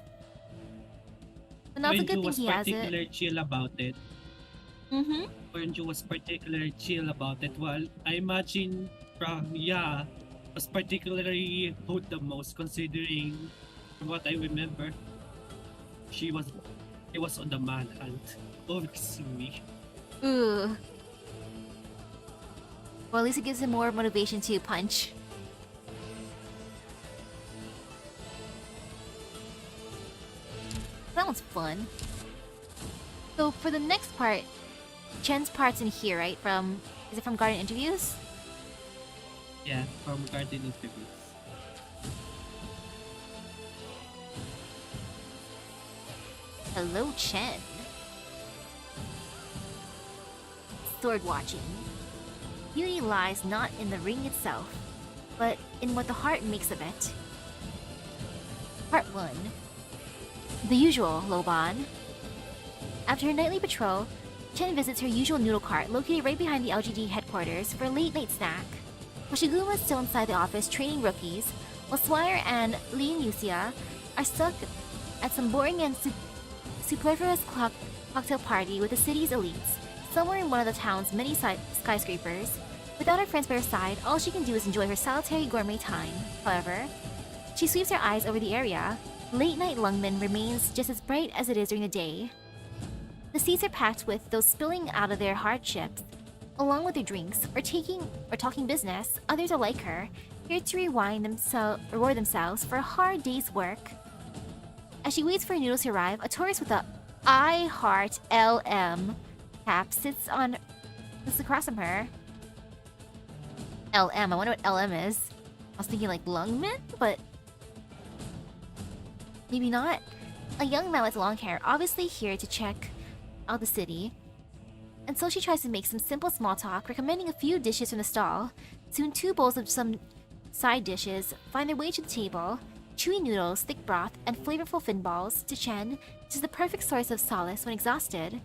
But now it's a good thing he has it. When was particularly chill about it. When you was particularly chill about it, well, I imagine was particularly hurt the most considering from what I remember. He was on the manhunt over Sui. Ooh. Well, at least it gives him more motivation to punch. That one's fun. So for the next part, Chen's part's in here, right? Is it from Garden Interviews? Yeah, from Garden Interviews. Hello, Chen. Sword watching. Beauty lies not in the ring itself, but in what the heart makes of it. Part 1. The usual, Loban. After her nightly patrol, Chen visits her usual noodle cart located right behind the LGD headquarters for a late-night snack. Hoshiguma is still inside the office training rookies, while Swire and Lee and Yusia are stuck at some boring and superfluous cocktail party with the city's elites, somewhere in one of the town's many skyscrapers. Without her friends by her side, all she can do is enjoy her solitary gourmet time. However, she sweeps her eyes over the area. Late-night Lungmen remains just as bright as it is during the day. The seats are packed with those spilling out of their hardships, along with their drinks, or talking business. Others are like her, here to reward themselves for a hard day's work. As she waits for her noodles to arrive, a tourist with a I Heart LM cap sits across from her. LM, I wonder what LM is. I was thinking like Lungmen, but maybe not. A young man with long hair, obviously here to check out the city. And so she tries to make some simple small talk, recommending a few dishes from the stall. Soon 2 bowls of some side dishes find their way to the table. Chewy noodles, thick broth, and flavorful fin balls. To Chen, this is the perfect source of solace when exhausted.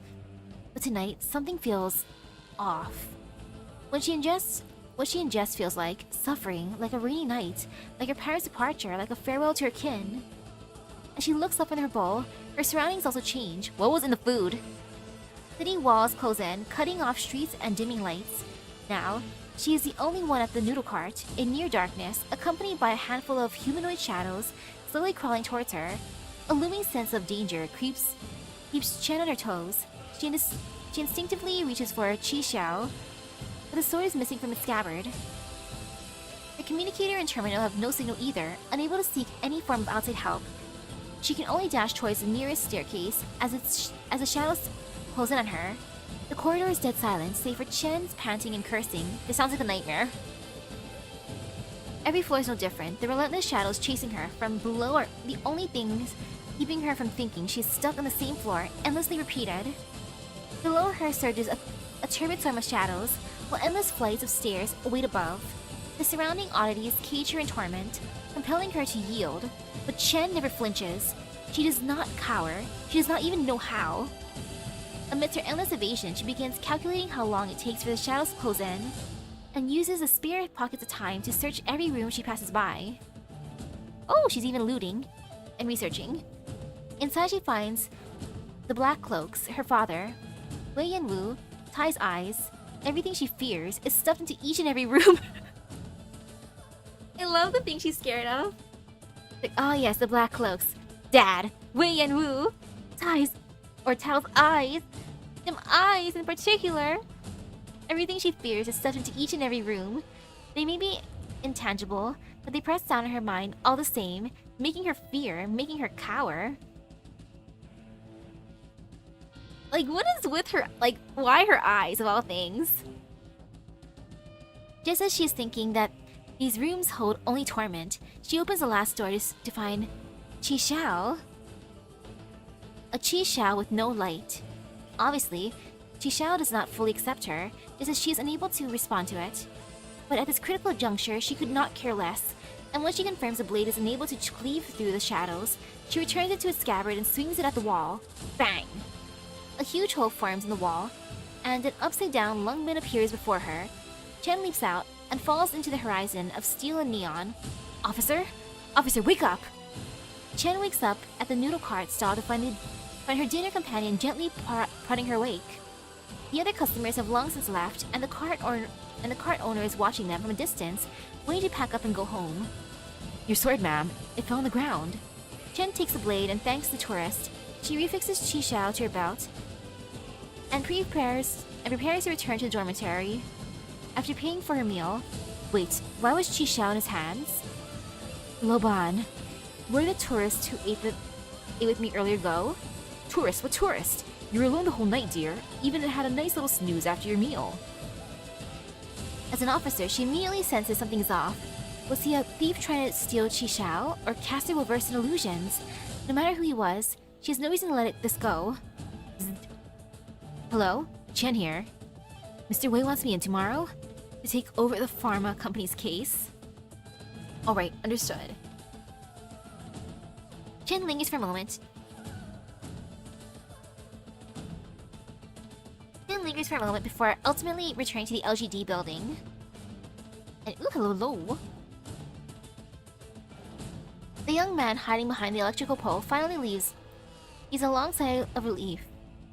But tonight, something feels off. What she ingests feels like suffering, like a rainy night, like her parents' departure, like a farewell to her kin. As she looks up in her bowl, her surroundings also change. What was in the food? City walls close in, cutting off streets and dimming lights. Now, she is the only one at the noodle cart, in near darkness, accompanied by a handful of humanoid shadows slowly crawling towards her. A looming sense of danger keeps Chen on her toes. She instinctively reaches for Chi Xiao, but the sword is missing from its scabbard. The communicator and terminal have no signal either, unable to seek any form of outside help. She can only dash towards the nearest staircase as the shadows close in on her. The corridor is dead silent, save for Chen's panting and cursing. This sounds like a nightmare. Every floor is no different. The relentless shadows chasing her from below are the only things keeping her from thinking she's stuck on the same floor, endlessly repeated. Below her surges a turbid storm of shadows, while endless flights of stairs await above. The surrounding oddities cage her in torment, compelling her to yield. But Chen never flinches. She does not cower. She does not even know how. Amidst her endless evasion, she begins calculating how long it takes for the shadows to close in, and uses the spare pockets of time to search every room she passes by. Oh, she's even looting and researching. Inside she finds the Black Cloaks, her father, Wei Yanwu, Tai's eyes. Everything she fears is stuffed into each and every room. I love the thing she's scared of. Like, oh yes, the Black Cloaks. Dad, Wei Yanwu, Tao's eyes. Them eyes in particular. Everything she fears is stuffed into each and every room. They may be intangible, but they press down on her mind all the same, making her fear, making her cower. Like, what is with her? Like, why her eyes, of all things? Just as she is thinking that these rooms hold only torment, she opens the last door to find Chi Xiao. A Chi Xiao with no light. Obviously, Chi Xiao does not fully accept her, just as she is unable to respond to it. But at this critical juncture, she could not care less, and once she confirms the blade is unable to cleave through the shadows, she returns it to its scabbard and swings it at the wall. Bang! A huge hole forms in the wall, and an upside-down Lungmin appears before her. Chen leaps out and falls into the horizon of steel and neon. Officer? Officer, wake up! Chen wakes up at the noodle cart stall to find her dinner companion gently prodding her wake. The other customers have long since left, and the cart owner is watching them from a distance, waiting to pack up and go home. Your sword, ma'am. It fell on the ground. Chen takes the blade and thanks the tourist. She refixes Chi Xiao to her belt and prepares to return to the dormitory. After paying for her meal, wait, why was Chi Xiao in his hands? Loban, where did the tourist who ate with me earlier go? Tourist? What tourist? You were alone the whole night, dear. Even had a nice little snooze after your meal. As an officer, she immediately senses something's off. Was he a thief trying to steal Chi Xiao, or caster well versed in illusions? No matter who he was, she has no reason to let this go. Hello? Chen here. Mr. Wei wants me in tomorrow to take over the pharma company's case. Alright, understood. Chen lingers for a moment. Before ultimately returning to the LGD building. And ooh, hello. The young man hiding behind the electrical pole finally leaves. He's a long sigh of relief.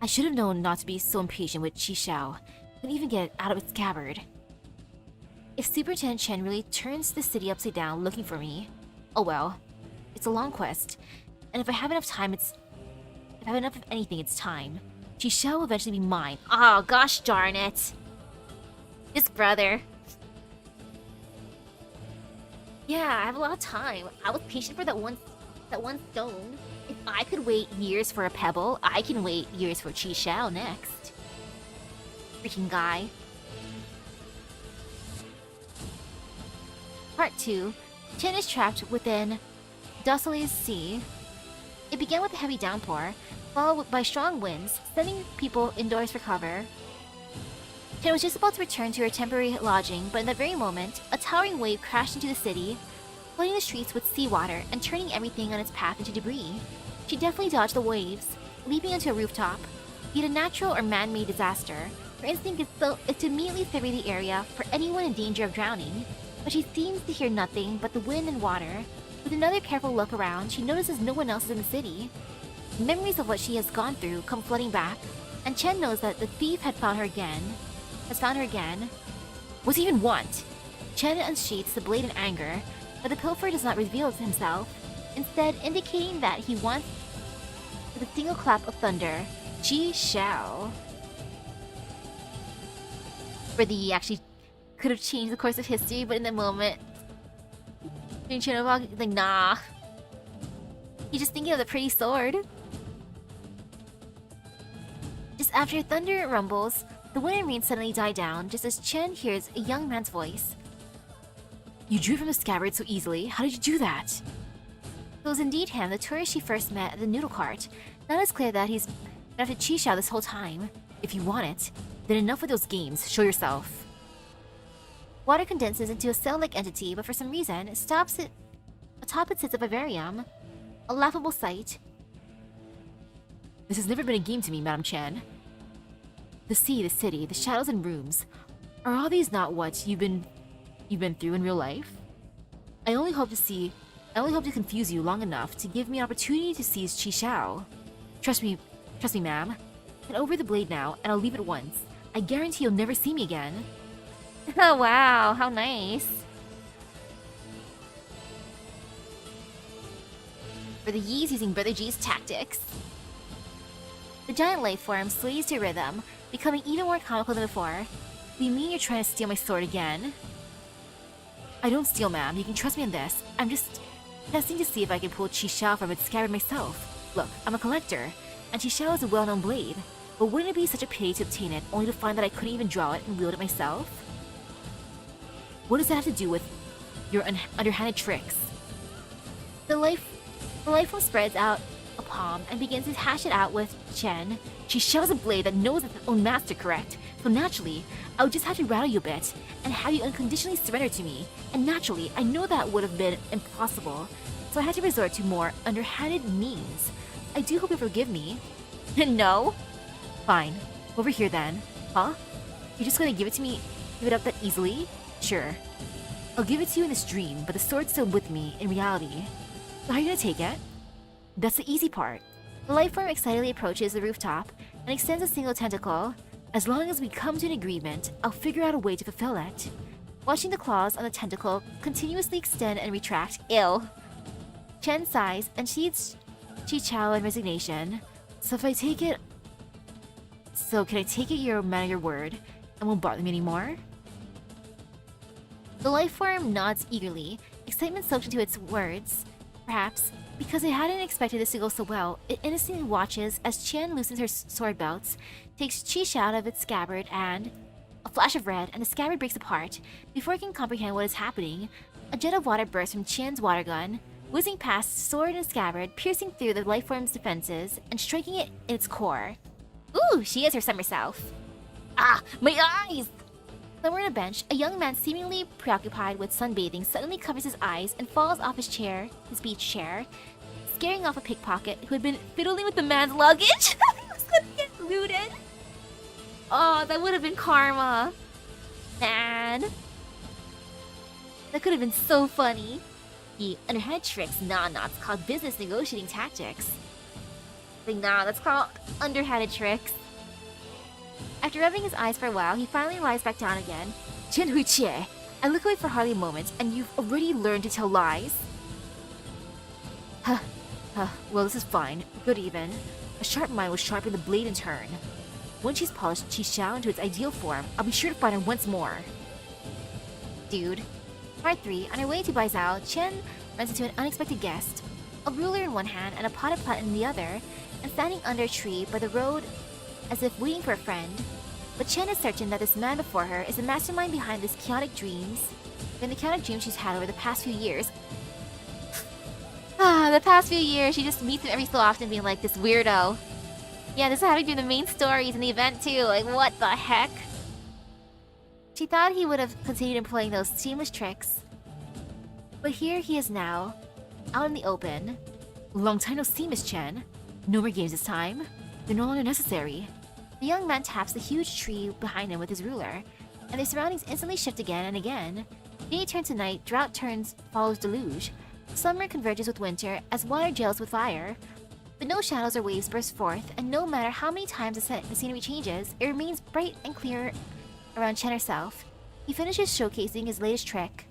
I should have known not to be so impatient with Chi Xiao. Couldn't even get it out of its scabbard. If Superintendent Chen really turns the city upside down looking for me, oh well. It's a long quest, and if I have enough time, if I have enough of anything, it's time. Chi Xiao will eventually be mine. Oh, gosh darn it. This brother. Yeah, I have a lot of time. I was patient for that one stone. If I could wait years for a pebble, I can wait years for Chi Xiao next. Freaking guy. Part 2. Chen is trapped within Dossali's Sea. It began with a heavy downpour, followed by strong winds, sending people indoors for cover. Chen was just about to return to her temporary lodging, but in that very moment, a towering wave crashed into the city, flooding the streets with seawater and turning everything on its path into debris. She definitely dodged the waves, leaping onto a rooftop. Be it a natural or man-made disaster, her instinct is to immediately survey the area for anyone in danger of drowning, but she seems to hear nothing but the wind and water. With another careful look around, she notices no one else is in the city. Memories of what she has gone through come flooding back, and Chen knows that the thief has found her again. What does he even want? Chen unsheaths the blade in anger, but the pilferer does not reveal himself, instead indicating that he wants with a single clap of thunder. Chi Xiao. He actually could have changed the course of history, but in the moment, Chen was like, nah. He's just thinking of the pretty sword. Just after thunder rumbles, the wind and rain suddenly die down, just as Chen hears a young man's voice. You drew from the scabbard so easily. How did you do that? It was indeed him, the tourist she first met at the noodle cart. Now it's clear that he's been after Chi Xiao this whole time. If you want it, then enough with those games. Show yourself. Water condenses into a cell-like entity, but for some reason, it stops it. Atop it sits a vivarium. A laughable sight. This has never been a game to me, Madam Chen. The sea, the city, the shadows and rooms. Are all these not what you've been through in real life? I only hope to confuse you long enough to give me an opportunity to seize Chi Xiao. Trust me, ma'am. Hand over the blade now, and I'll leave at once. I guarantee you'll never see me again. Oh wow, how nice. For the Yees using Brother G's tactics. The giant life form sways to rhythm, becoming even more comical than before. Do you mean you're trying to steal my sword again? I don't steal, ma'am. You can trust me on this. I'm just testing to see if I can pull Qishao from its scabbard myself. Look, I'm a collector, and Qishao is a well-known blade. But wouldn't it be such a pity to obtain it, only to find that I couldn't even draw it and wield it myself? What does that have to do with your underhanded tricks? The life form spreads out a palm and begins to hash it out with Chen. Qishao's a blade that knows its own master, correct? So naturally, I would just have to rattle you a bit and have you unconditionally surrender to me. And naturally, I know that would have been impossible, so I had to resort to more underhanded means. I do hope you forgive me. No? Fine. Over here then. Huh? You're just gonna give it to me, give it up that easily? Sure. I'll give it to you in this dream, but the sword's still with me in reality. So how are you gonna take it? That's the easy part. The life form excitedly approaches the rooftop and extends a single tentacle. As long as we come to an agreement, I'll figure out a way to fulfill it. Watching the claws on the tentacle continuously extend and retract, ill. Chen sighs and sheathes Qishao in resignation. So can I take it you're a man of your word and won't bother me anymore? The life form nods eagerly, excitement soaked into its words. Perhaps, because it hadn't expected this to go so well, it innocently watches as Qian loosens her sword belts, takes Qishao out of its scabbard, and... A flash of red, and the scabbard breaks apart. Before it can comprehend what is happening, a jet of water bursts from Qian's water gun, whizzing past sword and scabbard, piercing through the life form's defenses, and striking it in its core. Ooh, she is her summer self. Ah, my eyes! Somewhere on a bench, a young man seemingly preoccupied with sunbathing suddenly covers his eyes and falls off his beach chair, scaring off a pickpocket who had been fiddling with the man's luggage. He was gonna get looted. Oh, that would have been karma. Man. That could have been so funny. The underhanded tricks, nah, it's called business negotiating tactics. Like, nah, that's called underhanded tricks. After rubbing his eyes for a while, he finally lies back down again. Chen Huichie, I look away for hardly a moment, and you've already learned to tell lies? Well, this is fine. Good even. A sharp mind will sharpen the blade in turn. Once she's polished Qishao into its ideal form, I'll be sure to find her once more. Dude. Part 3, on her way to Baizhou, Chen runs into an unexpected guest. A ruler in one hand and a potted plant in the other, and standing under a tree by the road as if waiting for a friend. But Chen is certain that this man before her is the mastermind behind the chaotic dreams she's had over the past few years. The past few years, she just meets him every so often being like, this weirdo. Yeah, this is how to do the main stories in the event too, like what the heck? She thought he would have continued employing those seamless tricks. But here he is now, out in the open. Long time no see, Miss Chen. No more games this time. They're no longer necessary. The young man taps the huge tree behind him with his ruler, and their surroundings instantly shift again and again. Day turns to night, drought follows deluge. Summer converges with winter as water gels with fire. But no shadows or waves burst forth, and no matter how many times the scenery changes, it remains bright and clear around Chen herself. He finishes showcasing his latest trick,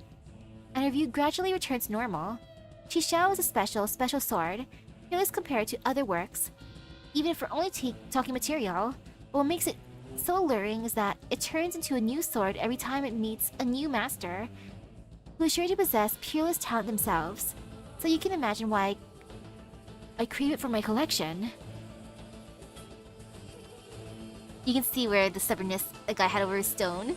and her view gradually returns to normal. Qishao is a special sword, fearless compared to other works, even for only talking material. But what makes it so alluring is that it turns into a new sword every time it meets a new master, who is sure to possess peerless talent themselves. So you can imagine why I crave it for my collection. You can see where the stubbornness the guy had over his stone.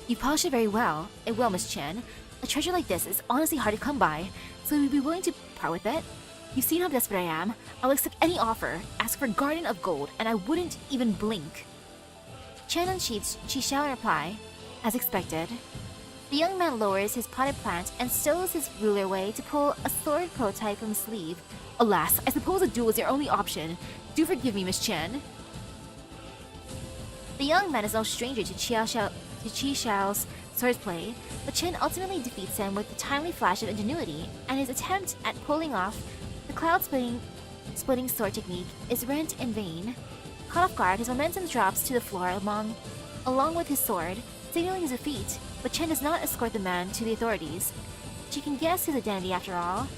You polish it very well. It will, Miss Chen. A treasure like this is honestly hard to come by, so we'd be willing to part with it. You've seen how desperate I am. I'll accept any offer. Ask for a garden of gold, and I wouldn't even blink. Chen unsheaths Qishao in reply, as expected. The young man lowers his potted plant and stows his ruler away to pull a sword prototype from his sleeve. Alas, I suppose a duel is your only option. Do forgive me, Miss Chen. The young man is no stranger to Qishao's swordplay, but Chen ultimately defeats him with a timely flash of ingenuity, and his attempt at pulling off the cloud-splitting sword technique is rent in vain. Caught off guard, his momentum drops to the floor along with his sword, signaling his defeat, but Chen does not escort the man to the authorities. She can guess his identity after all.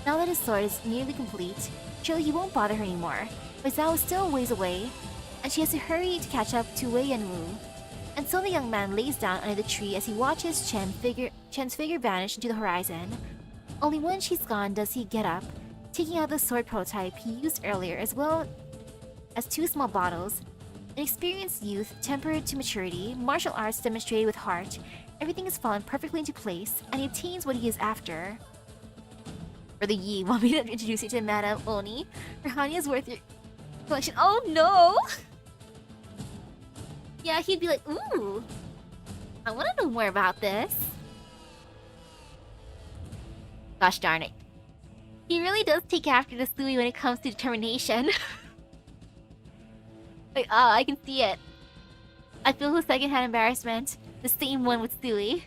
Now that his sword is nearly complete, surely he won't bother her anymore, but Zhao is still a ways away, and she has to hurry to catch up to Wei Yanwu. And so the young man lays down under the tree as he watches Chen's figure vanish into the horizon. Only when she's gone does he get up, taking out the sword prototype he used earlier as well as 2 small bottles. An experienced youth, tempered to maturity, martial arts demonstrated with heart, everything has fallen perfectly into place, and he obtains what he is after. For the Yi, want me to introduce you to Madame Oni? Her honey is worth your collection. Oh no! Yeah, he'd be like, ooh, I want to know more about this. Gosh darn it. He really does take after the Sui when it comes to determination. Like, oh, I can see it. I feel the secondhand embarrassment. The same one with Sui.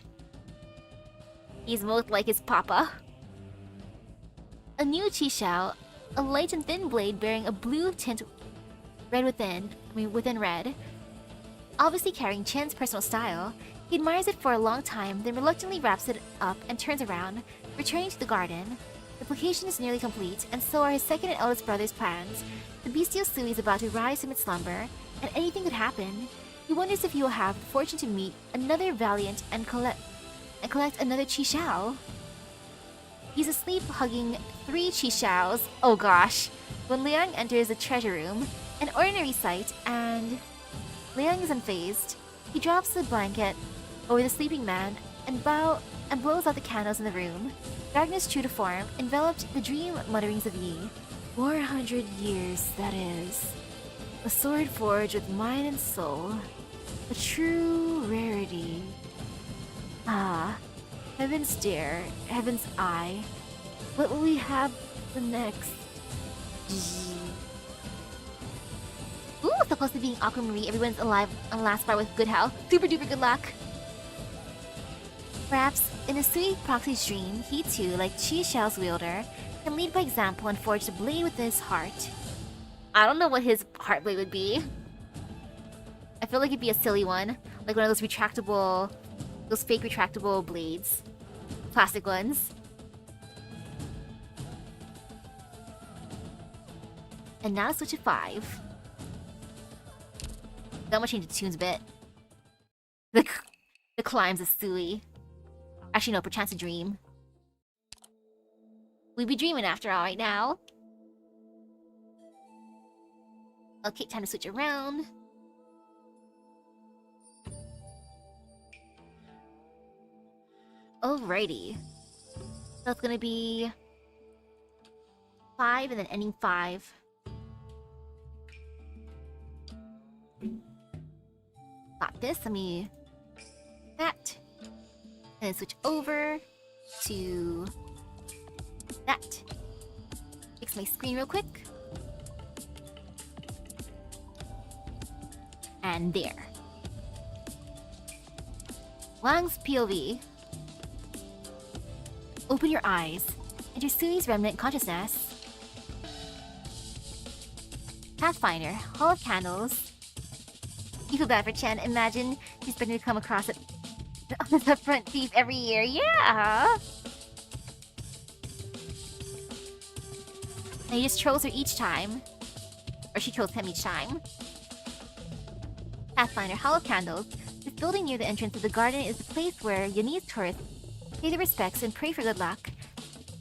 He's most like his papa. A new Qishao, a light and thin blade bearing a blue tint within red. Obviously carrying Chen's personal style, he admires it for a long time, then reluctantly wraps it up and turns around, returning to the garden. The placation is nearly complete, and so are his second and eldest brother's plans. The bestial Sui is about to rise from its slumber, and anything could happen. He wonders if he will have the fortune to meet another valiant and collect another Qishao. He's asleep hugging 3 Qishaos. Oh gosh. When Liang enters the treasure room, an ordinary sight, and Liang is unfazed. He drops the blanket over the sleeping man and blows out the candles in the room. Darkness true to form enveloped the dream mutterings of Yi. 400 years, that is. A sword forged with mind and soul. A true rarity. Ah, heaven's dare, heaven's eye. What will we have the next? Ooh, so close to being Aquamarine. Everyone's alive on last bar with good health. Super duper good luck. Perhaps in a Sui proxy's dream, he too, like Qi Xiao's wielder, can lead by example and forge the blade within his heart. I don't know what his heart blade would be. I feel like it'd be a silly one, like one of those retractable, those fake retractable blades, plastic ones. And now switch to 5. I'm gonna change the tunes a bit. The climbs of Sui. Actually, no, perchance a dream. We be dreaming after all right now. Okay, time to switch around. Alrighty. So it's gonna be 5 and then ending 5. Got this, let me... that. And then switch over to... that. Fix my screen real quick. And there. Wang's POV. Open your eyes. Enter Sui's remnant consciousness. Pathfinder, Hall of Candles. You feel bad for Chen. Imagine she's expecting to come across it on the front thief every year. Yeah! And he just trolls her each time. Or she trolls him each time. Pathfinder, Hall of Candles. This building near the entrance of the garden is the place where Jannie's tourists pay their respects and pray for good luck.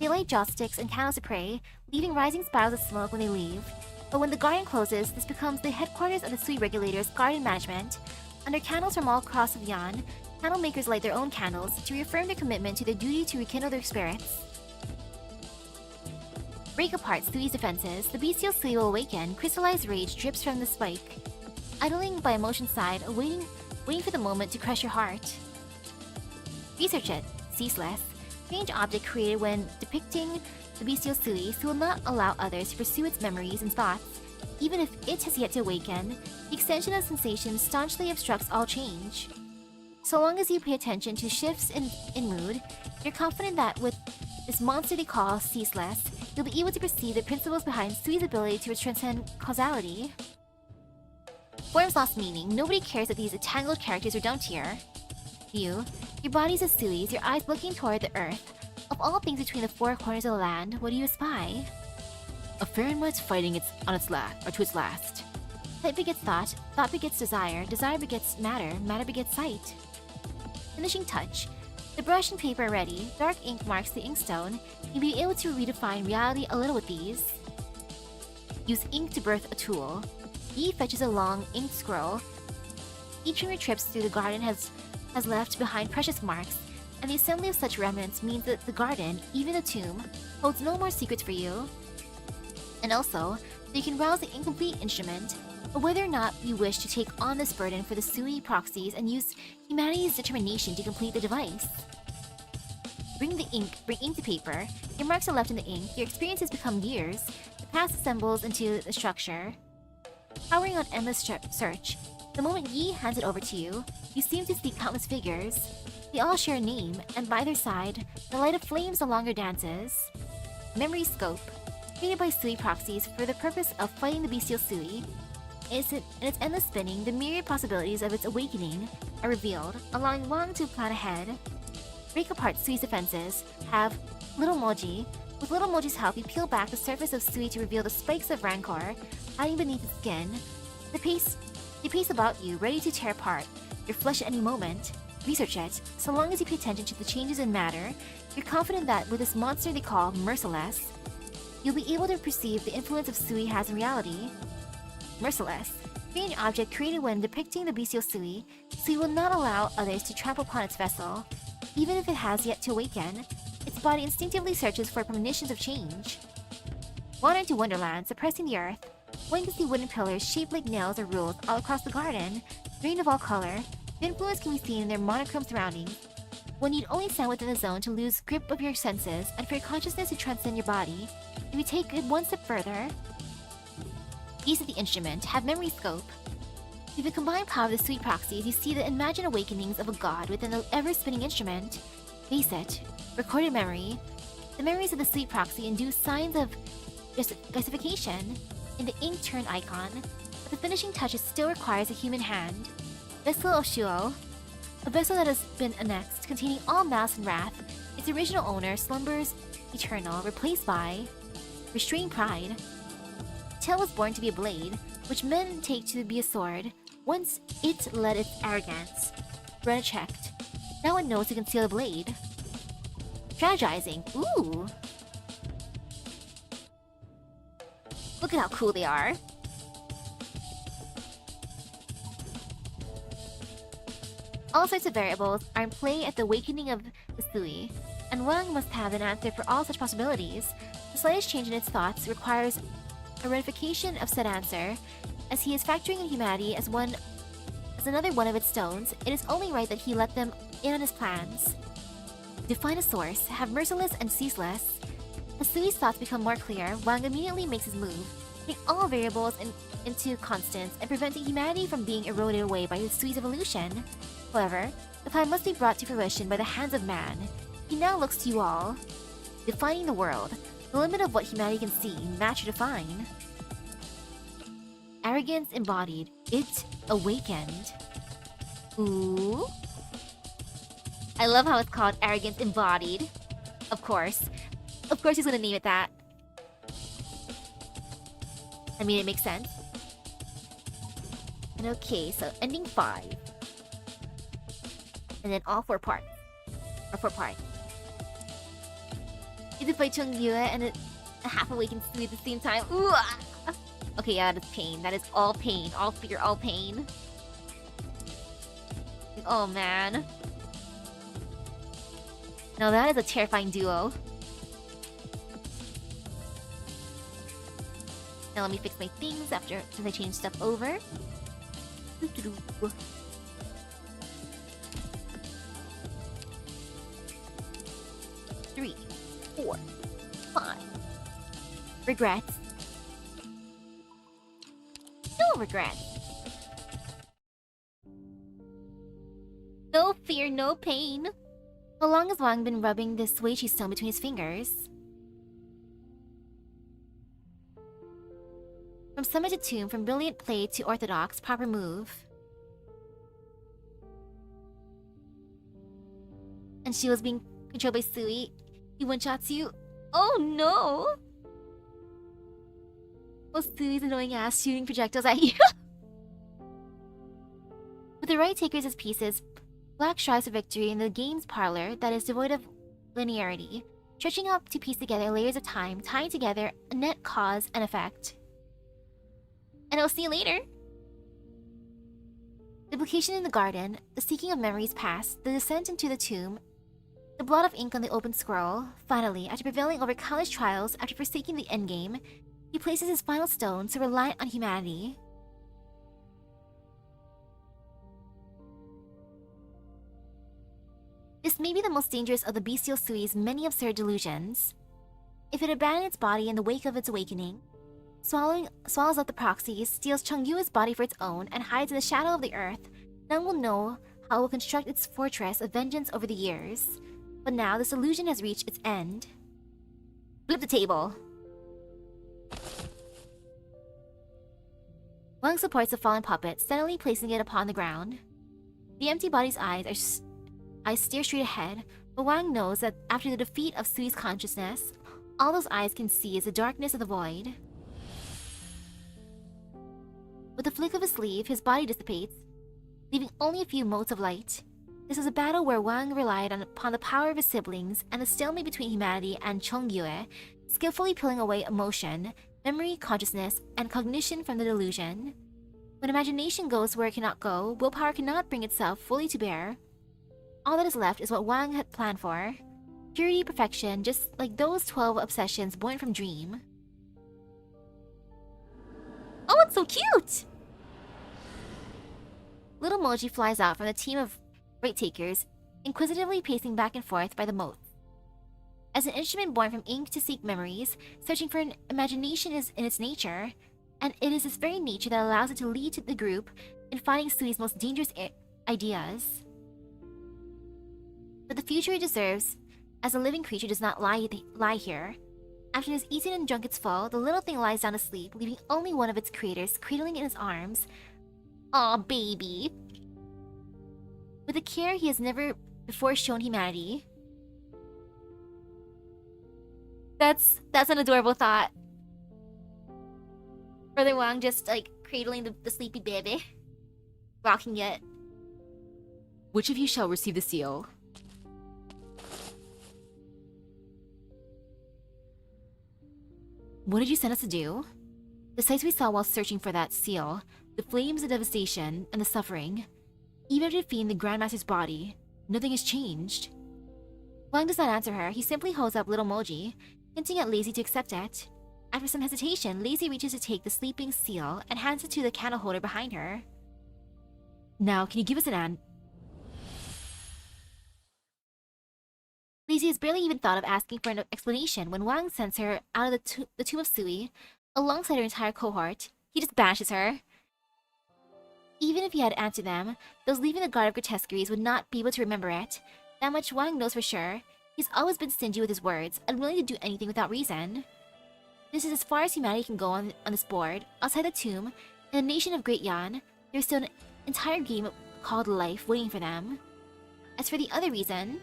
They light joss sticks and candles to pray, leaving rising spirals of smoke when they leave. But when the garden closes, this becomes the headquarters of the Sui Regulators' garden management. Under candles from all across of Yan, candle makers light their own candles to reaffirm their commitment to their duty to rekindle their spirits. Break apart Sui's defenses, the bestial Sui will awaken, crystallized rage drips from the spike. Idling by emotion's side, waiting for the moment to crush your heart. Research it. Ceaseless. Strange object created when depicting the bestial Sui, so will not allow others to pursue its memories and thoughts. Even if it has yet to awaken, the extension of sensation staunchly obstructs all change. So long as you pay attention to shifts in mood, you're confident that with this monster they call Ceaseless, you'll be able to perceive the principles behind Sui's ability to transcend causality. Forms lost meaning. Nobody cares that these entangled characters are dumped here. You, your body's a Sui's, your eyes looking toward the earth. Of all things between the four corners of the land, what do you espy? A Fahrenheit fighting to its last. Sight begets thought, thought begets desire, desire begets matter, matter begets sight. Finishing touch. The brush and paper are ready, dark ink marks the inkstone. You'll be able to redefine reality a little with these. Use ink to birth a tool. Yi fetches a long, inked scroll. Each from your trips through the garden has left behind precious marks, and the assembly of such remnants means that the garden, even the tomb, holds no more secrets for you. And also, you can rouse the incomplete instrument, or whether or not you wish to take on this burden for the Sui proxies and use humanity's determination to complete the device. Bring ink to paper. Your marks are left in the ink, your experiences become years, the past assembles into the structure. Powering on endless search, the moment Yi hands it over to you, you seem to see countless figures. They all share a name, and by their side, the light of flames no longer dances. Memory Scope. Created by Sui proxies for the purpose of fighting the bestial Sui. In its endless spinning, the myriad possibilities of its awakening are revealed, allowing Wang to plan ahead. Break apart Sui's defenses. Have Little Moji. With Little Moji's help, you peel back the surface of Sui to reveal the spikes of rancor hiding beneath its skin. They pace about you, ready to tear apart your flesh at any moment. Research it. So long as you pay attention to the changes in matter, you're confident that with this monster they call Merciless, you'll be able to perceive the influence of Sui has in reality. Merciless. Being an object created when depicting the bestial Sui, Sui will not allow others to trample upon its vessel. Even if it has yet to awaken, its body instinctively searches for premonitions of change. Wander into Wonderland, suppressing the earth. One can see wooden pillars shaped like nails or rules all across the garden, green of all color. The influence can be seen in their monochrome surroundings. One need only stand within the zone to lose grip of your senses and for your consciousness to transcend your body. If you take it one step further, use the instrument, have memory scope. With the combined power of the Sui proxies, you see the imagined awakenings of a god within the ever-spinning instrument. Face it, recorded memory. The memories of the Sui proxy induce signs of gasification in the ink-turned icon, but the finishing touches still requires a human hand. Vessel of Shuo. A vessel that has been annexed, containing all malice and wrath. Its original owner slumbers eternal, replaced by restrained pride. Tail was born to be a blade, which men take to be a sword. Once it led its arrogance. Run checked. Now it knows to conceal the blade. Strategizing. Ooh! Look at how cool they are. All sorts of variables are in play at the awakening of the Sui, and Wang must have an answer for all such possibilities. The slightest change in its thoughts requires a ratification of said answer. As he is factoring in humanity as another one of its stones, it is only right that he let them in on his plans. Define a source, have merciless and ceaseless. As Sui's thoughts become more clear, Wang immediately makes his move, putting all variables into constants and preventing humanity from being eroded away by the Sui's evolution. However, the plan must be brought to fruition by the hands of man. He now looks to you all. Defining the world, the limit of what humanity can see, match or define. Arrogance embodied. It awakened. Ooh. I love how it's called Arrogance Embodied. Of course. Of course he's gonna name it that. I mean, it makes sense. And okay, so ending 5. And then all 4 parts. Or 4 parts. It's a fight Chung Yue and a half-awakened Sui at the same time. Ooh! Okay, yeah, that is pain. That is all pain. All fear, all pain. Oh, man. Now that is a terrifying duo. Now let me fix my things since I changed stuff over. 3, 4, 5. Regrets. No regrets. No fear, no pain. How long has Wang been rubbing this Weiqi stone between his fingers? From summit to tomb, from brilliant play to orthodox, proper move. And she was being controlled by Sui. He one-shots you? Oh no! Oh, Sui's annoying ass shooting projectiles at you. With the right takers as pieces, Black strives for victory in the game's parlor that is devoid of linearity, stretching up to piece together layers of time, tying together a net cause and effect. And I'll see you later! Duplication in the garden, the seeking of memories past, the descent into the tomb, the blot of ink on the open scroll. Finally, after prevailing over countless trials, after forsaking the endgame, he places his final stone, so reliant on humanity. This may be the most dangerous of the bestial Sui's many absurd delusions. If it abandons its body in the wake of its awakening, swallows up the proxies, steals Chongyu's body for its own, and hides in the shadow of the earth, none will know how it will construct its fortress of vengeance over the years. But now this illusion has reached its end. Flip the table! Wang supports the fallen puppet, steadily placing it upon the ground. The empty body's eyes stare straight ahead, but Wang knows that after the defeat of Sui's consciousness, all those eyes can see is the darkness of the void. With a flick of his sleeve, his body dissipates, leaving only a few motes of light. This was a battle where Wang relied upon the power of his siblings and the stalemate between humanity and Chongyue, skillfully peeling away emotion, memory, consciousness, and cognition from the delusion. When imagination goes where it cannot go, willpower cannot bring itself fully to bear. All that is left is what Wang had planned for. Purity, perfection, just like those 12 obsessions born from dream. Oh, it's so cute! Little Emoji flies out from the team of right takers, inquisitively pacing back and forth by the moat. As an instrument born from ink to seek memories, searching for an imagination is in its nature, and it is this very nature that allows it to lead to the group in finding Sui's most dangerous ideas. But the future it deserves, as a living creature, does not lie here. After it has eaten and drunk its full, the little thing lies down to sleep, leaving only one of its creators cradling it in his arms. Aw, baby! With a care he has never before shown humanity. That's an adorable thought. Brother Wang just like cradling the sleepy baby, rocking it. Which of you shall receive the seal? What did you send us to do? The sights we saw while searching for that seal, the flames, the devastation, and the suffering. Even after defeating the Grandmaster's body, nothing has changed. Wang does not answer her. He simply holds up little Emoji, hinting at Lazy to accept it. After some hesitation, Lazy reaches to take the sleeping seal and hands it to the candle holder behind her. Now, can you give us an answer? Lazy has barely even thought of asking for an explanation when Wang sends her out of the tomb of Sui, alongside her entire cohort. He just banishes her. Even if he had answered them, those leaving the guard of Grotesqueries would not be able to remember it. That much Wang knows for sure. He's always been stingy with his words, unwilling to do anything without reason. This is as far as humanity can go on this board. Outside the tomb, in the nation of Great Yan, there's still an entire game called life waiting for them. As for the other reason,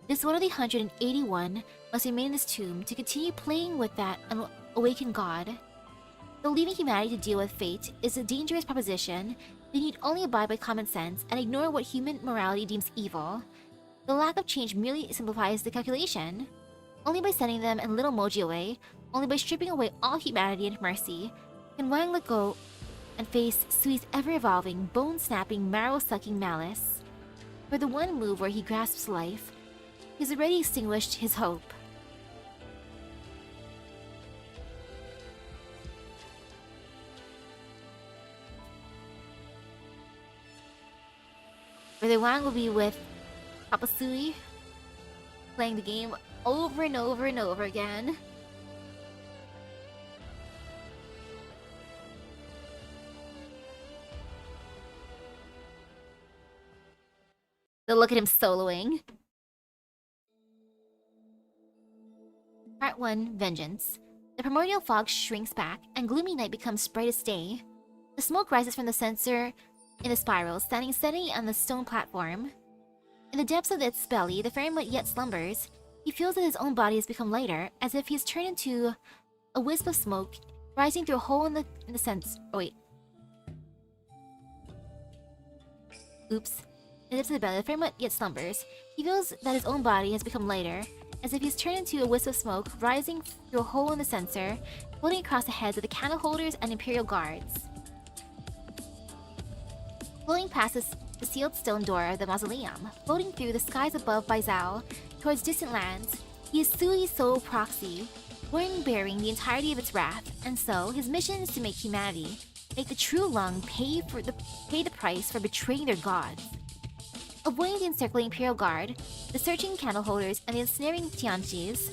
this one of the 181 must remain in this tomb to continue playing with that unawakened god. Though leaving humanity to deal with fate is a dangerous proposition, they need only abide by common sense and ignore what human morality deems evil. The lack of change merely simplifies the calculation. Only by sending them and little Emoji away, only by stripping away all humanity and mercy, can Wang let go and face Sui's ever-evolving, bone-snapping, marrow-sucking malice. For the one move where he grasps life, he's already extinguished his hope. Brother Wang will be with Papa Sui, playing the game over and over and over again. So look at him soloing. Part 1, Vengeance. The primordial fog shrinks back, and gloomy night becomes bright as day. The smoke rises from the censer in the spiral, standing steady on the stone platform. In the depths of its belly, the ferret yet slumbers. He feels that his own body has become lighter, as if he has turned into a wisp of smoke rising through a hole in the sense. Oh wait. Oops. In the depths of the belly, the ferret yet slumbers. He feels that his own body has become lighter, as if he's turned into a wisp of smoke rising through a hole in the censer, floating across the heads of the candle holders and Imperial guards. Floating past the sealed stone door of the mausoleum, floating through the skies above Baizhou towards distant lands, he is Sui's sole proxy, bearing the entirety of its wrath, and so his mission is to make humanity, make the true Lung pay the price for betraying their gods. Avoiding the encircling Imperial Guard, the searching candle holders, and the ensnaring Tianjis,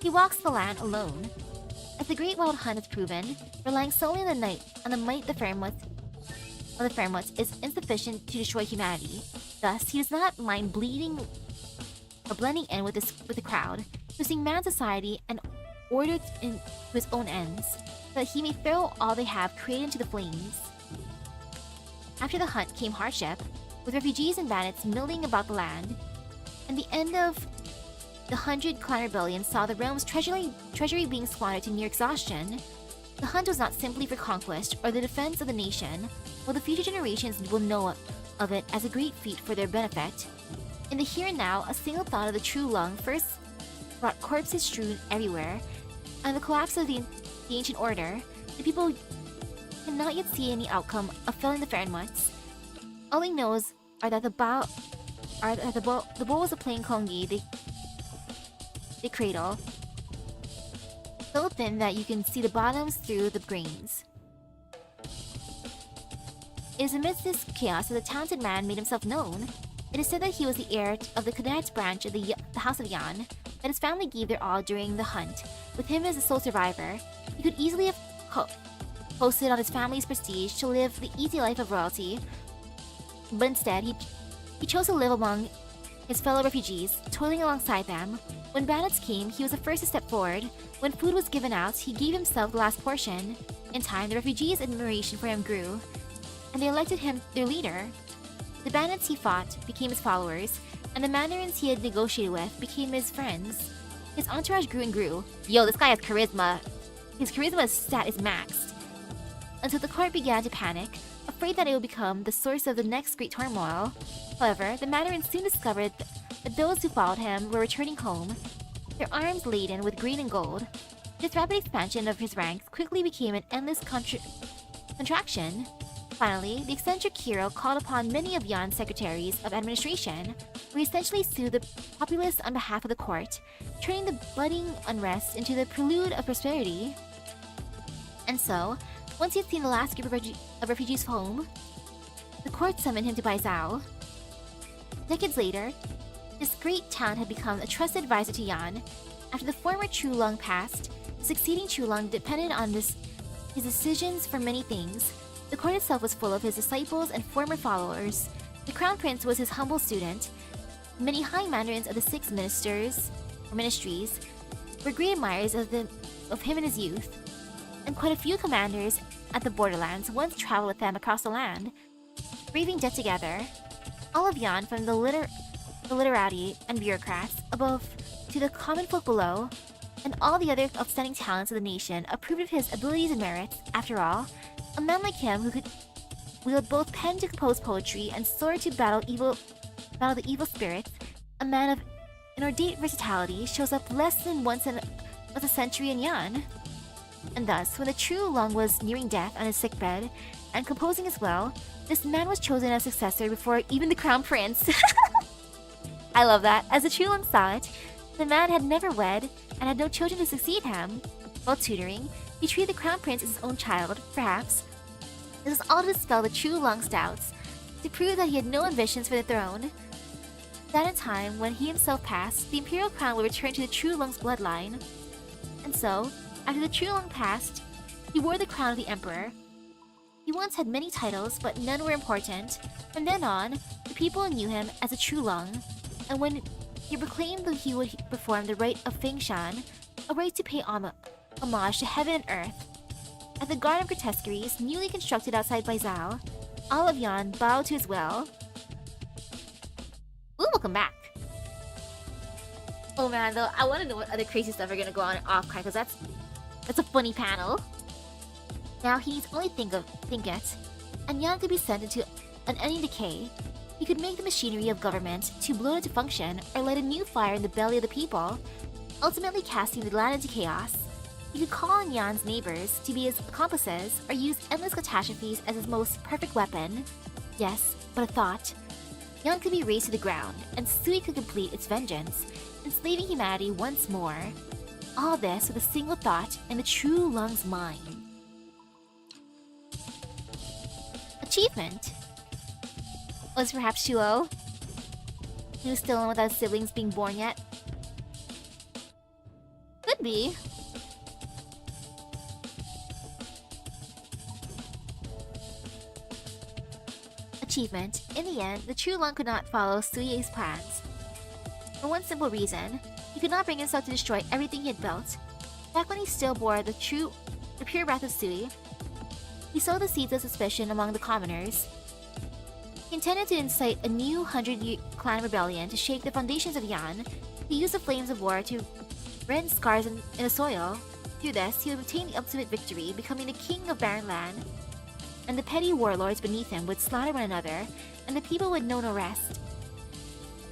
he walks the land alone. As the Great Wild Hunt has proven, relying solely on the might of the Fairmouth is insufficient to destroy humanity. Thus, he does not mind bleeding or blending in with the crowd, twisting man's society and order to his own ends, so that he may throw all they have created into the flames. After the hunt came hardship, with refugees and bandits milling about the land, and the end of the 100-clan rebellion saw the realm's treasury being squandered to near exhaustion. The hunt was not simply for conquest or the defense of the nation, while the future generations will know of it as a great feat for their benefit. In the here and now, a single thought of the true Lung first brought corpses strewn everywhere, and the collapse of the ancient order, the people cannot yet see any outcome of felling the Fairmouths. All they know are that the bowls of plain kongi they cradle, so thin that you can see the bottoms through the grains. It is amidst this chaos that the talented man made himself known. It is said that he was the heir of the Cadets branch of the House of Yan, that his family gave their all during the hunt. With him as the sole survivor, he could easily have posted on his family's prestige to live the easy life of royalty, but instead he chose to live among his fellow refugees, toiling alongside them. When bandits came, he was the first to step forward. When food was given out, he gave himself the last portion. In time, the refugees' admiration for him grew, and they elected him their leader. The bandits he fought became his followers, and the mandarins he had negotiated with became his friends. His entourage grew and grew. Yo, this guy has charisma. His charisma stat is maxed. Until the court began to panic, afraid that it would become the source of the next great turmoil. However, the mandarins soon discovered that those who followed him were returning home, their arms laden with grain and gold. This rapid expansion of his ranks quickly became an endless contraction. Finally, the eccentric hero called upon many of Yan's secretaries of administration, where he essentially sued the populace on behalf of the court, turning the budding unrest into the prelude of prosperity. And so, once he had seen the last group of refugees home, the court summoned him to Baizhou. Decades later, this great talent had become a trusted advisor to Yan. After the former True Lung passed, the succeeding True Lung depended on his decisions for many things. The court itself was full of his disciples and former followers. The Crown Prince was his humble student. Many high mandarins of the six ministries were great admirers of him in his youth, and quite a few commanders at the borderlands once traveled with them across the land, braving death together. All of Yan, from the literati and bureaucrats above to the common folk below, and all the other outstanding talents of the nation approved of his abilities and merits. After all, a man like him who could wield both pen to compose poetry and sword to battle the evil spirits, a man of inordinate versatility, shows up less than once a century in Yan. And thus, when the true Lung was nearing death on his sickbed and composing as well, this man was chosen as successor before even the Crown Prince. I love that. As the true Lung saw it, the man had never wed and had no children to succeed him. While tutoring, he treated the Crown Prince as his own child. Perhaps this was all to dispel the true Lung's doubts, to prove that he had no ambitions for the throne. That in time, when he himself passed, the imperial crown would return to the true Lung's bloodline. And so, after the true Lung passed, he wore the crown of the emperor. He once had many titles, but none were important. From then on, the people knew him as a true Lung, and when he proclaimed that he would perform the rite of Fengshan, a rite to pay homage to heaven and earth. At the Garden of Grotesqueries, newly constructed outside Baizhou, all of Yan bowed to his will. Ooh, welcome back. Oh man, though, I want to know what other crazy stuff are gonna go on in Off-Cry, because that's a funny panel. Now he needs only think it, and Yan could be sent into unending decay. He could make the machinery of government too bloated to function, or light a new fire in the belly of the people, ultimately casting the land into chaos. He could call on Yan's neighbors to be his accomplices, or use endless catastrophes as his most perfect weapon. Yes, but a thought. Yan could be razed to the ground, and Sui could complete its vengeance, enslaving humanity once more. All this with a single thought in the true Lung's mind. Achievement? Was perhaps too low? He was still in without his siblings being born yet? Could be. Achievement. In the end, the true Lung could not follow Suye's plans. For one simple reason, he could not bring himself to destroy everything he had built. Back when he still bore the pure wrath of Sui, he sowed the seeds of suspicion among the commoners. He intended to incite a new 100-year clan rebellion to shake the foundations of Yan. He used the flames of war to rend scars in the soil. Through this, he would obtain the ultimate victory, becoming the king of barren land. And the petty warlords beneath him would slaughter one another, and the people would know no rest.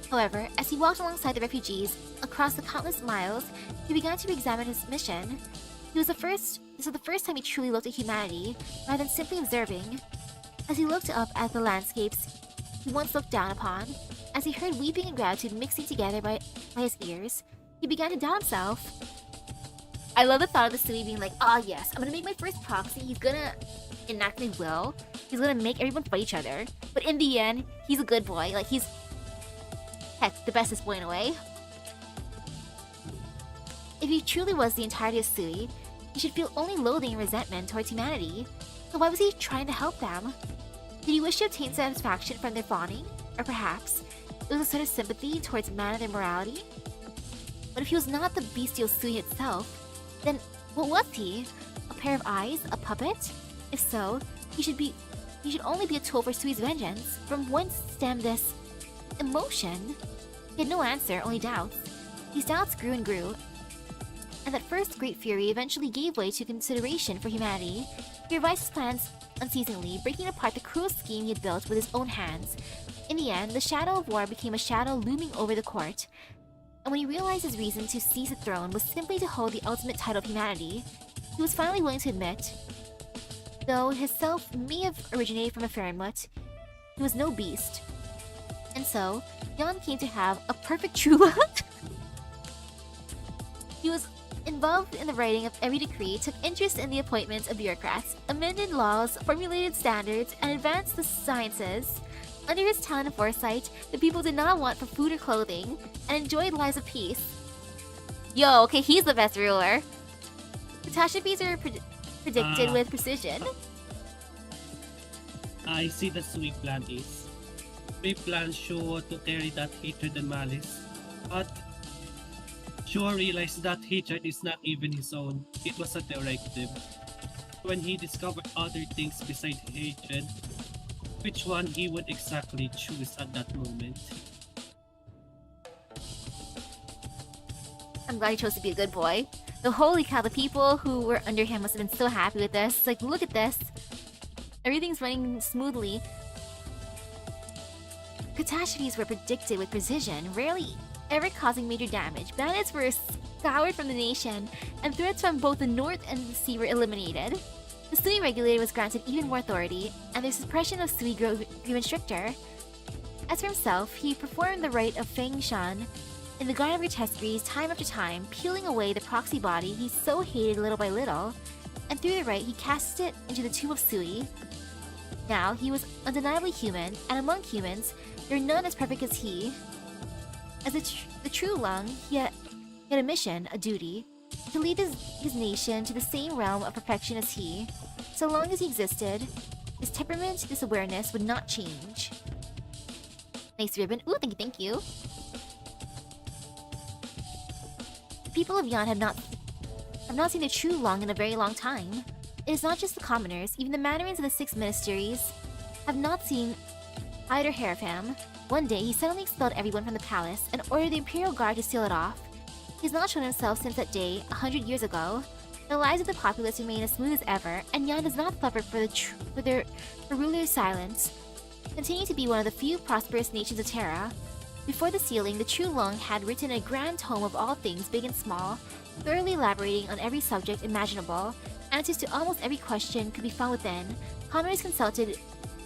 However, as he walked alongside the refugees across the countless miles, he began to re-examine his mission. This was the first time he truly looked at humanity, rather than simply observing. As he looked up at the landscapes he once looked down upon, as he heard weeping and gratitude mixing together by his ears, he began to doubt himself. I love the thought of the Sui being like, ah yes, I'm gonna make my first proxy, he's gonna enact my will, he's gonna make everyone fight each other, but in the end, he's a good boy, like he's, heck, the bestest boy in a way. If he truly was the entirety of Sui, he should feel only loathing and resentment towards humanity. So why was he trying to help them? Did he wish to obtain satisfaction from their fawning? Or perhaps it was a sort of sympathy towards man and their morality? But if he was not the bestial Sui itself, then what was he? A pair of eyes? A puppet? If so, he should only be a tool for Sui's vengeance. From whence stemmed this emotion? He had no answer, only doubts. These doubts grew and grew, and that first great fury eventually gave way to consideration for humanity. He revised his plans unceasingly, breaking apart the cruel scheme he had built with his own hands. In the end, the shadow of war became a shadow looming over the court. And when he realized his reason to seize the throne was simply to hold the ultimate title of humanity, he was finally willing to admit, though his self may have originated from a Farinmut, he was no beast. And so, Yan came to have a perfect true love. He was involved in the writing of every decree, took interest in the appointments of bureaucrats, amended laws, formulated standards, and advanced the sciences. Under his talent and foresight, the people did not want for food or clothing, and enjoyed lives of peace. Yo, okay, he's the best ruler. Catastrophes are predicted with precision. I see the Sui plan is. Sui plan sure to carry that hatred and malice, but Sure realized that hatred is not even his own. It was a directive. When he discovered other things besides hatred, which one he would exactly choose at that moment? I'm glad he chose to be a good boy. The holy cow, the people who were under him must have been so happy with this. It's like, look at this. Everything's running smoothly. Catastrophes were predicted with precision, rarely ever causing major damage. Bandits were scoured from the nation, and threats from both the north and the sea were eliminated. The Sui regulator was granted even more authority, and the suppression of Sui grew even stricter. As for himself, he performed the rite of Feng Shan in the Garden of Grotesqueries time after time, peeling away the proxy body he so hated little by little, and through the rite he cast it into the tomb of Sui. Now, he was undeniably human, and among humans, there were none as perfect as he. As the true Lung, he had a mission, a duty, to lead his nation to the same realm of perfection as he. So long as he existed, his temperament, this awareness, would not change. Nice ribbon. Ooh, thank you. The people of Yan have not seen the true Lung in a very long time. It is not just the commoners, even the mandarins of the 6 ministries have hide or hair of him. One day, he suddenly expelled everyone from the palace and ordered the Imperial Guard to seal it off. He's not shown himself since that day, 100 years ago. The lives of the populace remain as smooth as ever, and Yan does not suffer for their ruler's silence. Continue to be one of the few prosperous nations of Terra. Before the sealing, the True Long had written a grand tome of all things big and small, thoroughly elaborating on every subject imaginable. Answers to almost every question could be found within. Commoners consulted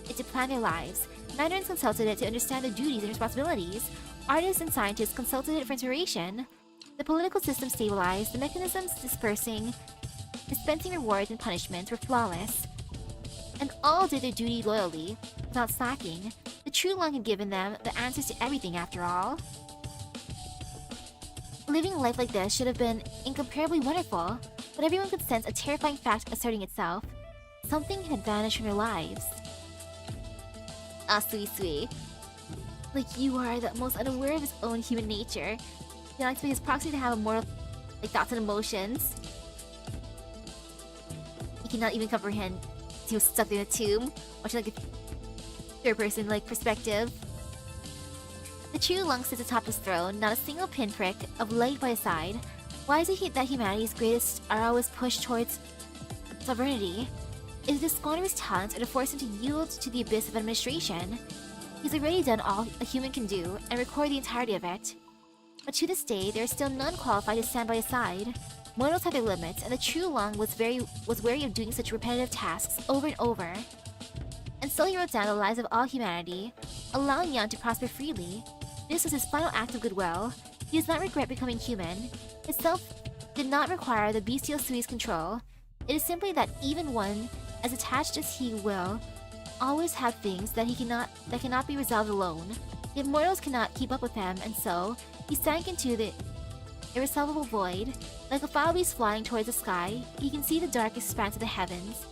it to plan their lives. Mandarins consulted it to understand their duties and responsibilities. Artists and scientists consulted it for inspiration. The political system stabilized, the mechanisms dispensing rewards and punishments were flawless. And all did their duty loyally, without slacking. The True Long had given them the answers to everything after all. Living a life like this should have been incomparably wonderful, but everyone could sense a terrifying fact asserting itself. Something had vanished from their lives. Ah, sweet. Like you are the most unaware of his own human nature. He likes his proxy to have immortal thoughts and emotions. He cannot even comprehend he was stuck in a tomb, watching like a third-person perspective. The True Long sits atop his throne, not a single pinprick of light by his side. Why is it that humanity's greatest are always pushed towards sovereignty? Is it to squander his talents or to force him to yield to the abyss of administration? He's already done all a human can do and record the entirety of it. But to this day, there is still none qualified to stand by his side. Mortals have their limits, and the True Long was wary of doing such repetitive tasks over and over. And so he wrote down the lives of all humanity, allowing Yan to prosper freely. This was his final act of goodwill. He does not regret becoming human. His self did not require the bestial Sui's control. It is simply that even one, as attached as he will, always have things that cannot be resolved alone. Yet mortals cannot keep up with him, and so he sank into the irresolvable void. Like a foul beast flying towards the sky, he can see the dark expanse of the heavens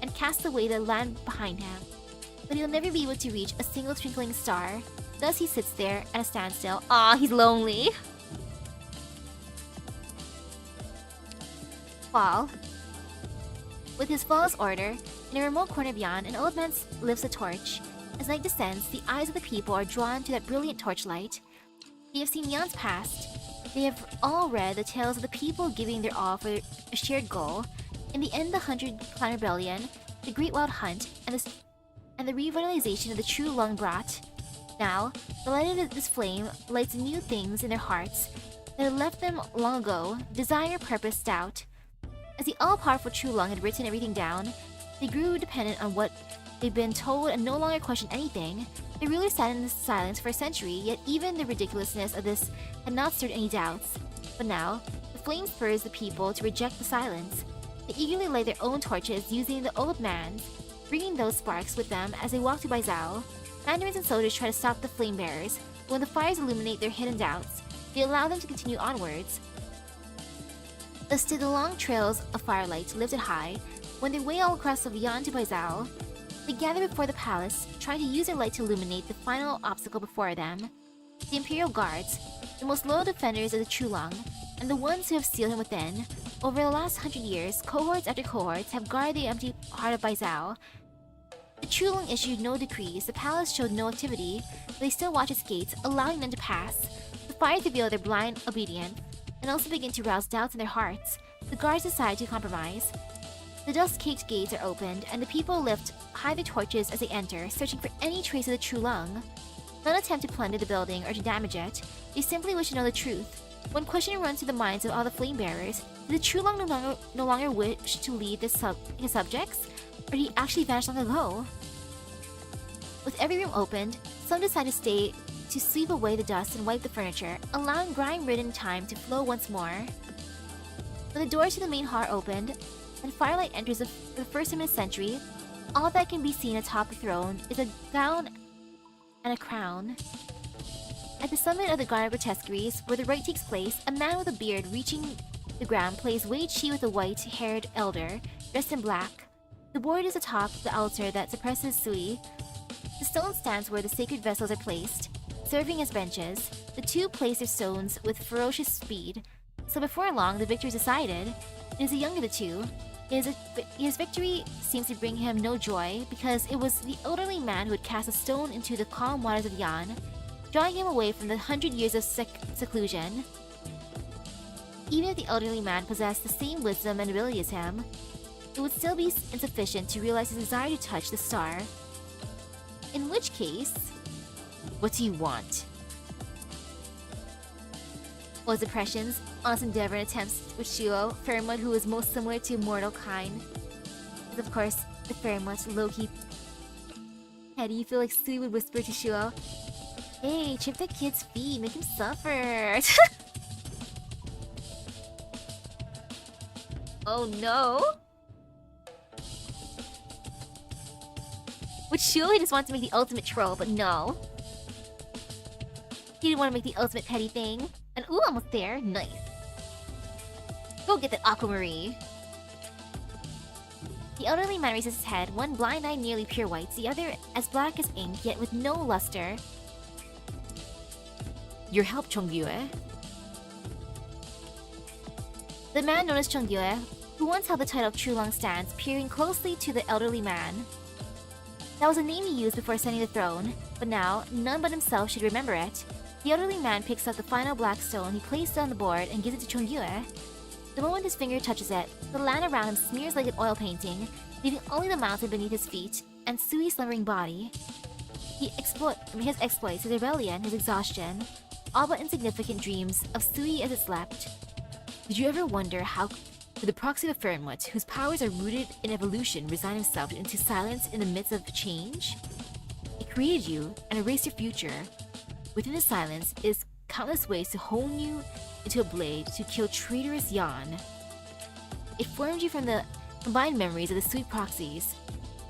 and cast away the land behind him. But he'll never be able to reach a single twinkling star. Thus he sits there at a standstill. Ah, he's lonely. Fall. With his flawless order, in a remote corner beyond, an old man lifts a torch. As night descends, the eyes of the people are drawn to that brilliant torchlight. They have seen Yan's past. They have all read the tales of the people giving their all for a shared goal. In the end, the 100-clan rebellion, the Great Wild Hunt, and the revitalization of the True Long brought. Now, the light of this flame lights new things in their hearts that had left them long ago, desire, purpose, doubt. As the all-powerful True Long had written everything down, they grew dependent on what they'd been told and no longer questioned anything. The ruler sat in silence for a century, yet even the ridiculousness of this had not stirred any doubts. But now, the flame spurs the people to reject the silence. They eagerly light their own torches using the old man's, bringing those sparks with them as they walk to Baizhou. Mandarins and soldiers try to stop the flame bearers, but when the fires illuminate their hidden doubts, they allow them to continue onwards. Thus did the long trails of firelight lifted high, when their way all across of Yan to Baizhou. They gather before the palace, trying to use their light to illuminate the final obstacle before them. The Imperial Guards, the most loyal defenders of the True Long, and the ones who have sealed him within. Over the last 100 years, cohorts after cohorts have guarded the empty heart of Baizhou. The True Long issued no decrees, the palace showed no activity, but they still watch its gates, allowing them to pass. The fires reveal their blind obedience, and also begin to rouse doubts in their hearts. The guards decide to compromise. The dust-caked gates are opened, and the people lift high their torches as they enter, searching for any trace of the True Long. None attempt to plunder the building or to damage it. They simply wish to know the truth. One question runs through the minds of all the flame bearers: did the True Long no longer wish to lead his subjects, or did he actually vanish long ago? With every room opened, some decide to stay to sweep away the dust and wipe the furniture, allowing grime-ridden time to flow once more. When the doors to the main hall are opened, and firelight enters for the first time in a century, all that can be seen atop the throne is a gown and a crown. At the summit of the Garden of Grotesqueries, where the rite takes place, a man with a beard reaching the ground plays Wei Chi with a white-haired elder, dressed in black. The board is atop the altar that suppresses Sui. The stone stands where the sacred vessels are placed, serving as benches. The two place their stones with ferocious speed, so before long the victor is decided. It is the younger of the two. His victory seems to bring him no joy because it was the elderly man who had cast a stone into the calm waters of Yan, drawing him away from the 100 years of seclusion. Even if the elderly man possessed the same wisdom and ability as him, it would still be insufficient to realize his desire to touch the star. In which case, What do you want? was depressions, honest endeavor and attempts with Shuo, Pheromone who was most similar to mortal kind. And of course, the Pheromone's low-key petty. You feel like Sui would whisper to Shuo, "Hey, trip that kid's feet, make him suffer." Oh no! With Shuo, he just wanted to make the ultimate troll, but no. He didn't want to make the ultimate petty thing. And ooh, almost there. Nice. Go get that Aquamarine. The elderly man raises his head, one blind eye nearly pure white, the other as black as ink, yet with no luster. Your help, Chongyue. The man known as Chongyue, who once held the title of Trulong, stands, peering closely to the elderly man. That was a name he used before ascending the throne, but now, none but himself should remember it. The elderly man picks up the final black stone he placed on the board and gives it to Chongyue. The moment his finger touches it, the land around him smears like an oil painting, leaving only the mountain beneath his feet and Sui's slumbering body. His exploits, his rebellion, his exhaustion, all but insignificant dreams of Sui as it slept. Did you ever wonder how could the proxy of Pheromones, whose powers are rooted in evolution, resign himself into silence in the midst of change? It created you and erased your future. Within the silence is countless ways to hone you into a blade to kill traitorous Yan. It formed you from the combined memories of the sweet proxies.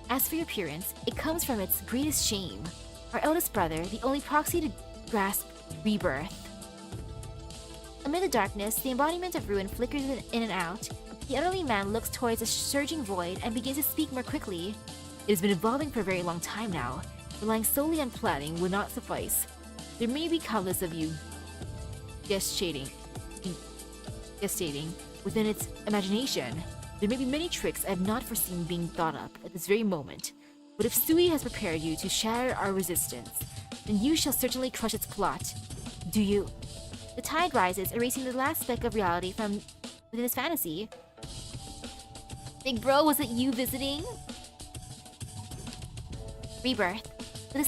As for your appearance, it comes from its greatest shame. Our eldest brother, the only proxy to grasp rebirth. Amid the darkness, the embodiment of ruin flickers in and out. The elderly man looks towards a surging void and begins to speak more quickly. It has been evolving for a very long time now. Relying solely on planning would not suffice. There may be countless of you gestating within its imagination. There may be many tricks I have not foreseen being thought up at this very moment. But if Sui has prepared you to shatter our resistance, then you shall certainly crush its plot. Do you? The tide rises, erasing the last speck of reality from within his fantasy. Big bro, was it you visiting? Rebirth. With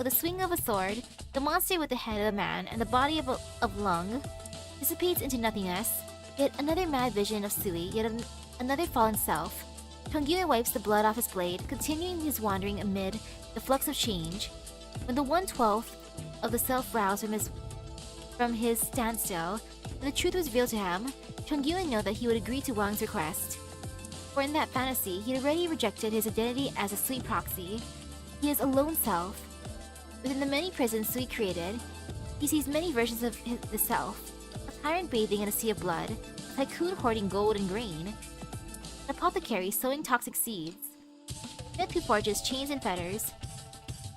a swing of a sword, the monster with the head of a man and the body of Lung dissipates into nothingness. Yet another mad vision of Sui, yet another fallen self. Chongyue wipes the blood off his blade, continuing his wandering amid the flux of change. When the 1/12th of the self roused from his standstill, and the truth was revealed to him, Chongyue knew that he would agree to Wang's request. For in that fantasy, he had already rejected his identity as a Sui proxy. He is a lone self. Within the many prisons Sui created, he sees many versions of the self. A tyrant bathing in a sea of blood, a tycoon hoarding gold and grain, an apothecary sowing toxic seeds, smith who forges chains and fetters.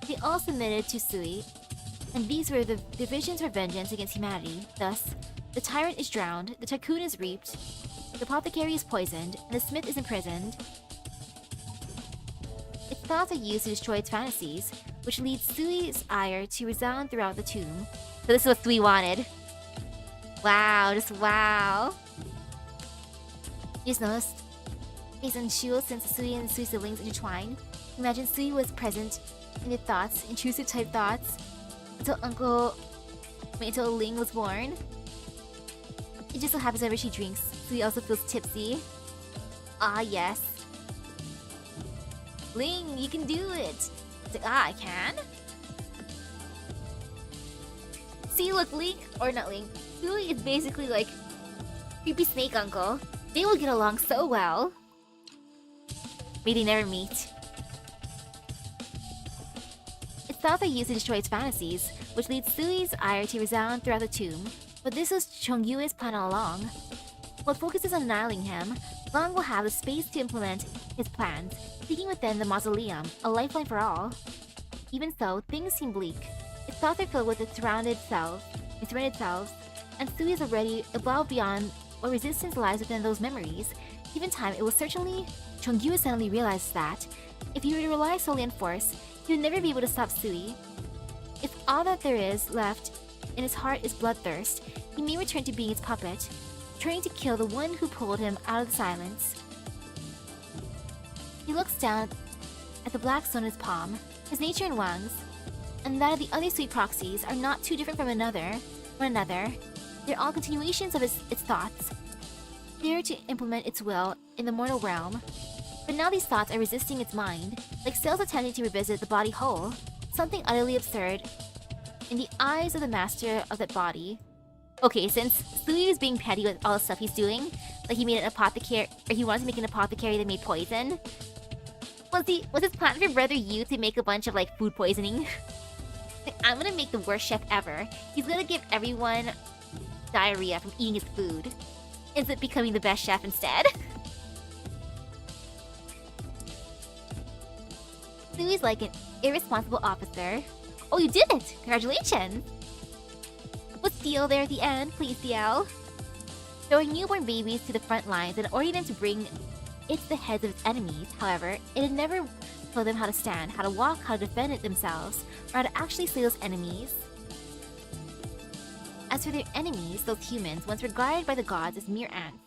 They all submitted to Sui, and these were the divisions for vengeance against humanity. Thus, the tyrant is drowned, the tycoon is reaped, the apothecary is poisoned, and the smith is imprisoned. Its thoughts are used to destroy its fantasies, which leads Sui's ire to resound throughout the tomb. So this is what Sui wanted. Wow, just wow. You just noticed, based on Shuo, since Sui and Sui's siblings intertwined, imagine Sui was present in your thoughts, intrusive type thoughts, until Ling was born. It just so happens whenever she drinks, Sui also feels tipsy. Ah, yes. Ling, you can do it! It's like, I can? See, look, Ling, or not Ling, Sui is basically like creepy snake uncle. They will get along so well. May they never meet. Its thoughts are used to destroy its fantasies, which leads Sui's ire to resound throughout the tomb. But this was Chongyue's plan all along. What focuses on annihilating him, Long will have the space to implement his plans, seeking within the mausoleum, a lifeline for all. Even so, things seem bleak. Its thoughts are filled with its surrounded selves, and Sui is already evolved beyond what resistance lies within those memories. Given time, it will certainly... Chongyue suddenly realized that, if he were to rely solely on force, he would never be able to stop Sui. If all that there is left in his heart is bloodthirst, he may return to being its puppet, trying to kill the one who pulled him out of the silence. He looks down at the black stone in his palm. His nature and Wang's, and that of the other Sui proxies, are not too different from one another. They're all continuations of its thoughts, there to implement its will in the mortal realm. But now these thoughts are resisting its mind, like cells attempting to revisit the body whole, something utterly absurd in the eyes of the master of that body. Okay, since Sui is being petty with all the stuff he's doing, like he made an apothecary, or he wanted to make an apothecary that made poison, was his plan for Brother Yu to make a bunch of like food poisoning? I'm gonna make the worst chef ever. He's gonna give everyone diarrhea from eating his food. Ends up becoming the best chef instead. Sui's like an irresponsible officer. Oh, you did it! Congratulations! What's the deal there at the end, please, DL? Throwing newborn babies to the front lines and ordering them to bring it to the heads of its enemies, however, it had never told them how to stand, how to walk, how to defend it themselves, or how to actually slay those enemies. As for their enemies, those humans, once regarded by the gods as mere ants,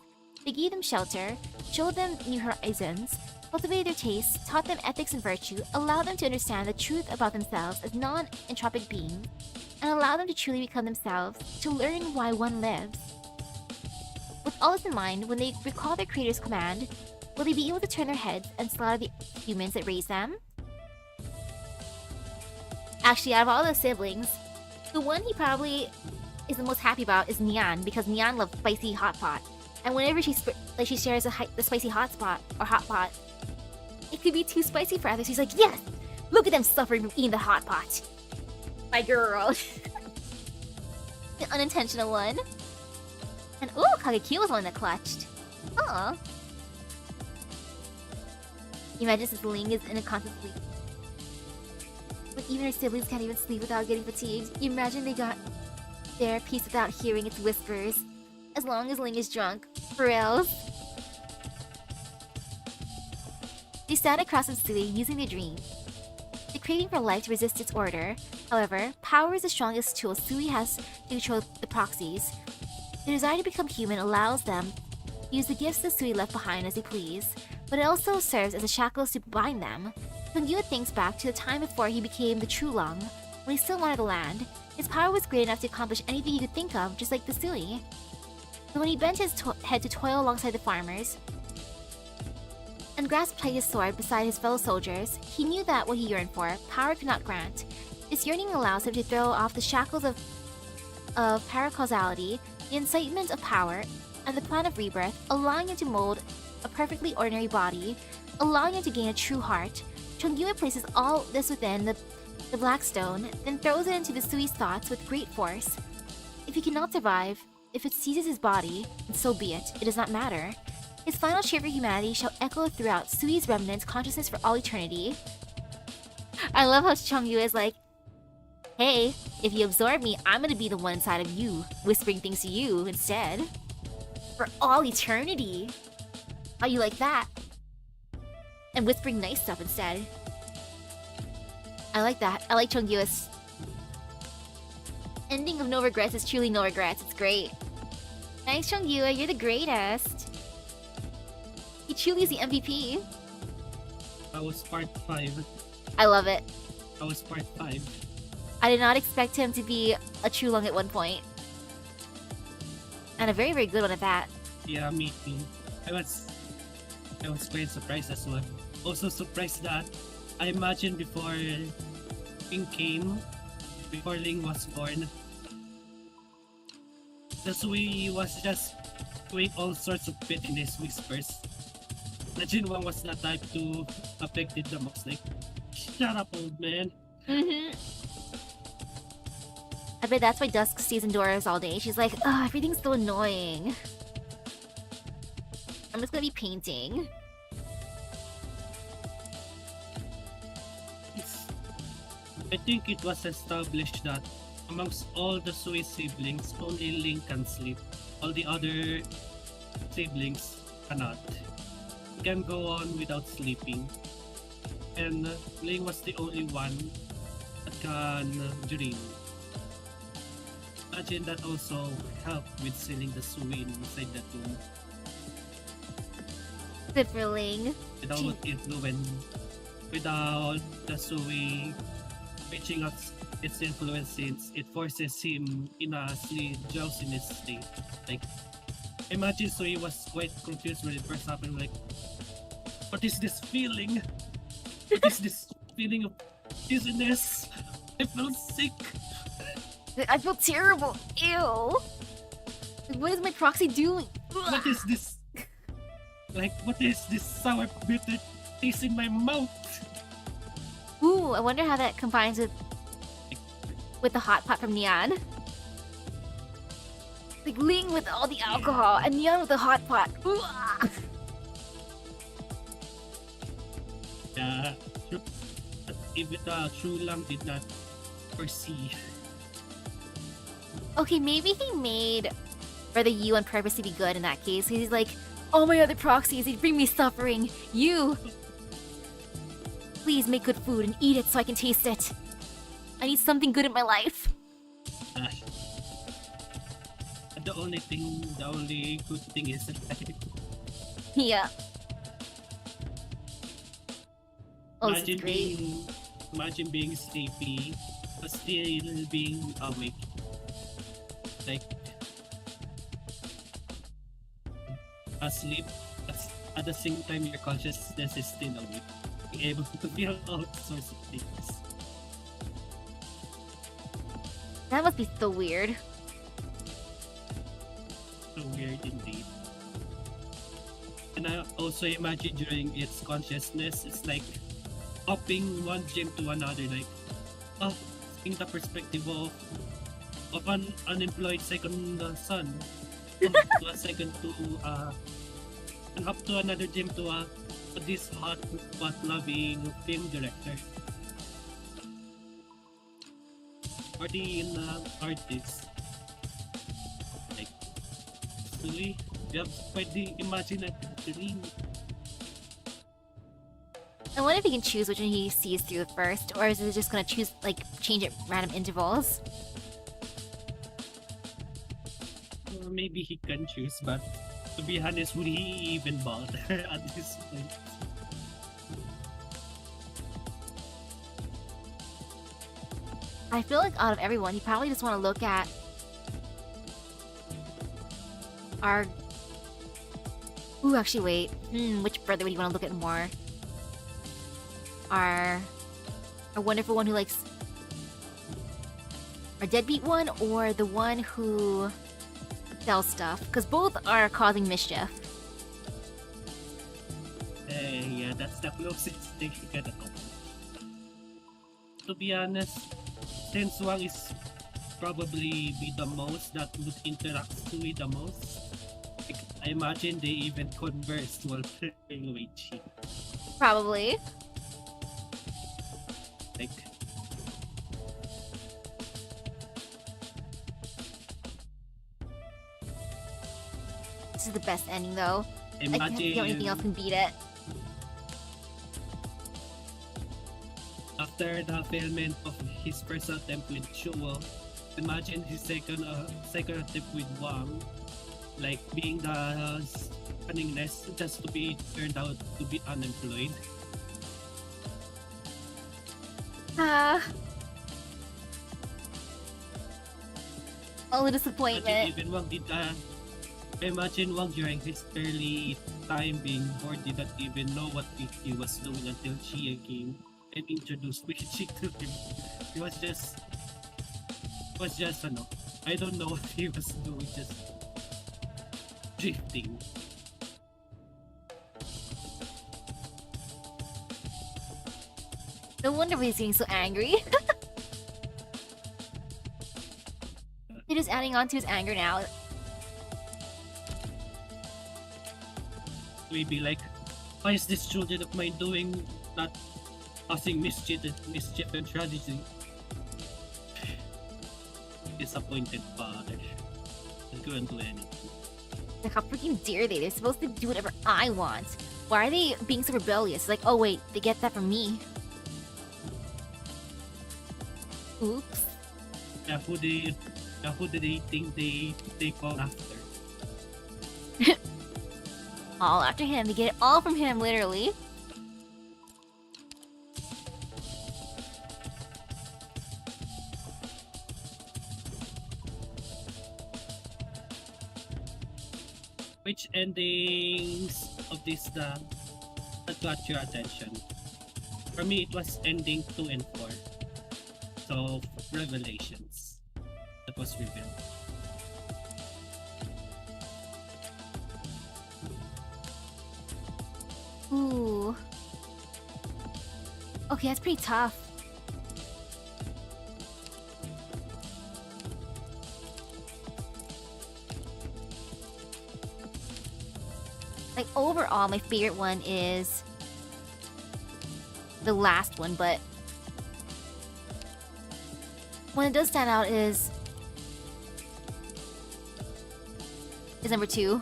they gave them shelter, showed them new horizons, cultivated their tastes, taught them ethics and virtue, allowed them to understand the truth about themselves as non-entropic beings, and allowed them to truly become themselves, to learn why one lives. With all this in mind, when they recall their creator's command, will they be able to turn their heads and slaughter the humans that raised them? Actually, out of all those siblings, the one he probably is the most happy about is Nyan, because Nyan loves spicy hot pot. And whenever she shares the spicy hot spot or hot pot, it could be too spicy for others. He's like, yes, look at them suffering from eating the hot pot. My girl. The unintentional one. And ooh, Kageki was the one that clutched. Aw. Imagine since Ling is in a constant sleep. But even her siblings can't even sleep without getting fatigued. You imagine they got their peace without hearing its whispers. As long as Ling is drunk. For reals. They sat across from Sui using their dreams. The craving for life to resist its order. However, power is the strongest tool Sui has to control the proxies. The desire to become human allows them to use the gifts that Sui left behind as they please, but it also serves as a shackles to bind them. Chongyue thinks back to the time before he became the true Long, when he still wanted the land. His power was great enough to accomplish anything he could think of, just like the Sui. But when he bent his head to toil alongside the farmers, and grasped his sword beside his fellow soldiers, he knew that what he yearned for, power could not grant. This yearning allows him to throw off the shackles of paracausality, the incitement of power, and the plan of rebirth, allowing him to mold a perfectly ordinary body, allowing him to gain a true heart. Chongyue places all this within the black stone, then throws it into the Sui's thoughts with great force. If he cannot survive, if it seizes his body, then so be it, it does not matter. His final cheer for humanity shall echo throughout Sui's remnant's consciousness for all eternity. I love how Chongyue is like, hey, if you absorb me, I'm gonna be the one inside of you, whispering things to you instead. For all eternity. How you like that? And whispering nice stuff instead. I like that. I like Chongyue's ending of no regrets is truly no regrets. It's great. Thanks, Chongyue. You're the greatest. He truly is the MVP. I was part 5. I love it. I was part 5. I did not expect him to be a true Long at one point. And a very, very good one at that. Yeah, me too. I was quite surprised as well. Also surprised that I imagined before Ling came, before Ling was born, the Sui was just doing all sorts of pettiness whispers. Imagine one was the type to affect it the most. Like, shut up, old man. I bet that's why Dusk stays indoors all day. She's like, oh, everything's so annoying. I'm just gonna be painting. I think it was established that amongst all the Sui siblings, only Ling can sleep. All the other siblings cannot. can go on without sleeping. And Ling was the only one that can dream. Imagine that also helped with sealing the Sui inside that room. Good for Ling. Without influence, without the Sui reaching out its influence, since it forces him in a sleep drowsiness state. Like, imagine Sui was quite confused when it first happened. Like, what is this feeling? What is this feeling of dizziness? I feel sick. I feel terrible. Ew. What is my proxy doing? What is this? Like, what is this sour, bitter taste in my mouth? Ooh, I wonder how that combines with the hot pot from Neon. Like Ling with all the alcohol and Neon with the hot pot. Ooh, ah. Yeah, even True Lam did not foresee. Okay, maybe he made Brother Yu on purpose to be good in that case. He's like, all my other proxies, they bring me suffering. You, please make good food and eat it so I can taste it. I need something good in my life. The only good thing is that Yeah. Oh, this is great. Imagine being sleepy, but still being awake. Like, asleep, at the same time your consciousness is still awake. Being able to feel all sorts of things. That must be so weird. So weird indeed. And I also imagine during its consciousness, it's like hopping one gym to another, like, in the perspective of an unemployed second son, to a second to and hop to another gym to this hot loving film director or the artist. Like, really, you have quite the imaginative dream. I wonder if he can choose which one he sees through first, or is it just gonna choose, like, change at random intervals? Or maybe he can choose, but to be honest, would he even bother at this point? I feel like out of everyone, he probably just want to look at our... Ooh, actually, wait. Which brother would you want to look at more? Our wonderful one who likes... Our deadbeat one, or the one who sells stuff? Because both are causing mischief. Yeah, that's the closest thing you can accomplish. To be honest, since Wang is probably be the most that would interact with the most, like, I imagine they even converse while playing Weichi. Probably. Like, This is the best ending, though. I can't feel anything else can beat it. After the fulfillment of his first attempt with Shuo, imagine his second attempt with Wang, like being the cunningness just to be turned out to be unemployed. All the disappointment. Even Wang did imagine Wang during his early time being bored did not even know what he was doing until Chia came and introduced Weichi to him. He was just I don't know what he was doing, just drifting. No wonder he's getting so angry. You're just adding on to his anger now. Maybe like, why is this children of mine doing that, causing mischief and tragedy? Disappointed father. They couldn't do anything. Like, how freaking dare they? They're supposed to do whatever I want. Why are they being so rebellious? Like, oh wait, they get that from me. Oops. Yeah, who do they think they call after? All after him. They get it all from him, literally. Which endings of this that got your attention? For me, it was ending 2 and 4. So, Revelations. That was revealed. Ooh. Okay, that's pretty tough. Like, overall, my favorite one is the last one, but one that does stand out is number 2.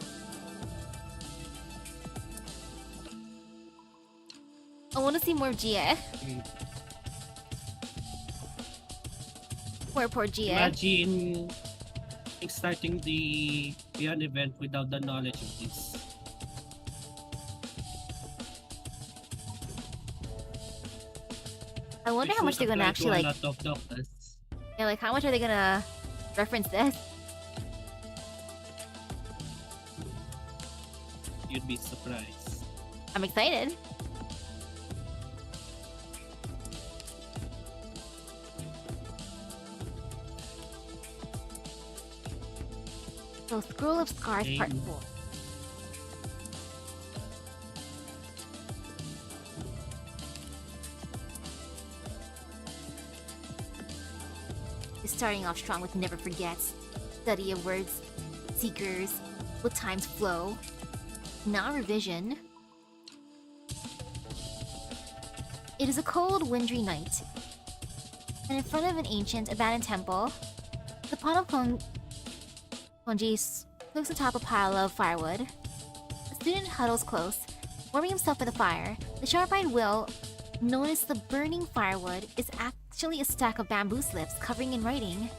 I want to see more Jie. Poor Jie. Imagine starting the beyond event without the knowledge of this. I wonder how much they're gonna actually like. A lot of doctors. Yeah, like how much are they gonna reference this? You'd be surprised. I'm excited. So, Scroll of Scars Part 4. Is starting off strong with never forgets, study of words, seekers, let times flow. Now revision. It is a cold, wintry night, and in front of an ancient, abandoned temple, the pot of Konji cooks atop a pile of firewood. A student huddles close, warming himself by the fire. The sharp-eyed Will noticed the burning firewood is actually a stack of bamboo slips covering in writing.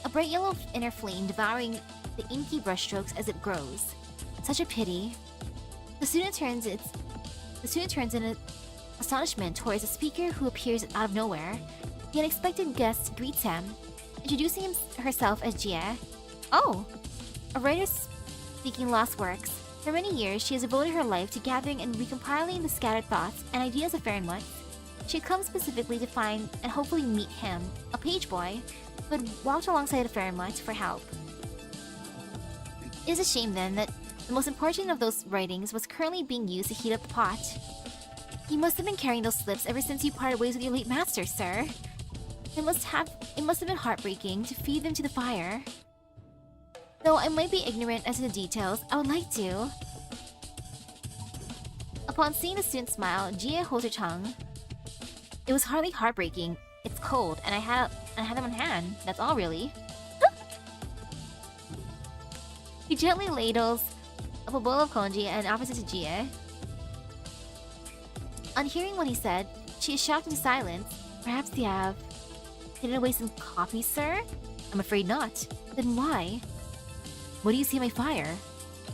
A bright yellow inner flame devouring the inky brushstrokes as it grows. Such a pity. The student turns in astonishment towards a speaker who appears out of nowhere. The unexpected guest greets him, introducing herself as Jie. Oh! A writer speaking lost works. For many years, she has devoted her life to gathering and recompiling the scattered thoughts and ideas of Fahrenheit. She had come specifically to find and hopefully meet him, a page boy, who had walked alongside of Fahrenheit for help. It is a shame then that the most important of those writings was currently being used to heat up the pot. You must have been carrying those slips ever since you parted ways with your late master, sir. It must have been heartbreaking to feed them to the fire. Though I might be ignorant as to the details, I would like to. Upon seeing the student smile, Jie holds her tongue. It was hardly heartbreaking. It's cold, and I had them on hand. That's all, really. He gently ladles up a bowl of congee and offers it to Jie. On hearing what he said, she is shocked into silence. Perhaps they have hidden away some copies, sir? I'm afraid not. Then why? What do you see in my fire?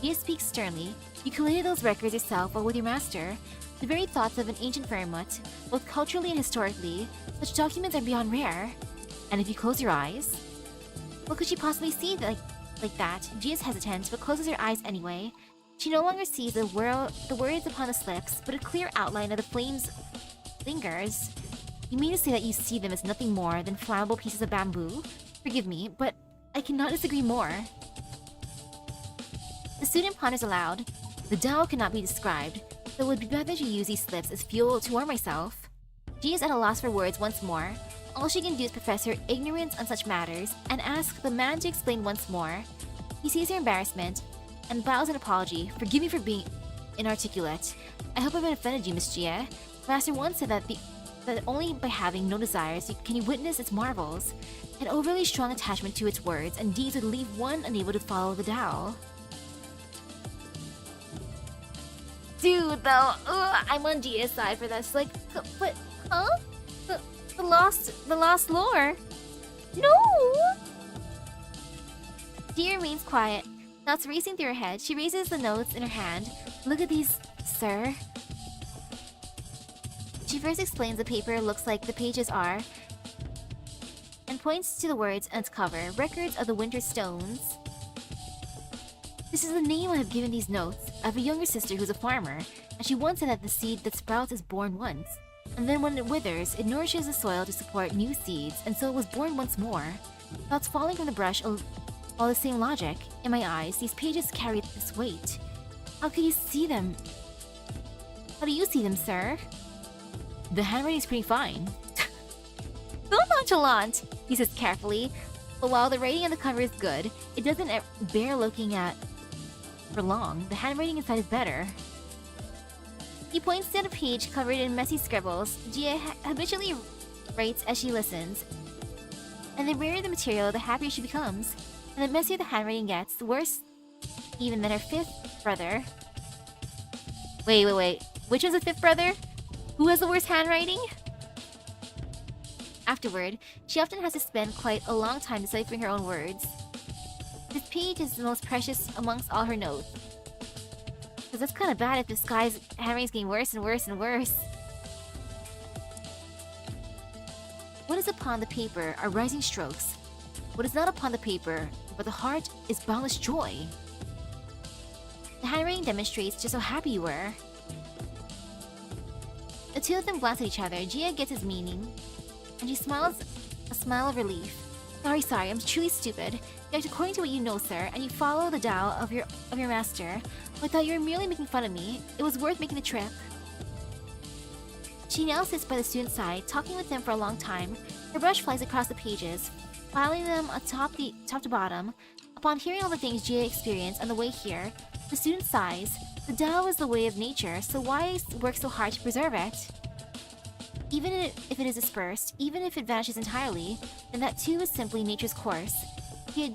Jie speaks sternly. You collated those records yourself or with your master. The very thoughts of an ancient Fairmont, both culturally and historically, such documents are beyond rare. And if you close your eyes, what could she possibly see like that? Jie is hesitant, but closes her eyes anyway. She no longer sees the words upon the slips, but a clear outline of the flames lingers. You mean to say that you see them as nothing more than flammable pieces of bamboo? Forgive me, but I cannot disagree more. The student ponders aloud. The Tao cannot be described, so it would be better to use these slips as fuel to warm myself. Jie is at a loss for words once more. All she can do is profess her ignorance on such matters and ask the man to explain once more. He sees her embarrassment and bows an apology. Forgive me for being inarticulate. I hope I've offended you, Miss Jie. Master once said that only by having no desires can you witness its marvels. An overly strong attachment to its words and deeds would leave one unable to follow the Tao. Dude, though, I'm on Gia's side for this. Like, but, huh? The lost lore. No! Gia remains quiet. Thoughts racing through her head. She raises the notes in her hand. Look at these, sir. She first explains the paper looks like the pages are, and points to the words on its cover. Records of the Winter Stones. This is the name I have given these notes. I have a younger sister who's a farmer, and she once said that the seed that sprouts is born once. And then when it withers, it nourishes the soil to support new seeds, and so it was born once more. Thoughts falling from the brush, all the same logic. In my eyes, these pages carry this weight. How can you see them? How do you see them, sir? The handwriting's pretty fine. So nonchalant, he says carefully. But while the writing on the cover is good, it doesn't bear looking at for long. The handwriting inside is better. He points to a page covered in messy scribbles. Gia habitually writes as she listens. And the rarer the material, the happier she becomes. And the messier the handwriting gets, the worse even than her fifth brother. Wait. Which one's the fifth brother? Who has the worst handwriting? Afterward, she often has to spend quite a long time deciphering her own words. This page is the most precious amongst all her notes. Because that's kind of bad if this guy's handwriting's getting worse and worse and worse. What is upon the paper are rising strokes. What is not upon the paper, but the heart, is boundless joy. The handwriting demonstrates just how happy you were. The two of them glance at each other. Gia gets his meaning, and she smiles a smile of relief. Sorry, I'm truly stupid. Yet according to what you know, sir, and you follow the Tao of your master, I thought you were merely making fun of me. It was worth making the trip. She now sits by the student's side, talking with him for a long time. Her brush flies across the pages, filing them top to bottom. Upon hearing all the things Gia experienced on the way here, the student sighs. The Tao is the way of nature, so why work so hard to preserve it? Even if it is dispersed, even if it vanishes entirely, then that too is simply nature's course. Gia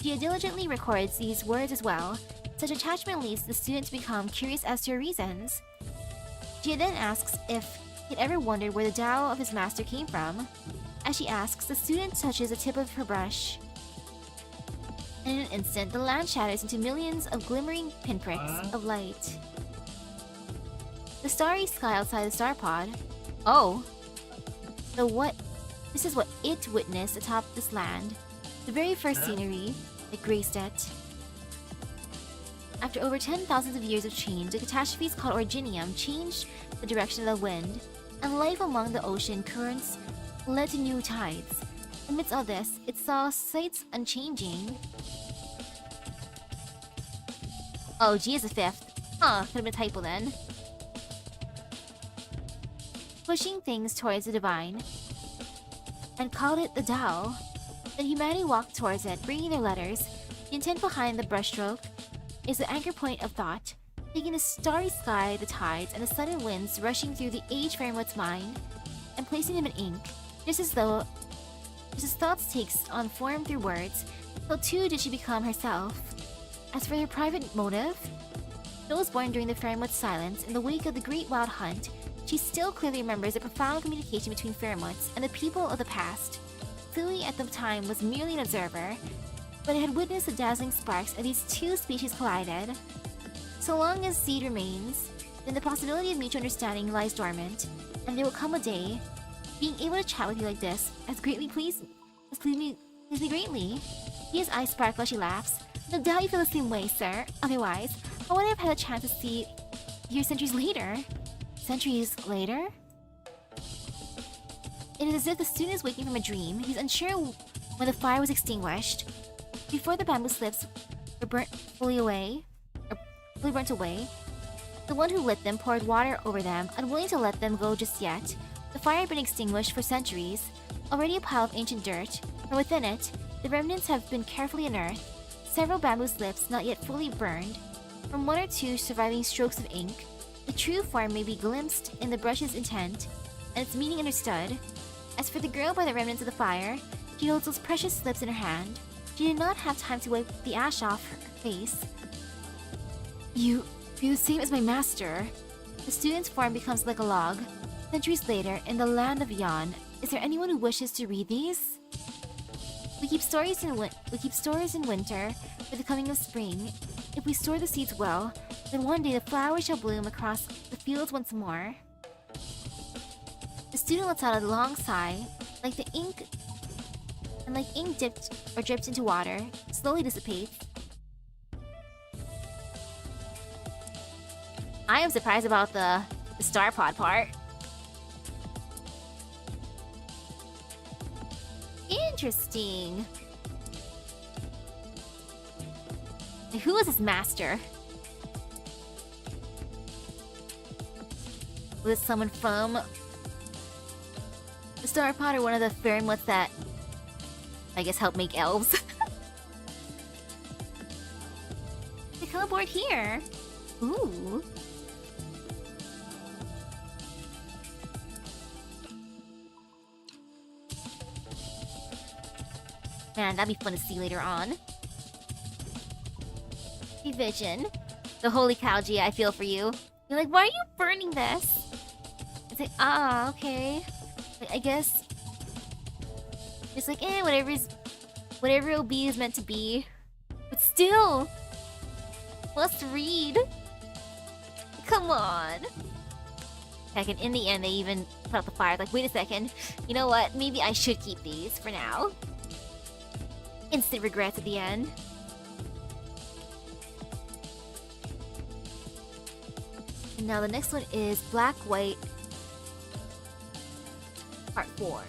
diligently records these words as well. Such attachment leads the student to become curious as to her reasons. Gia then asks if he'd ever wondered where the Tao of his master came from. As she asks, the student touches the tip of her brush. In an instant, the land shatters into millions of glimmering pinpricks of light. The starry sky outside the star pod. Oh. This is what it witnessed atop this land. The very first scenery that graced it. After over 10,000 of years of change, the catastrophes called Originium changed the direction of the wind, and life among the ocean currents led to new tides. Amidst all this, it saw sights unchanging. Oh, G is a fifth. Huh, could have been a typo then. Pushing things towards the divine, and called it the Tao. Then humanity walked towards it, bringing their letters. The intent behind the brushstroke is the anchor point of thought, taking the starry sky, the tides, and the sudden winds rushing through the age-Fairmout's mind, and placing them in ink, just as thoughts takes on form through words, so too did she become herself. As for her private motive, those born during the Fairmout's silence in the wake of the Great Wild Hunt, she still clearly remembers the profound communication between Fairmouts and the people of the past. Philly at the time was merely an observer, but it had witnessed the dazzling sparks as these two species collided. So long as seed remains, then the possibility of mutual understanding lies dormant, and there will come a day, being able to chat with you like this has pleased me greatly. Gia's eyes sparkle as she laughs. No doubt you feel the same way, sir. Otherwise, how would I have had a chance to see you centuries later? Centuries later? It is as if the student is waking from a dream. He's unsure when the fire was extinguished. Before the bamboo slips were fully burnt away, the one who lit them poured water over them, unwilling to let them go just yet. The fire had been extinguished for centuries, already a pile of ancient dirt, and within it, the remnants have been carefully unearthed. Several bamboo slips not yet fully burned. From one or two surviving strokes of ink, the true form may be glimpsed in the brush's intent, and its meaning understood. As for the girl by the remnants of the fire, she holds those precious slips in her hand. She did not have time to wipe the ash off her face. You Be the same as my master. The student's form becomes like a log. Centuries later, in the land of Yan, is there anyone who wishes to read these? We keep stories in winter for the coming of spring. If we store the seeds well, then one day the flowers shall bloom across the fields once more. The student lets out a long sigh, like ink dipped or dripped into water, slowly dissipates. I am surprised about the star pod part. Interesting. And who is his master? Was it someone from the star pod or one of the fairy moths that I guess help make elves? They teleport here. Ooh. Man, that'd be fun to see later on. Vision. The holy cow, Gia, I feel for you. You're like, why are you burning this? It's like, ah, okay. Like, I guess it's like, whatever it'll be is meant to be. But still, must read. Come on. Heck, and in the end, they even put out the fire. Like, wait a second. You know what? Maybe I should keep these for now. Instant regrets at the end. And now the next one is Black White Part 4.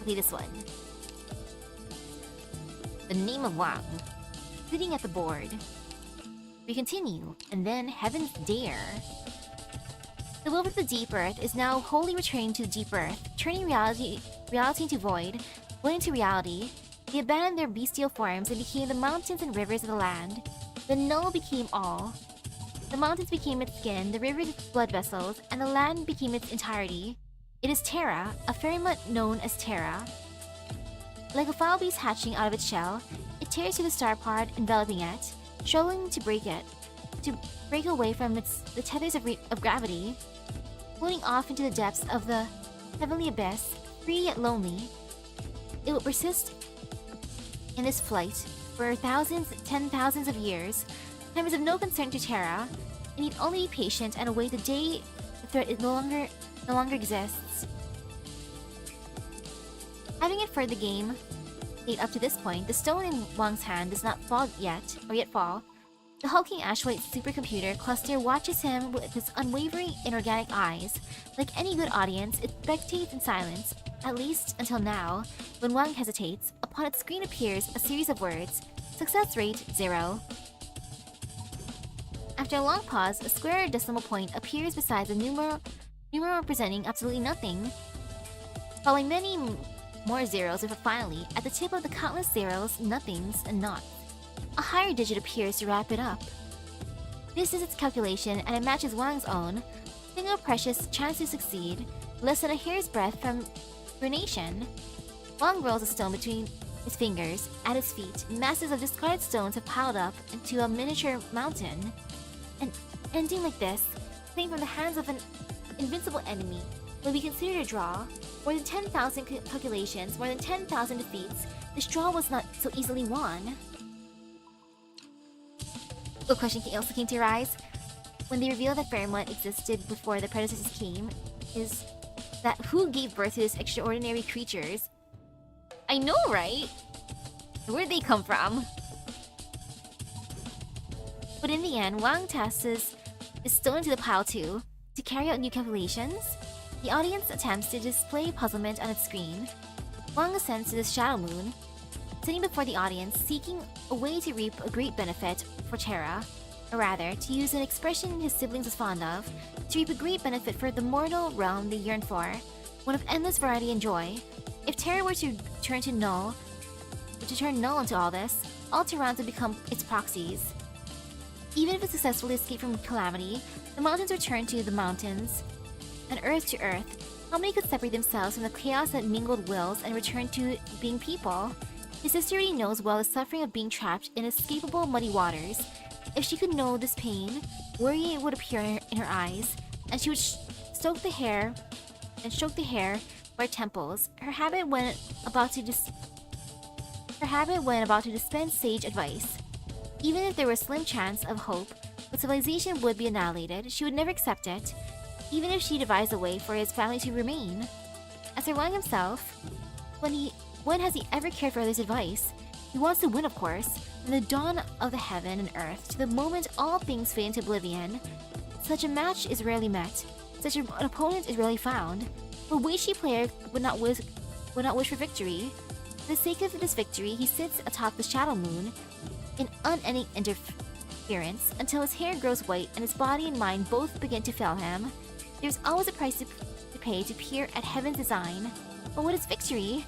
Okay, this one. The name of Wang. Sitting at the board. We continue, and then Heaven's Dare. The wolf of the deep earth is now wholly returning to the deep earth, turning reality into void into reality. They abandoned their bestial forms and became the mountains and rivers of the land. The null became all. The mountains became its skin, the rivers its blood vessels, and the land became its entirety. It is Terra, a fairy mutt known as Terra. Like a foul beast hatching out of its shell, it tears through the star pod, enveloping it, struggling to break away from the tethers of gravity. Floating off into the depths of the heavenly abyss, free yet lonely, it will persist in this flight for thousands, 10,000s of years. Time is of no concern to Terra. It need only be patient and await the day the threat no longer exists. Having inferred the game up to this point, the stone in Wang's hand does not fall yet fall. The hulking ash-white supercomputer cluster watches him with its unwavering inorganic eyes. Like any good audience, it spectates in silence, at least until now, when Wang hesitates. Upon its screen appears a series of words. Success rate 0. After a long pause, a square decimal point appears beside the numeral representing absolutely nothing. Following many more zeros with a finally, at the tip of the countless zeros, nothings, and naughts, a higher digit appears to wrap it up. This is its calculation, and it matches Wang's own. Single precious chance to succeed, less than a hair's breadth from ruination. Wang rolls a stone between his fingers. At his feet, masses of discarded stones have piled up into a miniature mountain. And ending like this, playing from the hands of an invincible enemy, will be considered a draw. More than 10,000 calculations, more than 10,000 defeats, this draw was not so easily won. A question also came to rise when they revealed that Fairmont existed before the predecessors came, is that who gave birth to these extraordinary creatures? I know, right? Where'd they come from? But in the end, Wang tosses is stolen to the pile too, to carry out new calculations. The audience attempts to display puzzlement on its screen. Wang ascends to the Shadow Moon, sitting before the audience, seeking a way to reap a great benefit for Terra, or rather, to use an expression his siblings was fond of, to reap a great benefit for the mortal realm they yearn for, one of endless variety and joy. If Terra were to turn null into all this, all Terrans would become its proxies. Even if it successfully escaped from calamity, the mountains return to the mountains, and earth to earth. How many could separate themselves from the chaos that mingled wills and return to being people? His sister already knows well the suffering of being trapped in inescapable muddy waters. If she could know this pain, worry would appear in her eyes, and she would stroke the hair by her temples. Her habit when about to dispense sage advice. Even if there were a slim chance of hope, but civilization would be annihilated, she would never accept it, even if she devised a way for his family to remain. As for Wang himself, when has he ever cared for others' advice? He wants to win, of course. From the dawn of the heaven and earth to the moment all things fade into oblivion, such a match is rarely met. Such an opponent is rarely found. A Weishi player would not wish for victory. For the sake of this victory, he sits atop the Shadow Moon in unending interference until his hair grows white and his body and mind both begin to fail him. There's always a price to pay to peer at heaven's design. But what is victory?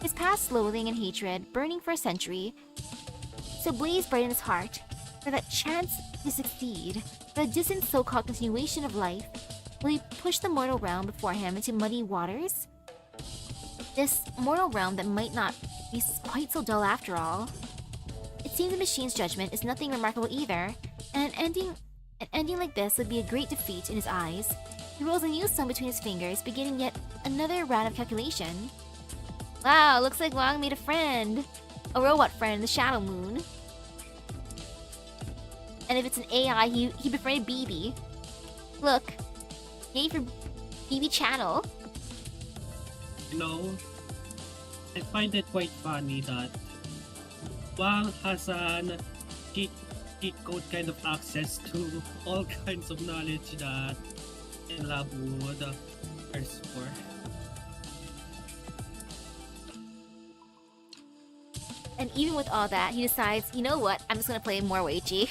His past loathing and hatred, burning for a century, so blaze bright in his heart, for that chance to succeed, for the distant so-called continuation of life. Will he push the mortal realm before him into muddy waters? This mortal realm that might not be quite so dull after all. It seems the machine's judgment is nothing remarkable either, and an ending like this would be a great defeat in his eyes. He rolls a new sun between his fingers, beginning yet another round of calculation. Wow, looks like Wang made a friend. A robot friend in the Shadow Moon. And if it's an AI, he befriended BB. Look. Yay for BB channel. You know, I find it quite funny that Wang has an cheat code kind of access to all kinds of knowledge that Lab would thirst for. And even with all that, he decides, you know what, I'm just gonna play more Weichi.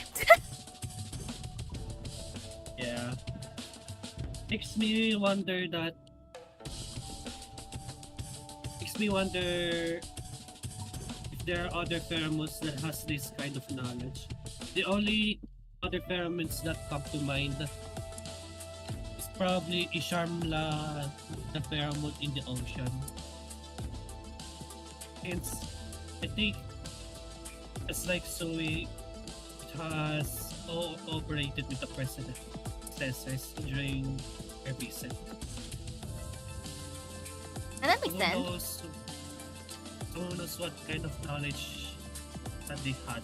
Yeah. Makes me wonder if there are other pheromones that has this kind of knowledge. The only other pheromones that come to mind is probably Isharmla, the pheromone in the ocean. I think it's like Zoe has cooperated with the predecessors during her visit. And that makes sense. Who knows what kind of knowledge that they had.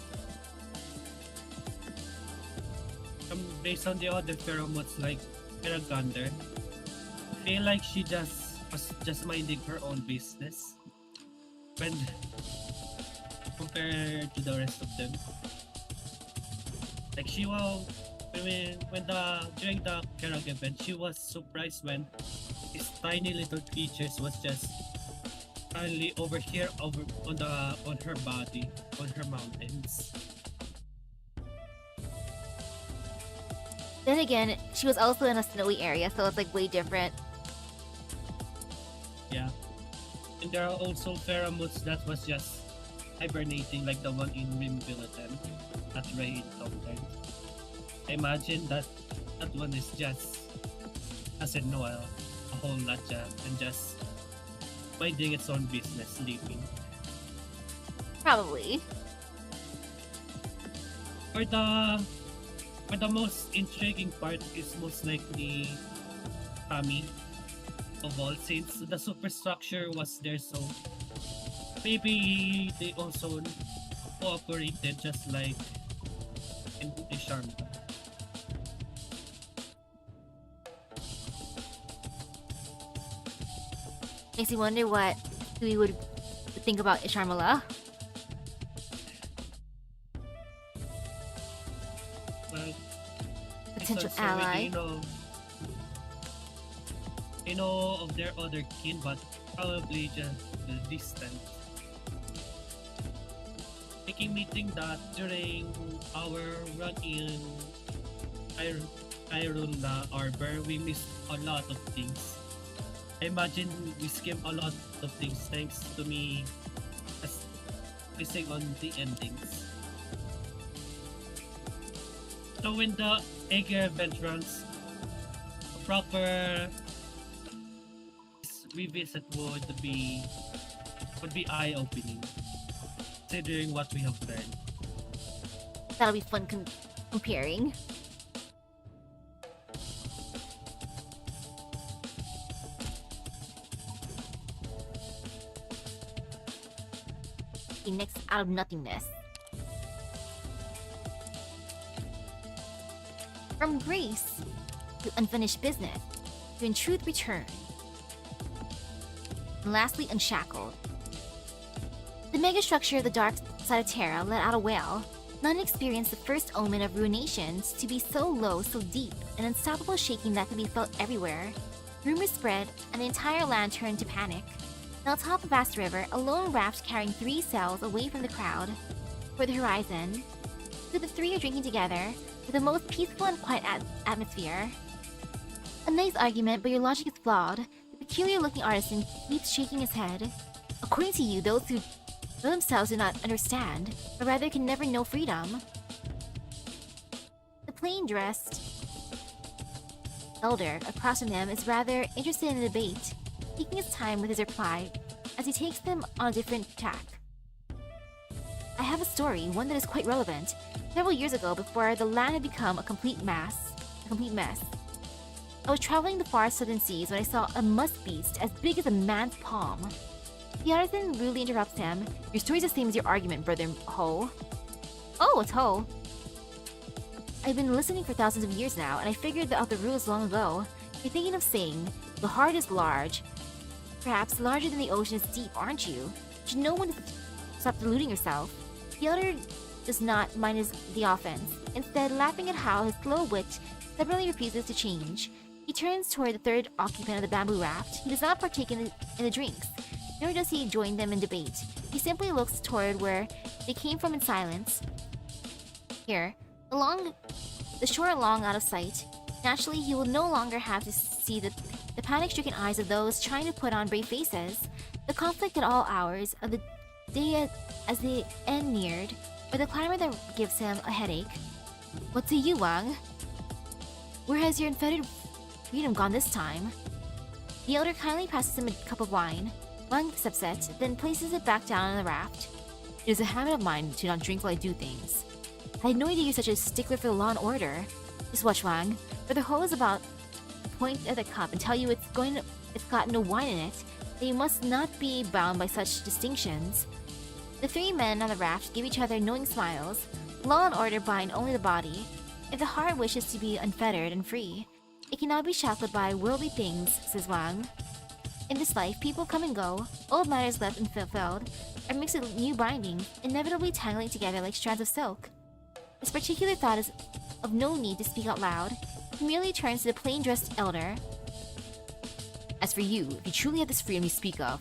Based on the other pheromones like Piragander, I feel like she was just minding her own business when compared to the rest of them. Like she was during the Kerag event, she was surprised when these tiny little creatures was just finally over here on her body, on her mountains. Then again, she was also in a snowy area, so it's like way different. Yeah. And there are also pheromones that was just hibernating like the one in Wimbledon that Ray encountered. I imagine that one is just doesn't know a whole lot and just minding its own business, sleeping. Probably. For the most intriguing part is most likely Kami of all, since the superstructure was there, so maybe they also cooperated just like in Isharm. Makes me wonder what we would think about Isharmala. Well, Potential because ally. They know of their other kin, but probably just distant. Making me think that during our run in Hyrule Arbor, we missed a lot of things. I imagine we skimmed a lot of things thanks to me focusing on the endings. So when the Egger event runs, a proper revisit would be eye-opening. considering what we have learned. That'll be fun comparing. Okay, next, out of nothingness. From grace to unfinished business, to in truth return. And lastly, unshackled. The megastructure of the dark side of Terra let out a wail. None experienced the first omen of ruinations to be so low, so deep, an unstoppable shaking that could be felt everywhere. Rumors spread, and the entire land turned to panic. And atop a vast river, a lone raft carrying 3 sails away from the crowd. For the horizon, so the 3 are drinking together, with the most peaceful and quiet atmosphere. A nice argument, but your logic is flawed. The peculiar-looking artisan keeps shaking his head. According to you, those who themselves do not understand, but rather can never know freedom. The plain-dressed elder across from him is rather interested in the debate, taking his time with his reply as he takes them on a different tack. I have a story, one that is quite relevant. Several years ago, before the land had become a complete mess, I was traveling the far southern seas when I saw a musk beast as big as a man's palm. The artisan rudely interrupts him. Your story's the same as your argument, brother Ho. Oh, it's Ho. I've been listening for thousands of years now, and I figured out the rules long ago. You're thinking of saying, the heart is large. Perhaps larger than the ocean is deep, aren't you? You should know when to stop deluding yourself. The elder does not mind the offense, instead laughing at how his slow wit stubbornly refuses to change. He turns toward the third occupant of the bamboo raft. He does not partake in the drinks, nor does he join them in debate. He simply looks toward where they came from in silence. Here, along the shore long out of sight, naturally he will no longer have to see the panic-stricken eyes of those trying to put on brave faces. The conflict at all hours of the day as the end neared, or the clamor that gives him a headache. What say you, Wang? Where has your unfettered freedom gone this time? The elder kindly passes him a cup of wine. Wang is upset, then places it back down on the raft. It is a habit of mine to not drink while I do things. I had no idea you're such a stickler for the law and order. Just watch, Wang. Brother Ho is about to point at the cup and tell you it's got no wine in it, that you must not be bound by such distinctions. The 3 men on the raft give each other knowing smiles. Law and order bind only the body. If the heart wishes to be unfettered and free, it cannot be shackled by worldly things, says Wang. In this life, people come and go, old matters left unfulfilled, are mixed with new bindings, inevitably tangling together like strands of silk. This particular thought is of no need to speak out loud. He merely turns to the plain-dressed elder. As for you, if you truly have this freedom you speak of,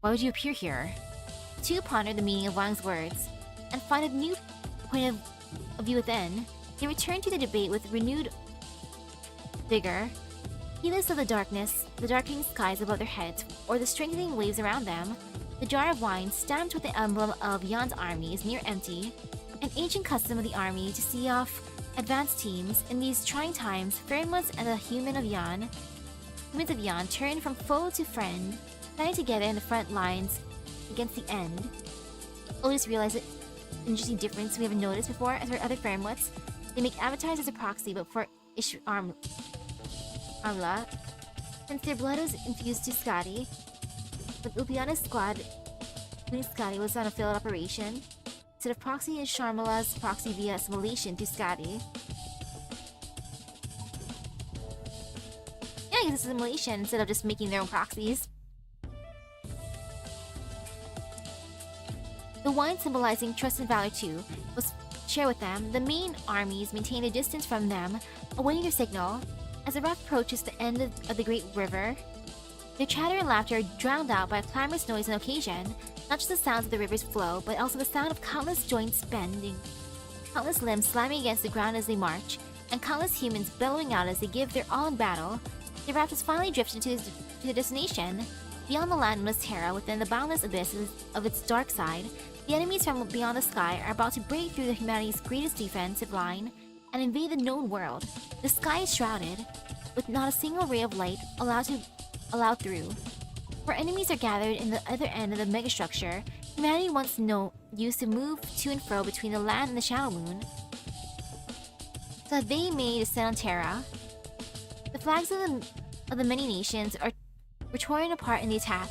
why would you appear here? The 2 ponder the meaning of Wang's words, and find a new point of view within. They return to the debate with renewed vigor, heedless of the darkening skies above their heads, or the strengthening waves around them. The jar of wine, stamped with the emblem of Yan's army, is near empty. An ancient custom of the army to see off advanced teams. In these trying times, Fairmonts and the humans of Yan turn from foe to friend, standing together in the front lines against the end. Otis realized an interesting difference we haven't noticed before. As for other Fairmonts, they make avatars as a proxy, but for Armla, since their blood was infused to Scotty, but Lupiana's squad, including Scotty, was on a failed operation. Instead of proxy is Sharmala's proxy via assimilation to Scotty. Yeah, I guess it's assimilation instead of just making their own proxies. The wine symbolizing trust and valor too was shared with them. The main armies maintained a distance from them, awaiting their signal. As the raft approaches the end of the great river, their chatter and laughter are drowned out by a clamorous noise on occasion. Not just the sounds of the river's flow, but also the sound of countless joints bending, countless limbs slamming against the ground as they march, and countless humans bellowing out as they give their all in battle. The raft has finally drifted to the destination. Beyond the land was Terra, within the boundless abysses of its dark side. The enemies from beyond the sky are about to break through the humanity's greatest defensive line and invade the known world. The sky is shrouded, with not a single ray of light allowed through. Where enemies are gathered in the other end of the megastructure, humanity once used to move to and fro between the land and the Shadow Moon, so that they may descend on Terra. The flags of the many nations were torn apart in the attack.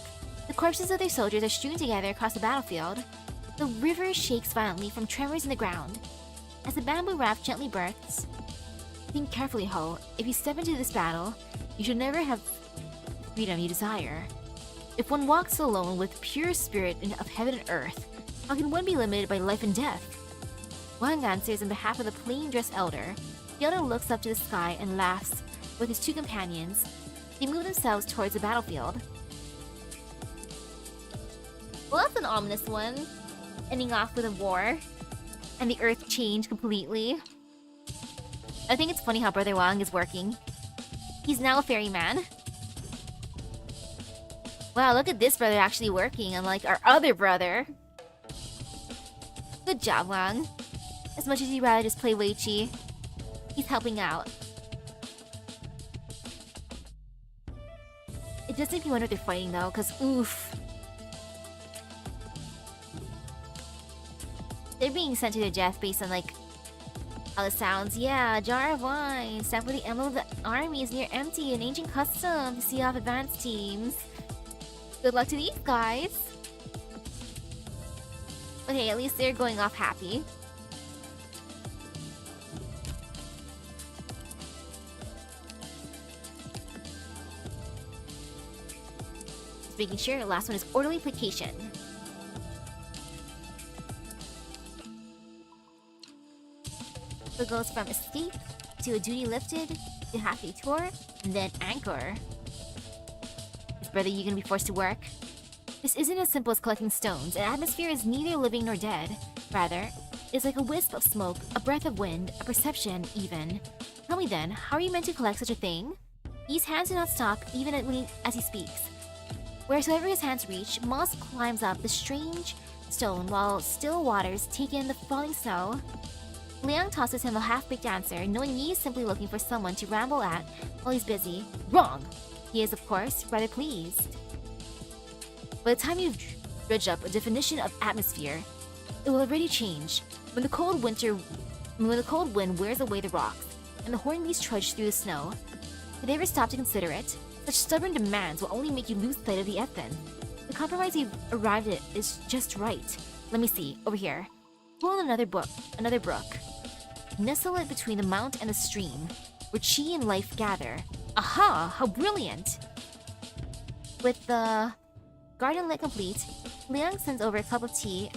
The corpses of their soldiers are strewn together across the battlefield. The river shakes violently from tremors in the ground. As the bamboo raft gently births, think carefully, Ho. If you step into this battle, you should never have the freedom you desire. If one walks alone with pure spirit of heaven and earth, how can one be limited by life and death? Wang answers on behalf of the plain-dressed elder. The elder looks up to the sky and laughs with his two companions. They move themselves towards the battlefield. Well, that's an ominous one. Ending off with a war. And the earth changed completely. I think it's funny how Brother Wang is working. He's now a ferryman. Wow, look at this brother actually working, unlike our other brother. Good job, Wang. As much as you'd rather just play Weiqi, he's helping out. It does make me wonder if they're fighting though, cause oof. They're being sent to their death based on like how it sounds. Yeah, jar of wine. Stand for the emblem of the army is near empty. An ancient custom to see off advanced teams. Good luck to these guys. But hey, at least they're going off happy. Just making sure the last one is orderly placation. So it goes from escape to a duty lifted to half-day tour and then anchor. Brother, you gonna be forced to work? This isn't as simple as collecting stones. An atmosphere is neither living nor dead. Rather, it's like a wisp of smoke, a breath of wind, a perception, even. Tell me then, how are you meant to collect such a thing? His hands do not stop even as he speaks. Wheresoever his hands reach, Moss climbs up the strange stone while still waters take in the falling snow. Liang tosses him a half-baked answer, knowing Yi is simply looking for someone to ramble at while he's busy. Wrong! He is, of course, rather pleased. By the time you've dredged up a definition of atmosphere, it will already change. When the cold wind wears away the rocks, and the hornbees trudge through the snow, did they ever stop to consider it? Such stubborn demands will only make you lose sight of the essence. The compromise you've arrived at is just right. Let me see, over here. Pull another brook. Nestle it between the mount and the stream, where chi and life gather. Aha! How brilliant! With the garden lit complete, Liang sends over a cup of tea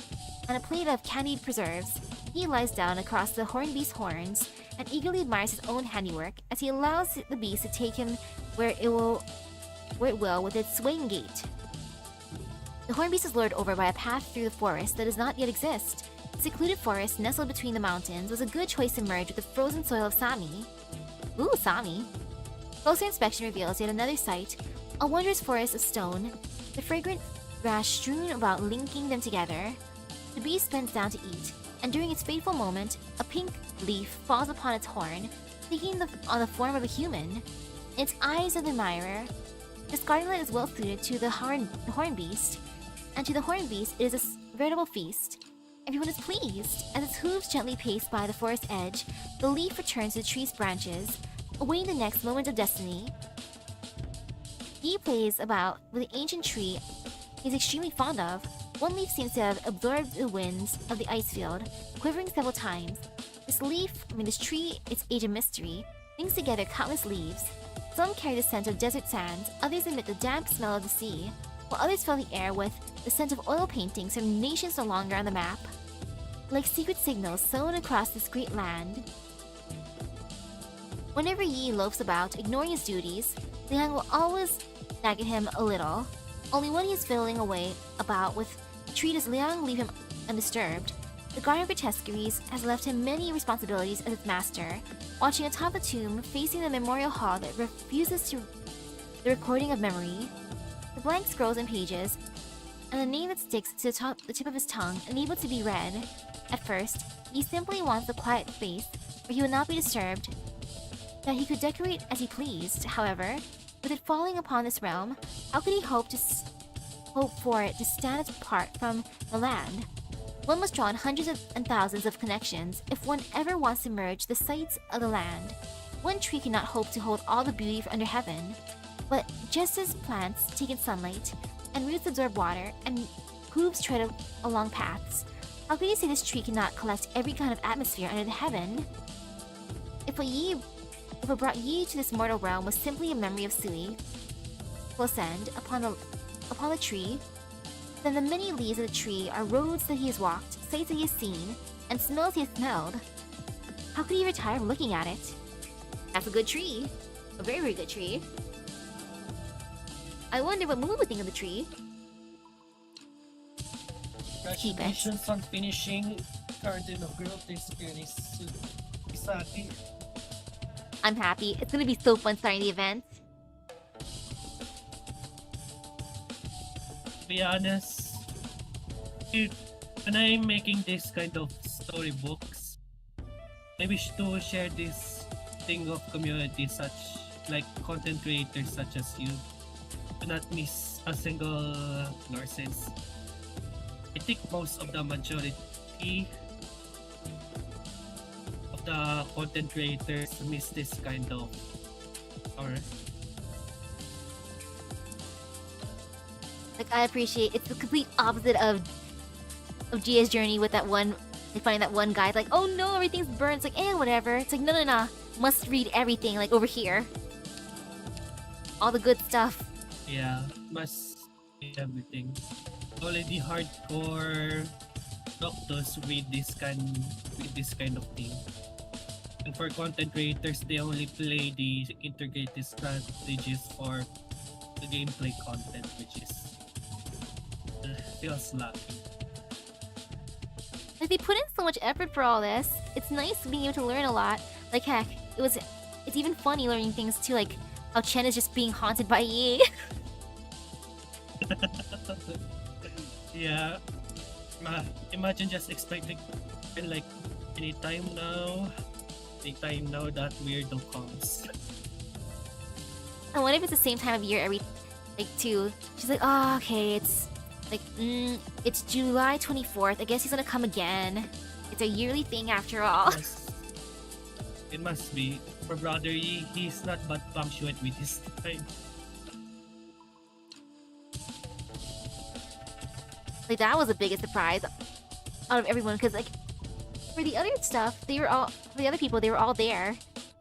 and a plate of candied preserves. He lies down across the hornbeast's horns and eagerly admires his own handiwork as he allows the beast to take him where it will with its swaying gait. The hornbeast is lured over by a path through the forest that does not yet exist. The secluded forest nestled between the mountains was a good choice to merge with the frozen soil of Sami. Ooh, Sami! Closer inspection reveals yet another sight, a wondrous forest of stone, the fragrant grass strewn about linking them together. The beast bends down to eat, and during its fateful moment, a pink leaf falls upon its horn, taking on the form of a human. In its eyes of the admirer, the scarlet is well suited to the horn beast, and to the horn beast it is a veritable feast. Everyone is pleased. As its hooves gently pace by the forest edge, the leaf returns to the tree's branches, awaiting the next moment of destiny. He plays about with the ancient tree he's extremely fond of. One leaf seems to have absorbed the winds of the ice field, quivering several times. This tree, its age of mystery, brings together countless leaves. Some carry the scent of desert sands, others emit the damp smell of the sea, while others fill the air with the scent of oil paintings from nations no longer on the map. Like secret signals sewn across this great land. Whenever Yi loafs about, ignoring his duties, Liang will always nag at him a little. Only when he is fiddling away about with the tree does Liang leave him undisturbed. The guard of Grotesqueries has left him many responsibilities as its master, watching atop the tomb facing the memorial hall that refuses to the recording of memory. The blank scrolls and pages, and the name that sticks to the tip of his tongue, unable to be read. At first, he simply wants a quiet space where he would not be disturbed, that he could decorate as he pleased. However, with it falling upon this realm, how could he hope for it to stand apart from the land? One must draw on hundreds and thousands of connections if one ever wants to merge the sights of the land. One tree cannot hope to hold all the beauty under heaven. But just as plants take in sunlight, and roots absorb water, and hooves tread along paths, how can you say this tree cannot collect every kind of atmosphere under the heaven? If what brought ye to this mortal realm was simply a memory of Sui, will ascend upon the tree, then the many leaves of the tree are roads that he has walked, sights that he has seen, and smells he has smelled. How could he retire from looking at it? That's a good tree. A very, very good tree. I wonder what Moo would think of the tree. Keep it. Congratulations on finishing Garden of Grotesqueries, Misaki. I'm happy. It's gonna be so fun starting the event. To be honest, when I'm making this kind of storybooks, I wish to share this thing of community, such like content creators such as you. Do not miss a single nonsense. I think most of the majority of the content creators miss this kind of or Like, I appreciate it's the complete opposite of Gia's journey with that one. They find that one guy like, oh no, everything's burned. It's like, whatever. It's like, no. Must read everything, like over here. All the good stuff. yeah, must be everything. Only the hardcore doctors read this kind of thing. And for content creators, they only play the integrated strategies for the gameplay content, which is feels lacking. Like, they put in so much effort for all this. It's nice being able to learn a lot. Like, heck, it's even funny learning things too, like how Chen is just being haunted by Yi. Yeah, imagine just expecting like anytime now that weirdo comes. I wonder if it's the same time of year every, like, two. She's like, oh, okay, it's like, it's July 24th. I guess he's gonna come again. It's a yearly thing after all. Yes. It must be. For Brother Yi, he's not but punctuate with his time. Like, that was the biggest surprise out of everyone, because, like, for the other stuff, for the other people, they were all there.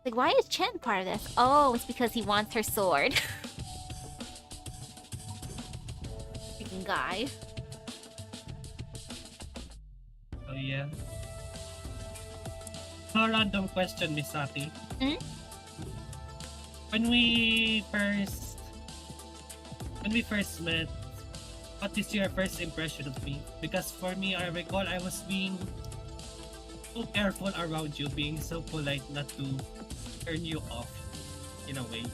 Like, why is Chen part of this? Oh, it's because he wants her sword. Freaking guy. Oh yeah. A random question, Misaki. When we first met, what is your first impression of me? Because for me, I recall I was being so careful around you, being so polite not to turn you off, in a way.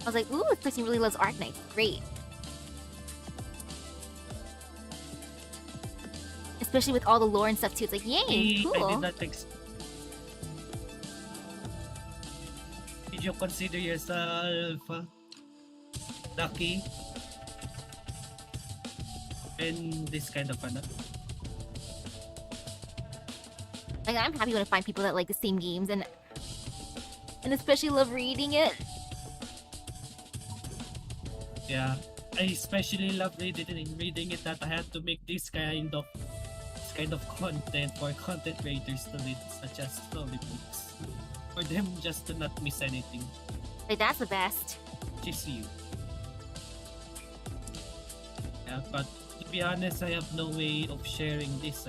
I was like, ooh, this person really loves Arknights. Great. Especially with all the lore and stuff too. It's like, yay, cool. I did not Did you consider yourself lucky in this kind of Like, I'm happy when I find people that like the same games and especially love reading it. Yeah, I especially love reading it, that I had to make this kind of content for content creators to read, such as storybooks, for them just to not miss anything. Like, that's the best. Which is you. Yeah, but to be honest, I have no way of sharing this.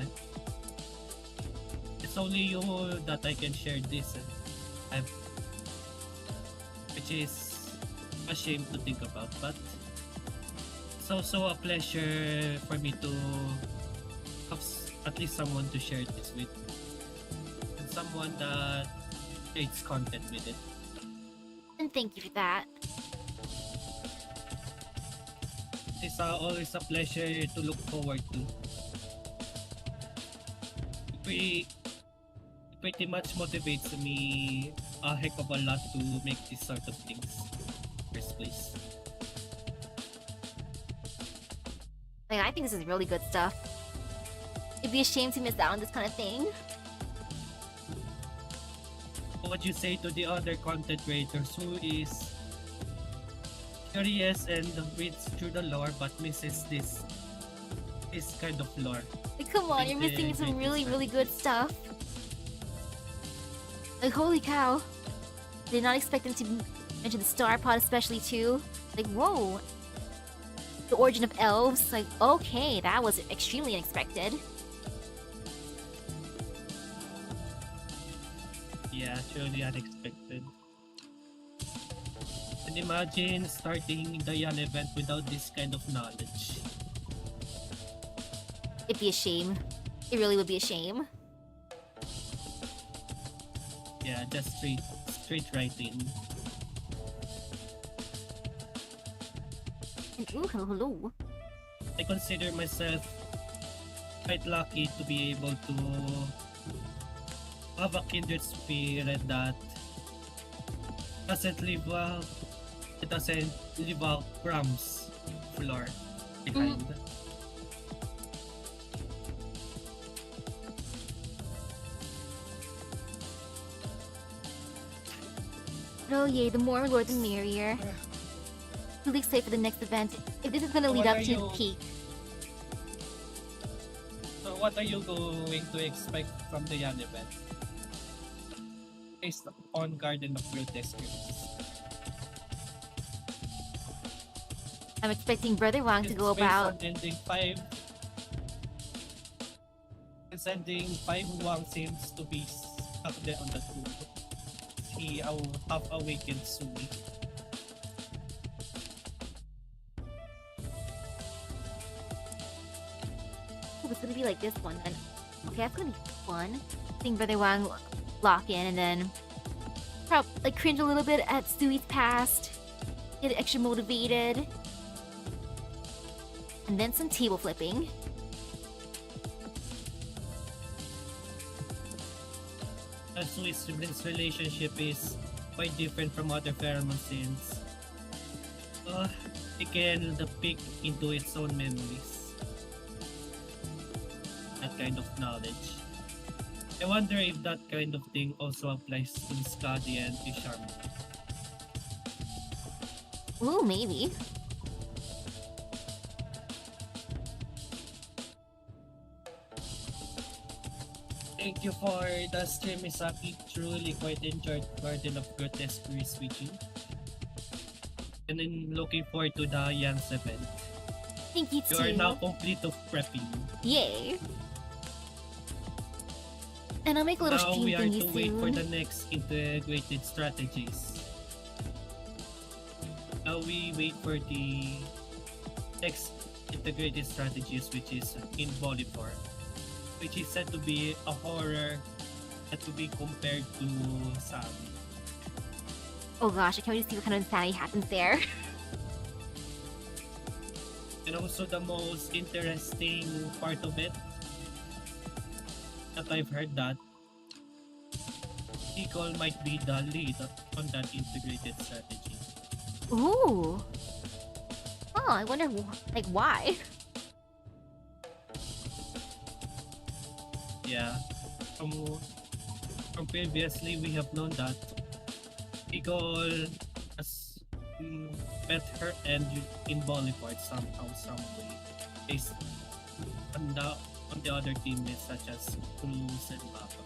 It's only you that I can share this. Which is a shame to think about, but it's also a pleasure for me to have at least someone to share this with, and someone that creates content with it. And thank you for that. It's always a pleasure to look forward to. It pretty much motivates me a heck of a lot to make these sort of things in the first place. Like, I think this is really good stuff. It'd be a shame to miss out on this kind of thing. What would you say to the other content creators who is curious and reads through the lore but misses this kind of lore? Like, come on, you're missing some really good stuff. Like, holy cow. Did not expect them to mention the Star Pod especially too. Like, whoa. The origin of elves. Like, okay, that was extremely unexpected. Yeah, truly unexpected. And imagine starting the Yan event without this kind of knowledge. It'd be a shame. It really would be a shame. Yeah, just straight right in. And ooh, hello. I consider myself quite lucky to be able to have a kindred spirit that doesn't leave crumbs floor behind. Oh yay, the more Lord the merrier. Really excited for the next event. If this is gonna lead up to the peak. So what are you going to expect from the Yan event? Based on Garden of Grotesqueries. I'm expecting Brother Wang to go about... Ending 5 Wang seems to be stuck there on the tomb. He half-awakened Sui. Oh, it's gonna be like this one then. Okay, that's gonna be fun. Seeing Brother Wang lock in and then... like cringe a little bit at Sui's past. Get extra motivated. And then some table flipping. Sui's relationship is quite different from other pheromone since it can peek into its own memories. That kind of knowledge. I wonder if that kind of thing also applies to Skadi and Isharm. Ooh, maybe. Thank you for the stream, Misaki. Truly quite enjoyed Garden of Grotesqueries with you. And then looking forward to the Yan's event. Thank you too. You are now complete of prepping. Yay. And I'll make a little now stream we are thingy to soon. wait for the next integrated strategies. Now we wait for the next integrated strategies, which is in Volifor, which is said to be a horror that to be compared to Sam. Oh gosh, I can't wait to see what kind of insanity happens there. And also the most interesting part of it that I've heard that Nicole might be the lead on that integrated strategy. Ooh. Oh, I wonder like why. Yeah, from previously we have known that Nicole has met her end in Bollywood somehow, some way, based on the other teammates such as Cruz and Mapa.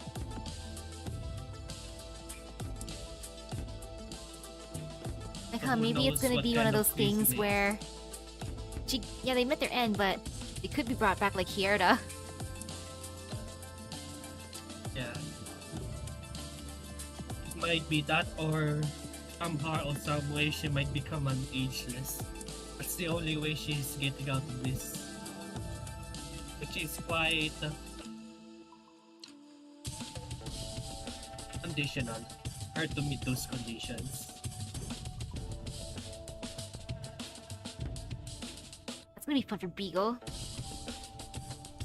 Like how maybe it's gonna be one of those things where they met their end, but it could be brought back like Hierda. Yeah. It might be that, or somehow or some way she might become an ageless. That's the only way she's getting out of this. Which is quite conditional. Hard to meet those conditions. It's gonna be fun for Beagle.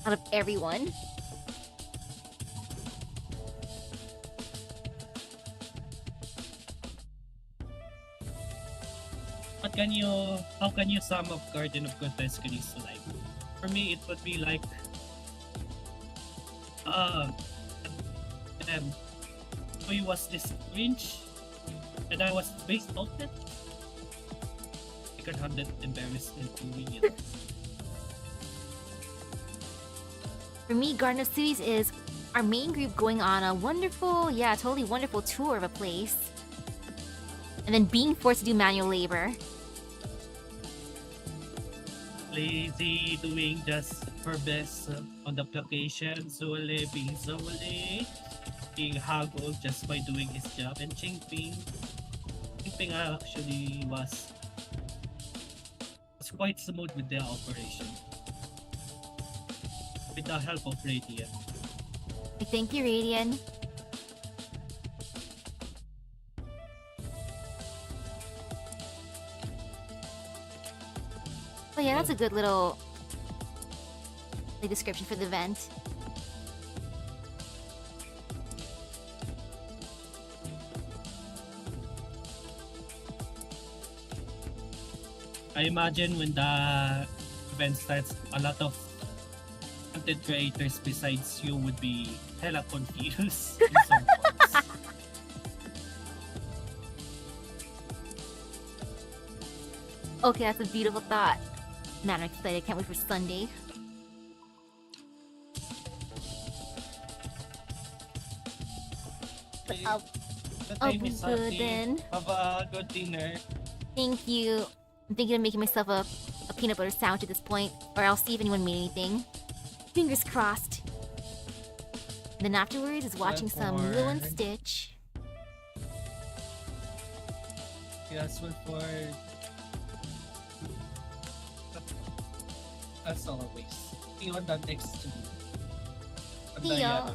Out of everyone. How can you sum up Garden of Grotesqueries to life? For me, it would be like Uh, um, he was this cringe, and I was based on it. I could have that embarrassment doing it. For me, Garden of Cities is our main group going on a wonderful, yeah, totally wonderful tour of a place. And then being forced to do manual labor. Lazy, doing just her best on the application, Zole being Zole, being haggled just by doing his job, and Chingping actually was quite smooth with their operation. With the help of Radian. Thank you, Radian. Oh yeah, that's a good little description for the event. I imagine when the event starts, a lot of content creators besides you would be hella confused in some parts. Okay, that's a beautiful thought. Man, I'm excited. Can't wait for Sunday. Okay. I'll Okay, be Misaki, good then. have a good dinner. Thank you. I'm thinking of making myself a peanut butter sandwich at this point, or I'll see if anyone made anything. Fingers crossed. And then afterwards is watching some Lilo and Stitch. Yes, one for... As always. See you on the next two. See ya.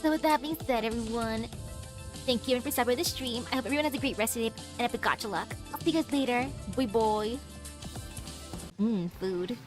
So with that being said, everyone, thank you for stopping by the stream. I hope everyone has a great rest of the day and epic gotcha luck. I'll see you guys later. Bye bye. Food.